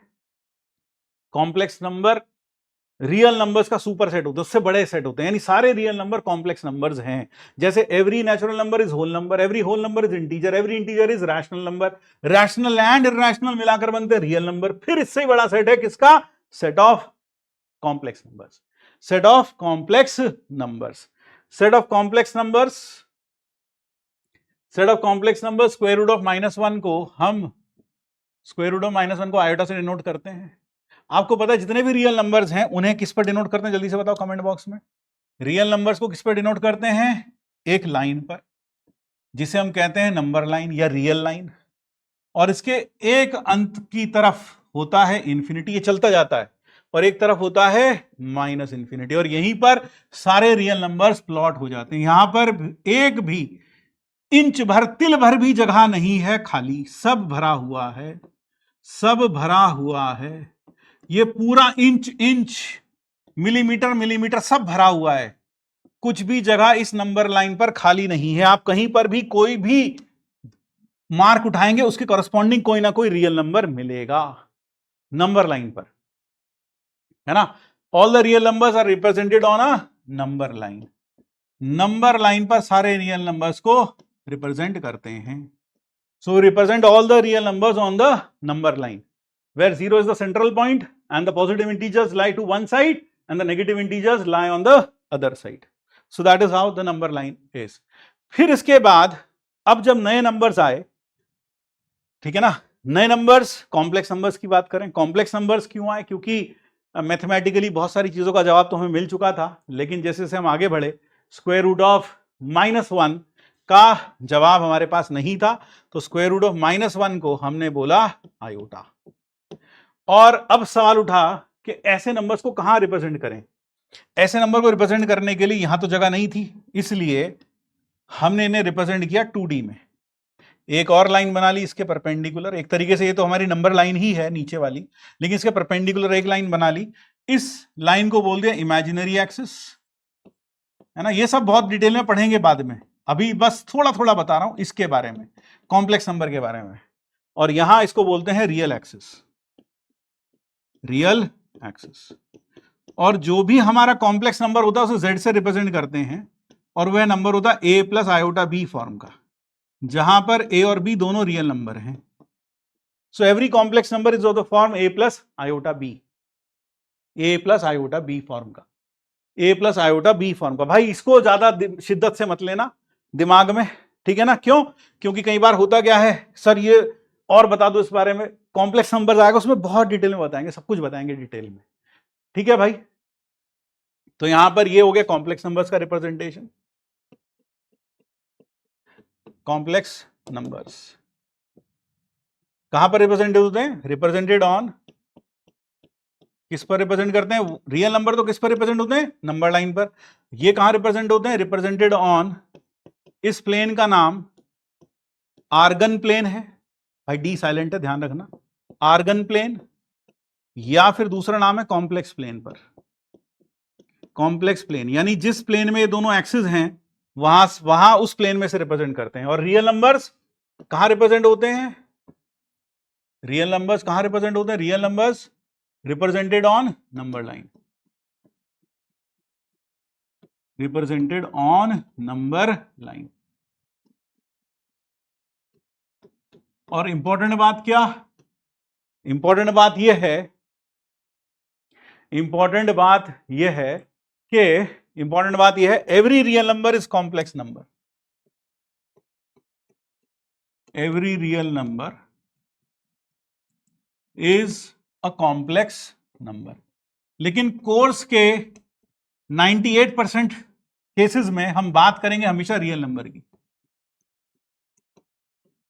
कॉम्प्लेक्स नंबर रियल नंबर्स का सुपर सेट होता है, उससे बड़े सेट होते हैं, यानी सारे रियल नंबर कॉम्प्लेक्स नंबर्स हैं। जैसे every natural number is whole number, every whole number is integer, every integer is rational number, rational and irrational मिलाकर बनते हैं रियल नंबर। फिर इससे बड़ा सेट है किसका? Set of complex numbers. Set of complex numbers. Set of complex numbers, set of complex numbers square root of -1 को हम स्क्वायर रूट ऑफ -1 को आयोटा से डिनोट करते हैं। आपको पता है जितने भी रियल नंबर्स हैं उन्हें किस पर डिनोट करते हैं? जल्दी से बताओ कमेंट बॉक्स में। रियल नंबर्स को किस पर डिनोट करते हैं? एक लाइन पर, जिसे हम कहते हैं नंबर लाइन या रियल लाइन। और इसके एक अंत की तरफ होता है इंफिनिटी, ये चलता जाता है, और एक तरफ होता है माइनस इंफिनिटी, और यहीं पर सारे रियल नंबर्स प्लॉट हो जाते हैं। यहां पर एक भी इंच भर, तिल भर भी जगह नहीं है खाली, सब भरा हुआ है, सब भरा हुआ है। ये पूरा इंच इंच, मिलीमीटर मिलीमीटर सब भरा हुआ है। कुछ भी जगह इस नंबर लाइन पर खाली नहीं है। आप कहीं पर भी कोई भी मार्क उठाएंगे उसके कॉरेस्पॉन्डिंग कोई ना कोई रियल नंबर मिलेगा नंबर लाइन पर, है ना? All the real numbers are represented on a number line. Number line पर सारे रियल नंबर्स को रिप्रेजेंट करते हैं। So represent all the real numbers on the number line, where 0 is the central point and the positive integers lie to one side and the negative integers lie on the other side. So that is how the number line is. फिर इसके बाद अब जब नए numbers आए, ठीक है ना, नए नंबर्स, कॉम्प्लेक्स नंबर्स की बात करें। कॉम्प्लेक्स नंबर्स क्यों आए? क्योंकि मैथमेटिकली बहुत सारी चीजों का जवाब तो हमें मिल चुका था, लेकिन जैसे जैसे हम आगे बढ़े स्क्वायर रूट ऑफ -1 का जवाब हमारे पास नहीं था, तो स्क्वायर रूट ऑफ -1 को हमने बोला आयोटा। और अब सवाल उठा कि ऐसे नंबर्स को कहां रिप्रेजेंट करें। ऐसे नंबर को रिप्रेजेंट करने के लिए यहां तो जगह नहीं थी, इसलिए हमने इन्हें रिप्रेजेंट किया 2D में। एक और लाइन बना ली इसके परपेंडिकुलर, एक तरीके से ये तो हमारी नंबर लाइन ही है नीचे वाली, लेकिन इसके परपेंडिकुलर एक लाइन बना ली। इस लाइन को बोल दिया इमेजिनरी एक्सिस, है ना? ये सब बहुत डिटेल में पढ़ेंगे बाद में, अभी बस थोड़ा थोड़ा बता रहा हूं इसके बारे में, कॉम्प्लेक्स नंबर के बारे में। और यहां इसको बोलते हैं रियल एक्सिस, रियल एक्सिस। और जो भी हमारा कॉम्प्लेक्स नंबर होता है उसे जेड से रिप्रेजेंट करते हैं, और वह नंबर होता है a plus iota b form का, जहां पर a और b दोनों रियल नंबर हैं। So every complex number is of the form a plus iota b, a plus iota b form का, a plus iota b form का। भाई इसको ज्यादा शिद्दत से मत लेना दिमाग में, ठीक है ना? क्यों? क्योंकि कई बार होता क्या है, सर ये और बता दो इस बारे में, कॉम्प्लेक्स नंबर आएगा उसमें बहुत डिटेल में बताएंगे, सब कुछ बताएंगे डिटेल में, ठीक है भाई? तो यहां पर ये हो गया कॉम्प्लेक्स नंबर्स का रिप्रेजेंटेशन। कॉम्प्लेक्स नंबर्स कहां पर रिप्रेजेंटेड होते हैं? रिप्रेजेंटेड ऑन, किस पर रिप्रेजेंट करते हैं? रियल नंबर तो किस पर रिप्रेजेंट होते हैं? नंबर लाइन पर। ये कहां रिप्रेजेंट होते हैं? रिप्रेजेंटेड ऑन, इस प्लेन का नाम आर्गन प्लेन है। भाई डी साइलेंट है, ध्यान रखना। आर्गन प्लेन, या फिर दूसरा नाम है कॉम्प्लेक्स प्लेन पर। कॉम्प्लेक्स प्लेन यानी जिस प्लेन में ये दोनों एक्सिस हैं वहां उस प्लेन में से रिप्रेजेंट करते हैं। और रियल नंबर्स कहां रिप्रेजेंट होते हैं? रियल नंबर्स कहां रिप्रेजेंट होते हैं? Real numbers represented on number line, represented on number line. और इंपॉर्टेंट बात क्या? इंपॉर्टेंट बात यह है, इंपॉर्टेंट बात यह है कि इंपॉर्टेंट बात यह है every real number is complex number. every real number is a complex number। लेकिन कोर्स के 98% केसेस में हम बात करेंगे हमेशा रियल नंबर की,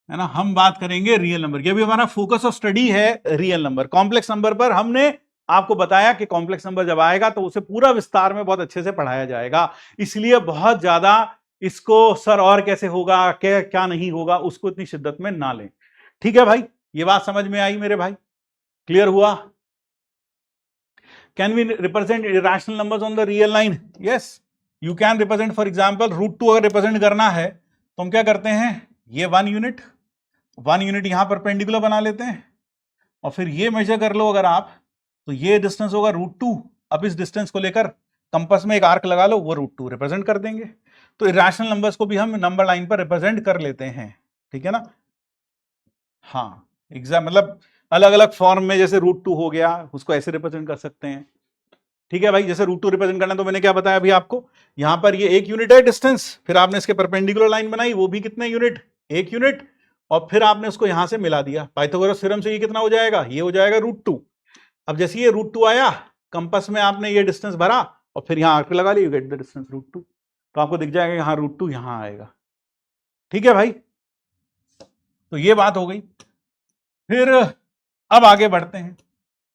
है ना, हम बात करेंगे रियल नंबर की। अभी हमारा फोकस ऑफ स्टडी है रियल नंबर। कॉम्प्लेक्स नंबर पर हमने आपको बताया कि कॉम्प्लेक्स नंबर जब आएगा तो उसे पूरा विस्तार में बहुत अच्छे से पढ़ाया जाएगा, इसलिए बहुत ज्यादा इसको सर और कैसे होगा क्या क्या नहीं होगा उसको इतनी शिद्दत में ना लें। ठीक है भाई, ये बात समझ में आई मेरे भाई? क्लियर हुआ? Can we represent irrational numbers on the real line? Yes, you can represent. For example √2 अगर रिप्रेजेंट करना है तो हम क्या करते हैं, ये 1 यूनिट यहां परपेंडिकुलर बना लेते हैं और फिर ये मेजर कर लो अगर आप, तो ये डिस्टेंस होगा √2। अब इस डिस्टेंस को लेकर कंपास में एक आर्क लगा लो, वो √2 रिप्रेजेंट कर देंगे। तो इरेशनल नंबर्स को भी हम नंबर लाइन पर रिप्रेजेंट कर लेते हैं, ठीक है ना? हाँ, एग्जाम मतलब अलग अलग फॉर्म में, जैसे √2 हो गया उसको ऐसे रिप्रेजेंट कर सकते हैं। ठीक है भाई, जैसे √2 रिप्रेजेंट करना, तो मैंने क्या बताया अभी आपको, यहां पर ये 1 यूनिट है डिस्टेंस, फिर आपने इसके परपेंडिकुलर लाइन बनाई, वो भी कितने यूनिट, 1 यूनिट, और फिर आपने उसको यहां से मिला दिया पाइथागोरस थ्योरम से। ये कितना हो जाएगा, ये हो जाएगा √2। अब जैसे ये √2 आया, कंपास में आपने ये डिस्टेंस भरा और फिर यहां आर्क लगा ली, यू गेट द डिस्टेंस √2। तो आपको दिख जाएगा यहां √2 यहां आएगा। ठीक है भाई, तो ये बात हो गई। फिर अब आगे बढ़ते हैं,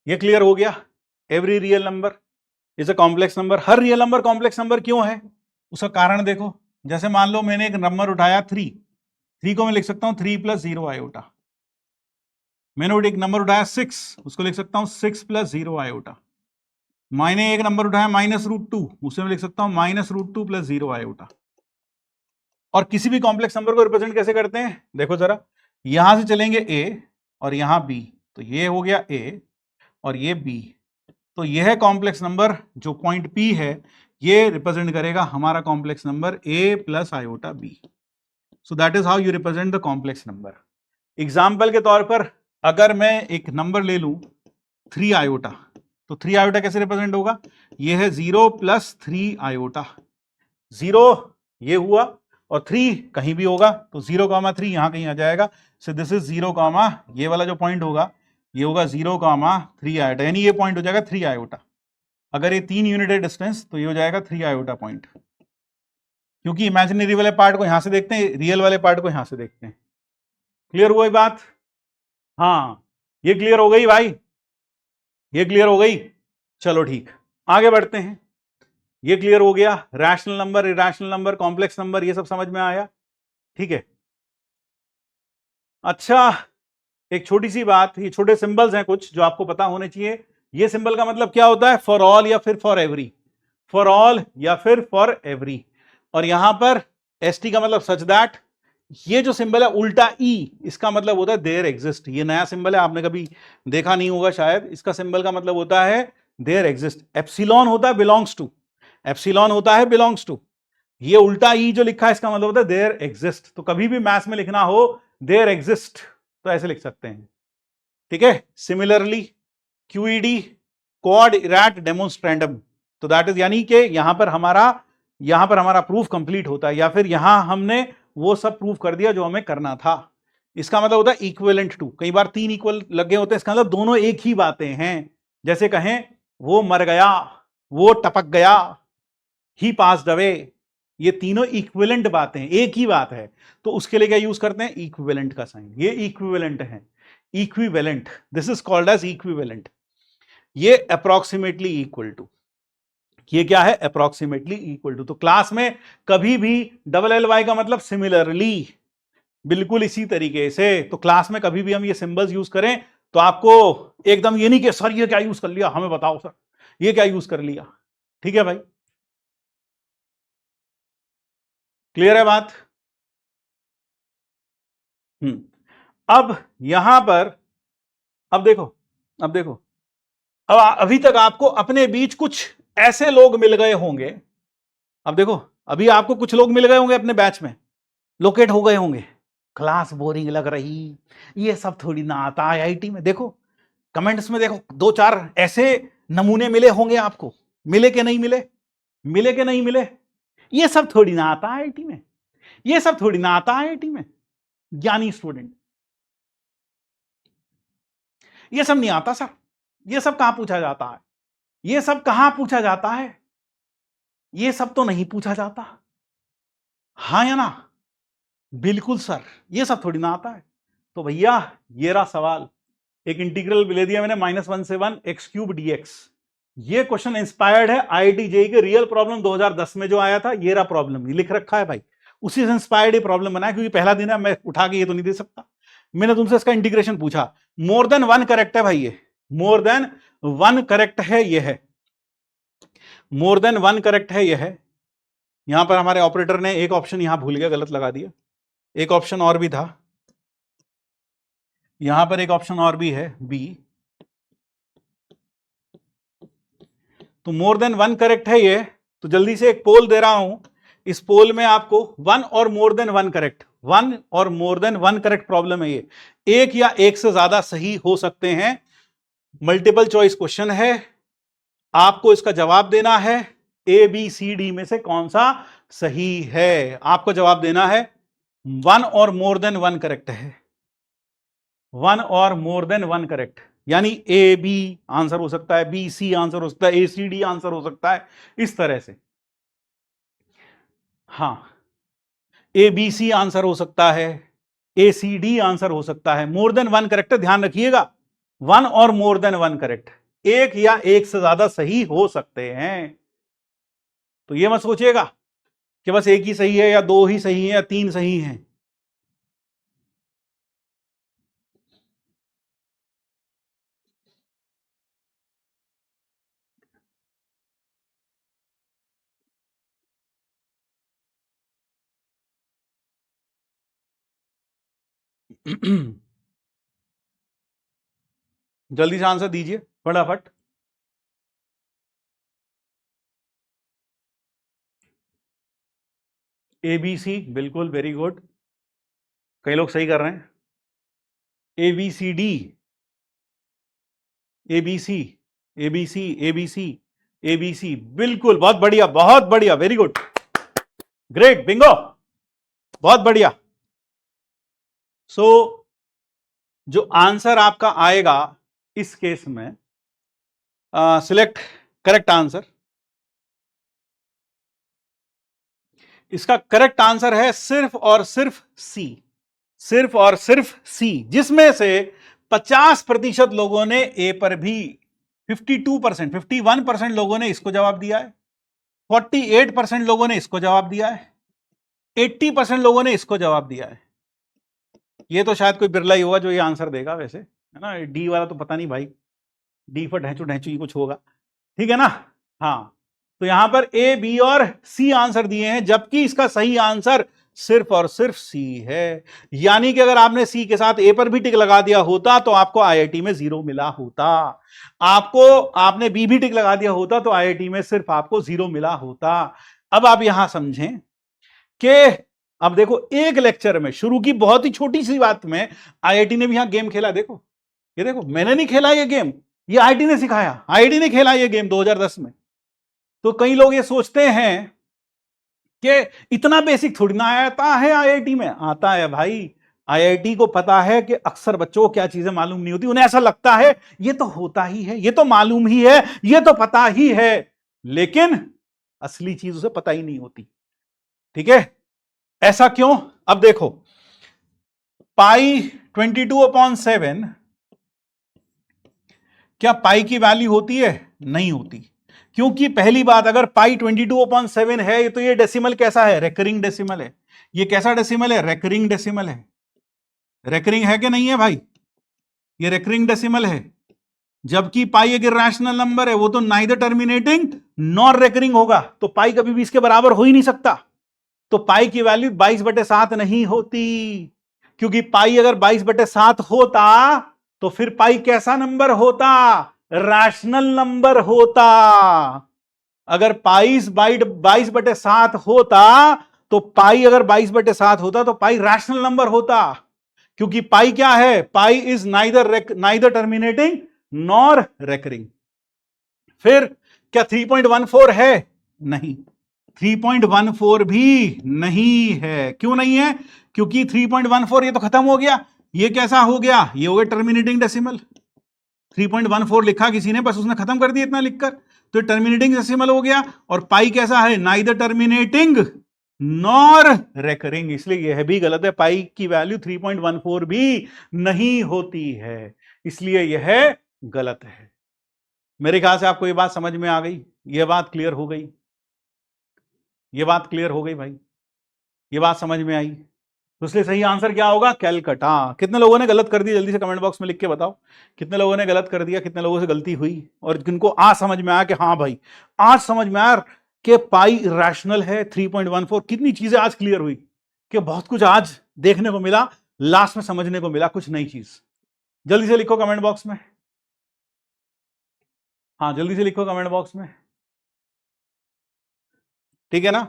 ये क्लियर हो गया, every real number is a complex number. हर रियल नंबर कॉम्प्लेक्स नंबर क्यों है, उसका कारण देखो। जैसे मान लो मैंने एक नंबर उठाया 3 को मैं लिख सकता हूं 3 + 0 आयोटा। मैंने एक नंबर उठाया 6, उसको लिख सकता हूं 6 + 0 आयोटा। मैंने एक नंबर उठाया -√2, उसे मैं लिख सकता हूं -√2 + 0 आयोटा। और किसी भी कॉम्प्लेक्स नंबर को रिप्रेजेंट कैसे करते हैं, देखो जरा, यहां से चलेंगे A और यहां B, तो ये हो गया A और ये B। तो यह कॉम्प्लेक्स नंबर जो पॉइंट P है, ये रिप्रेजेंट करेगा हमारा complex number A + iota B। So that is how you represent the complex number. Example के तौर पर अगर मैं एक नंबर ले लूं 3 आयोटा, तो 3 आयोटा कैसे रिप्रेजेंट होगा, ये है 0 + 3 आयोटा। 0 ये हुआ और 3 कहीं भी होगा, तो 0,3 यहां कहीं आ जाएगा। सो दिस इज 0, ये वाला जो पॉइंट होगा ये होगा 0,3 आयोटा, यानी ये पॉइंट हो जाएगा 3 आयोटा। अगर ये 3 यूनिट है डिस्टेंस, तो ये हो जाएगा 3 आयोटा पॉइंट, क्योंकि इमेजिनरी वाले पार्ट को यहां से देखते हैं, रियल वाले पार्ट को यहां से देखते हैं। क्लियर हुआ ये बात? हाँ, ये क्लियर हो गई भाई, ये क्लियर हो गई। चलो ठीक, आगे बढ़ते हैं। ये क्लियर हो गया, rational number, irrational number, complex number, ये सब समझ में आया। ठीक है, अच्छा, एक छोटी सी बात, ये छोटे सिंबल्स हैं कुछ जो आपको पता होने चाहिए। ये सिंबल का मतलब क्या होता है, फॉर ऑल या फिर फॉर एवरी, फॉर ऑल या फिर फॉर एवरी। और यहां पर एसटी का मतलब सच दैट। ये जो सिंबल है उल्टा ई, इसका मतलब होता है देयर एग्जिस्ट। ये नया सिंबल है, आपने कभी देखा नहीं होगा शायद। इसका सिंबल का मतलब होता है देयर एग्जिस्ट। एप्सिलॉन होता है बिलोंग्स टू, एप्सिलॉन होता है बिलोंग्स टू। ये उल्टा ई जो लिखा है इसका मतलब होता है देयर एग्जिस्ट। तो कभी भी मैथ्स में लिखना हो देयर एग्जिस्ट, तो ऐसे लिख सकते हैं। ठीक है, सिमिलरली क्यूईडी, क्वाड इरैट डेमोन्स्ट्रेंडम, तो दैट इज, यानी कि यहां पर हमारा प्रूफ कंप्लीट होता है, या फिर यहां हमने वो सब प्रूफ कर दिया जो हमें करना था। इसका मतलब होता है इक्विवेलेंट टू। कई बार 3 इक्वल लगे होते हैं, इसका मतलब दोनों एक ही बातें हैं। जैसे कहें वो मर गया, वो टपक गया, ही पास्ड अवे, ये तीनों इक्विवेलेंट बातें हैं, एक ही बात है। तो उसके लिए क्या यूज करते हैं, इक्विवेलेंट का साइन। ये इक्विवेलेंट है, equivalent, this is called as equivalent. ये अप्रोक्सीमेटली इक्वल टू, ये क्या है, अप्रोक्सीमेटली इक्वल टू। तो क्लास में कभी भी LLY का मतलब सिमिलरली, बिल्कुल इसी तरीके से। तो क्लास में कभी भी हम ये सिंबल्स यूज करें तो आपको एकदम ये नहीं कि सर ये क्या यूज कर लिया, हमें बताओ सर ये क्या यूज कर लिया। ठीक है भाई, क्लियर है बात? अब यहां पर, अब देखो, अब देखो, अब अभी तक आपको अपने बीच कुछ ऐसे लोग मिल गए होंगे। अब देखो, अभी आपको कुछ लोग मिल गए होंगे अपने बैच में, लोकेट हो गए होंगे। क्लास बोरिंग लग रही, ये सब थोड़ी ना आता आईआईटी में। देखो कमेंट्स में देखो, 2-4 ऐसे नमूने मिले होंगे आपको। मिले कि नहीं मिले, मिले कि नहीं मिले, ये सब थोड़ी ना आता आईआईटी में, ये सब थोड़ी ना आता आईआईटी में। ज्ञानी स्टूडेंट। ये सब नहीं आता सर, ये सब कहां पूछा जाता है, ये सब कहां पूछा जाता है, ये सब तो नहीं पूछा जाता। हाँ या ना? बिल्कुल सर, ये सब थोड़ी ना आता है। तो भैया ये रहा सवाल, एक इंटीग्रल ले दिया मैंने -1 से 1 x³ dx। ये क्वेश्चन इंस्पायर्ड है आईआईटी जेईई के रियल प्रॉब्लम 2010 में जो आया था, ये रहा प्रॉब्लम, ये लिख रखा है भाई, उसी से इंस्पायर्ड ये प्रॉब्लम बनाया, क्योंकि पहला दिन है, मैं उठा के ये तो नहीं दे सकता। मैंने तुमसे इसका इंटीग्रेशन पूछा, मोर देन 1 करेक्ट है भाई, ये मोर देन 1 करेक्ट है, ये है मोर देन 1 करेक्ट है, ये है। यहां पर हमारे ऑपरेटर ने एक ऑप्शन यहां भूल गया, गलत लगा दिया, एक ऑप्शन और भी था, यहां पर एक ऑप्शन और भी है बी। तो मोर देन 1 करेक्ट है ये, तो जल्दी से एक पोल दे रहा हूं, इस पोल में आपको 1 और मोर देन 1 करेक्ट, 1 और मोर देन 1 करेक्ट प्रॉब्लम है ये, एक या एक से ज्यादा सही हो सकते हैं, मल्टीपल चॉइस क्वेश्चन है, आपको इसका जवाब देना है ए बी सी डी में से कौन सा सही है, आपको जवाब देना है 1 और मोर देन 1 करेक्ट है, 1 और मोर देन 1 करेक्ट, यानी ए बी आंसर हो सकता है, बी सी आंसर हो सकता है, ए सी डी आंसर हो सकता है, इस तरह से। हां, ए बी सी आंसर हो सकता है, ए सी डी आंसर हो सकता है, मोर देन 1 करेक्ट, ध्यान रखिएगा 1 और मोर देन 1 करेक्ट, एक या एक से ज्यादा सही हो सकते हैं। तो ये मत सोचिएगा कि बस एक ही सही है या दो ही सही है या तीन सही हैं। जल्दी से आंसर दीजिए फटाफट। ए बी सी, बिल्कुल, वेरी गुड, कई लोग सही कर रहे हैं। A B C D, A B C, A B C, A B C, A B C, बिल्कुल, बहुत बढ़िया, बहुत बढ़िया, वेरी गुड, ग्रेट, बिंगो, बहुत बढ़िया। सो जो आंसर आपका आएगा इस केस में, सिलेक्ट करेक्ट आंसर, इसका करेक्ट आंसर है सिर्फ और सिर्फ सी, सिर्फ और सिर्फ सी, जिसमें से 50% लोगों ने ए पर भी, 52%, 51% लोगों ने इसको जवाब दिया है, 48% लोगों ने इसको जवाब दिया है, 80% लोगों ने इसको जवाब दिया है। ये तो शायद कोई बिरला ही होगा जो ये आंसर देगा, वैसे है ना, डी वाला तो पता नहीं भाई, डी फॉर ढैंचू ढैंचू ही कुछ होगा, ठीक है ना। हाँ, तो यहां पर ए बी और सी आंसर दिए हैं, जबकि इसका सही आंसर सिर्फ और सिर्फ सी है। यानी कि अगर आपने सी के साथ ए पर भी टिक लगा दिया होता तो आपको आईआईटी में 0 मिला होता, आपने बी भी टिक लगा दिया होता तो आईआईटी में सिर्फ आपको 0 मिला होता। अब आप यहां समझें कि अब देखो, एक लेक्चर में, शुरू की बहुत ही छोटी सी बात में आईआईटी ने भी यहां गेम खेला, देखो ये देखो, मैंने नहीं खेला ये गेम, ये आईआईटी ने सिखाया, आईआईटी ने खेला ये गेम 2010 में। तो कई लोग ये सोचते हैं कि इतना बेसिक थोड़ी ना आता है आईआईटी में, आता है भाई, आईआईटी को पता है कि अक्सर बच्चों को क्या चीजें मालूम नहीं होती, उन्हें ऐसा लगता है ये तो होता ही है, ये तो मालूम ही है, ये तो पता ही है, लेकिन असली चीज उसे पता ही नहीं होती, ठीक है। ऐसा क्यों? अब देखो, पाई 22/7, क्या पाई की वैल्यू होती है? नहीं होती, क्योंकि पहली बात, अगर पाई 22/7 है तो ये डेसिमल कैसा है? रेकरिंग डेसिमल है। ये कैसा डेसिमल है? रेकरिंग डेसिमल है। रेकरिंग है कि नहीं है भाई? ये रेकरिंग डेसिमल है। जबकि पाई एक इरैशनल नंबर है, वो तो नाइदर टर्मिनेटिंग नॉर रेकरिंग होगा, तो पाई कभी भी इसके बराबर हो ही नहीं सकता। तो पाई की वैल्यू 22/7 नहीं होती, क्योंकि पाई अगर 22/7 होता तो फिर पाई कैसा नंबर होता? रैशनल नंबर होता। अगर पाई 22/7 होता तो पाई अगर 22/7 होता तो पाई रैशनल नंबर होता, क्योंकि पाई क्या है? Pi is neither terminating nor recurring. फिर क्या 3.14 है? नहीं, 3.14 भी नहीं है। क्यों नहीं है? क्योंकि 3.14 ये तो खत्म हो गया। ये कैसा हो गया? ये हो गया टर्मिनेटिंग डेसिमल। 3.14 लिखा किसी ने, बस उसने खत्म कर दिया इतना लिखकर, तो टर्मिनेटिंग डेसिमल हो गया। और पाई कैसा है? नाइदर टर्मिनेटिंग नॉर रेकरिंग, इसलिए यह भी गलत है। पाई की वैल्यू 3.14 भी नहीं होती है, इसलिए यह गलत है। मेरे ख्याल से आपको यह बात समझ में आ गई, यह बात क्लियर हो गई, यह बात क्लियर हो गई भाई, यह बात समझ में आई। तो इसलिए सही आंसर क्या होगा? कैलकटा। कितने लोगों ने गलत कर दिया? जल्दी से कमेंट बॉक्स में लिख के बताओ, कितने लोगों ने गलत कर दिया, कितने लोगों से गलती हुई, और जिनको आज समझ में आया कि हाँ भाई आज समझ में आया कि पाई रैशनल है 3.14। कितनी चीजें आज क्लियर हुई, कि बहुत कुछ आज देखने को मिला, लास्ट में समझने को मिला कुछ नई चीज। जल्दी से लिखो कमेंट बॉक्स में, हाँ जल्दी से लिखो कमेंट बॉक्स में, ठीक है ना?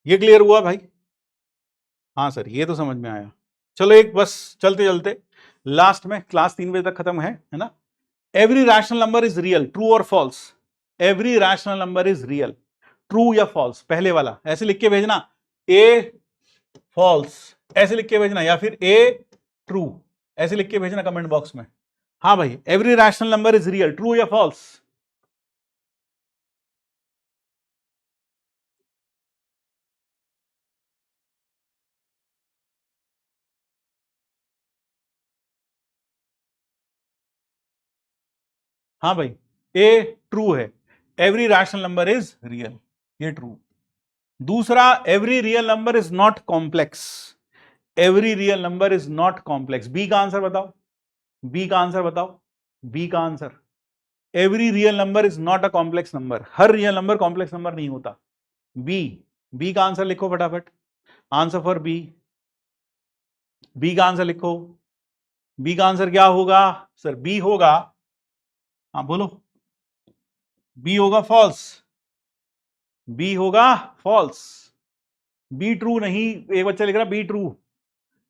ये क्लियर हुआ भाई? हाँ सर ये तो समझ में आया। चलो एक बस चलते चलते लास्ट में, क्लास 3 बजे तक खत्म है ना? Every rational number is real, true और false. Every rational number is real, true या फॉल्स? पहले वाला ऐसे लिख के भेजना, ए फॉल्स ऐसे लिख के भेजना, या फिर ए ट्रू ऐसे लिख के भेजना कमेंट बॉक्स में। हाँ भाई, every rational number is real, true या फॉल्स? हाँ भाई, ए ट्रू है, every rational number is real, ये ट्रू। दूसरा, every real number is not complex. Every real number is not complex. B का आंसर बताओ, बी का आंसर बताओ, बी का answer. Every real number is not a complex number, हर real number complex number नहीं होता। B, B का answer लिखो फटाफट, आंसर फॉर बी, बी का आंसर लिखो। बी का आंसर क्या होगा सर? बी होगा, हाँ बोलो, बी होगा फॉल्स, बी होगा फॉल्स, बी ट्रू नहीं। एक बच्चा लिख रहा B true.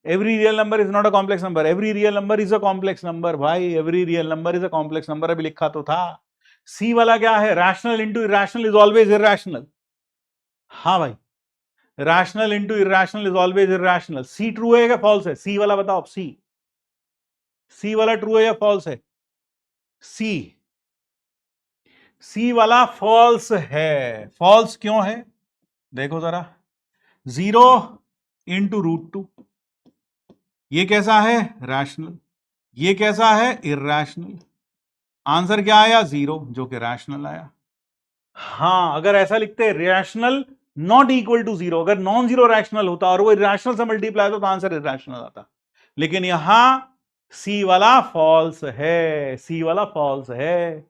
Every real number is not a complex number, every real number is a complex number भाई, every real number is a complex number, अभी लिखा तो था। सी वाला क्या है? Rational into irrational is always irrational. हाँ भाई, rational into irrational is always irrational. C true है क्या फॉल्स है? सी वाला बताओ, सी, सी वाला ट्रू है या फॉल्स है? सी, सी वाला फॉल्स है। फॉल्स क्यों है? देखो जरा, 0 इंटू √2, ये कैसा है? रैशनल। ये कैसा है? इरैशनल। आंसर क्या आया? 0, जो कि रैशनल आया। हाँ, अगर ऐसा लिखते रैशनल नॉट इक्वल टू 0, अगर नॉन जीरो रैशनल होता और वो इरैशनल से मल्टीप्लाई होता तो आंसर इरैशनल आता। लेकिन यहां सी वाला फॉल्स है, सी वाला फॉल्स है,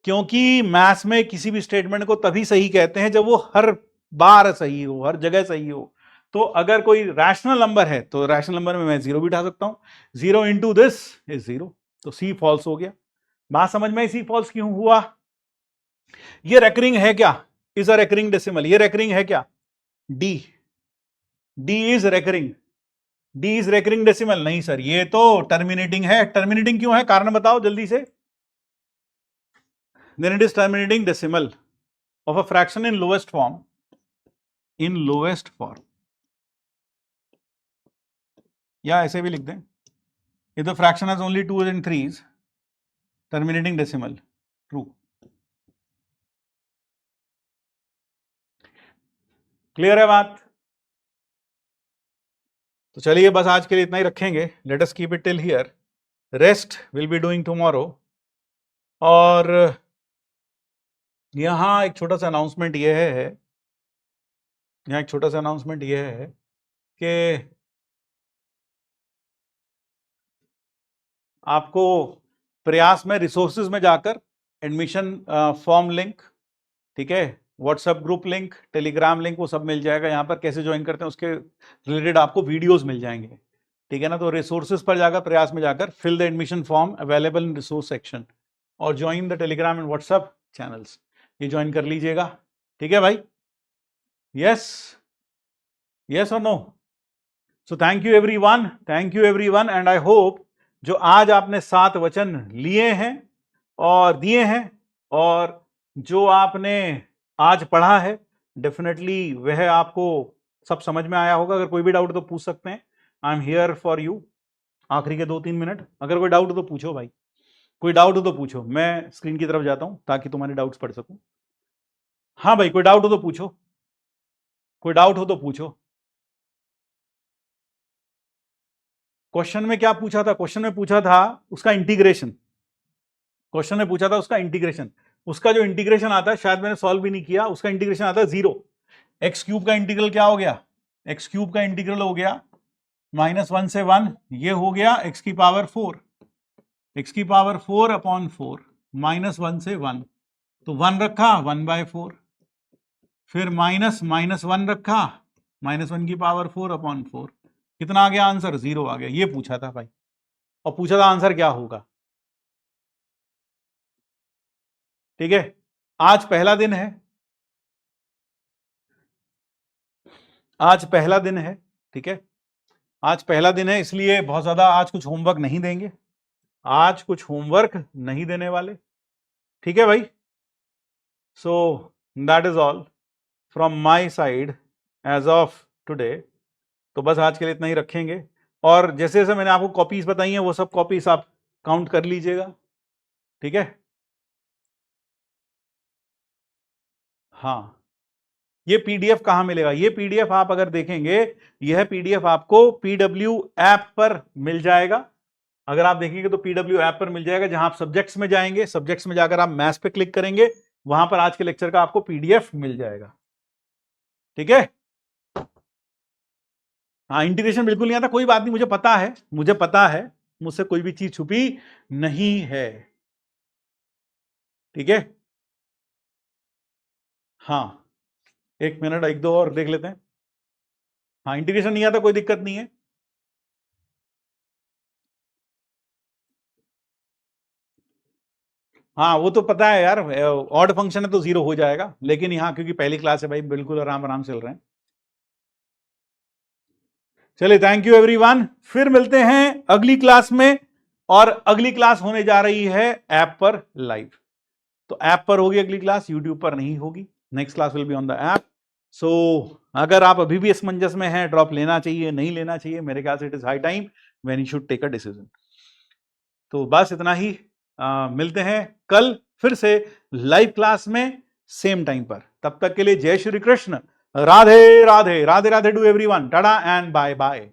क्योंकि मैथ्स में किसी भी स्टेटमेंट को तभी सही कहते हैं जब वो हर बार सही हो, हर जगह सही हो। तो अगर कोई रैशनल नंबर है तो रैशनल नंबर में मैं 0 भी उठा सकता हूं, 0 इंटू दिस इज 0, तो सी फॉल्स हो गया। बात समझ में? सी फॉल्स क्यों हुआ? ये रेकरिंग है क्या? Is a recurring decimal. ये रेकरिंग है क्या? D, D is recurring, D is recurring decimal नहीं सर, ये तो टर्मिनेटिंग है। टर्मिनेटिंग क्यों है? कारण बताओ जल्दी से। then it is terminating decimal of a fraction in lowest form, in lowest form, या ऐसे भी लिख दें, if the fraction has only 2s and 3s, terminating decimal, true। Clear है बात? तो चलिए बस आज के लिए इतना ही रखेंगे। Let us keep it till here, rest will be doing tomorrow. और यहां एक छोटा सा अनाउंसमेंट ये है, यहां एक छोटा सा अनाउंसमेंट ये है कि आपको प्रयास में रिसोर्सेज में जाकर एडमिशन फॉर्म लिंक, ठीक है, WhatsApp group link, Telegram link, वो सब मिल जाएगा। यहाँ पर कैसे ज्वाइन करते हैं उसके रिलेटेड आपको वीडियोस मिल जाएंगे, ठीक है ना? तो रिसोर्सेज पर जाकर, प्रयास में जाकर fill the admission form available in resource section और join the Telegram and WhatsApp channels, ये ज्वाइन कर लीजिएगा, ठीक है भाई? यस, यस और no? So thank you everyone, thank you everyone, and I hope जो आज आपने 7 वचन लिए हैं और दिए हैं, और जो आपने आज पढ़ा है, डेफिनेटली वह आपको सब समझ में आया होगा। अगर कोई भी डाउट तो पूछ सकते हैं, आई एम हियर फॉर यू। आखिरी के 2-3 मिनट, अगर कोई डाउट हो तो पूछो भाई, कोई डाउट हो तो पूछो। मैं स्क्रीन की तरफ जाता हूं ताकि तुम्हारे डाउट्स पढ़ सकूं। हाँ भाई, कोई डाउट हो तो पूछो, कोई डाउट हो तो पूछो। क्वेश्चन में क्या पूछा था? क्वेश्चन में पूछा था उसका इंटीग्रेशन। क्वेश्चन में पूछा था उसका इंटीग्रेशन। उसका जो इंटीग्रेशन आता है, शायद मैंने सॉल्व भी नहीं किया, उसका इंटीग्रेशन आता है 0। एक्स क्यूब का इंटीग्रल क्या हो गया? एक्स क्यूब का इंटीग्रल हो गया -1 से 1, ये हो गया x की पावर 4, x की पावर 4 अपॉन 4, -1 से 1, तो 1 रखा 1/4, फिर -1 रखा, -1 की पावर 4 अपॉन 4, कितना आ गया आंसर? 0 आ गया। ये पूछा था भाई, और पूछा था आंसर क्या होगा। ठीक है, आज पहला दिन है, आज पहला दिन है। ठीक है, आज पहला दिन है, इसलिए बहुत ज्यादा आज कुछ होमवर्क नहीं देंगे, आज कुछ होमवर्क नहीं देने वाले। ठीक है भाई, so that is all from my side as of today. तो बस आज के लिए इतना ही रखेंगे, और जैसे जैसे मैंने आपको कॉपीज बताई हैं वो सब कॉपीज आप काउंट कर लीजिएगा। ठीक है, हाँ। ये पीडीएफ कहाँ मिलेगा? ये पीडीएफ आप अगर देखेंगे, यह पीडीएफ आपको पीडब्ल्यू ऐप पर मिल जाएगा। अगर आप देखेंगे तो पीडब्ल्यू ऐप पर मिल जाएगा, जहां आप सब्जेक्ट्स में जाएंगे, सब्जेक्ट्स में जाकर आप मैथ्स पे क्लिक करेंगे, वहां पर आज के लेक्चर का आपको पीडीएफ मिल जाएगा। ठीक है, हाँ। इंटीग्रेशन बिल्कुल नहीं आता, कोई बात नहीं, मुझे पता है, मुझे पता है, मुझसे कोई भी चीज छुपी नहीं है। ठीक है, हाँ। एक मिनट, एक दो और देख लेते हैं। हाँ, इंटीग्रेशन नहीं आता, कोई दिक्कत नहीं है। हाँ, वो तो पता है यार, ऑड फंक्शन है तो 0 हो जाएगा, लेकिन यहाँ क्योंकि पहली क्लास है भाई, बिल्कुल आराम आराम चल रहे हैं। चलिए, थैंक यू एवरीवन, फिर मिलते हैं अगली क्लास में, और अगली क्लास होने जा रही है ऐप पर लाइव। तो ऐप पर होगी अगली क्लास, यूट्यूब पर नहीं होगी। Next class will be on the app. So अगर आप अभी भी असमंजस में हैं, ड्रॉप लेना चाहिए नहीं लेना चाहिए, मेरे ख्याल से it is high time when you should take a decision. तो बस इतना ही, मिलते हैं कल फिर से लाइव क्लास में सेम टाइम पर। तब तक के लिए जय Shri Krishna, Radhe Radhe, Radhe Radhe to everyone, tata and bye bye.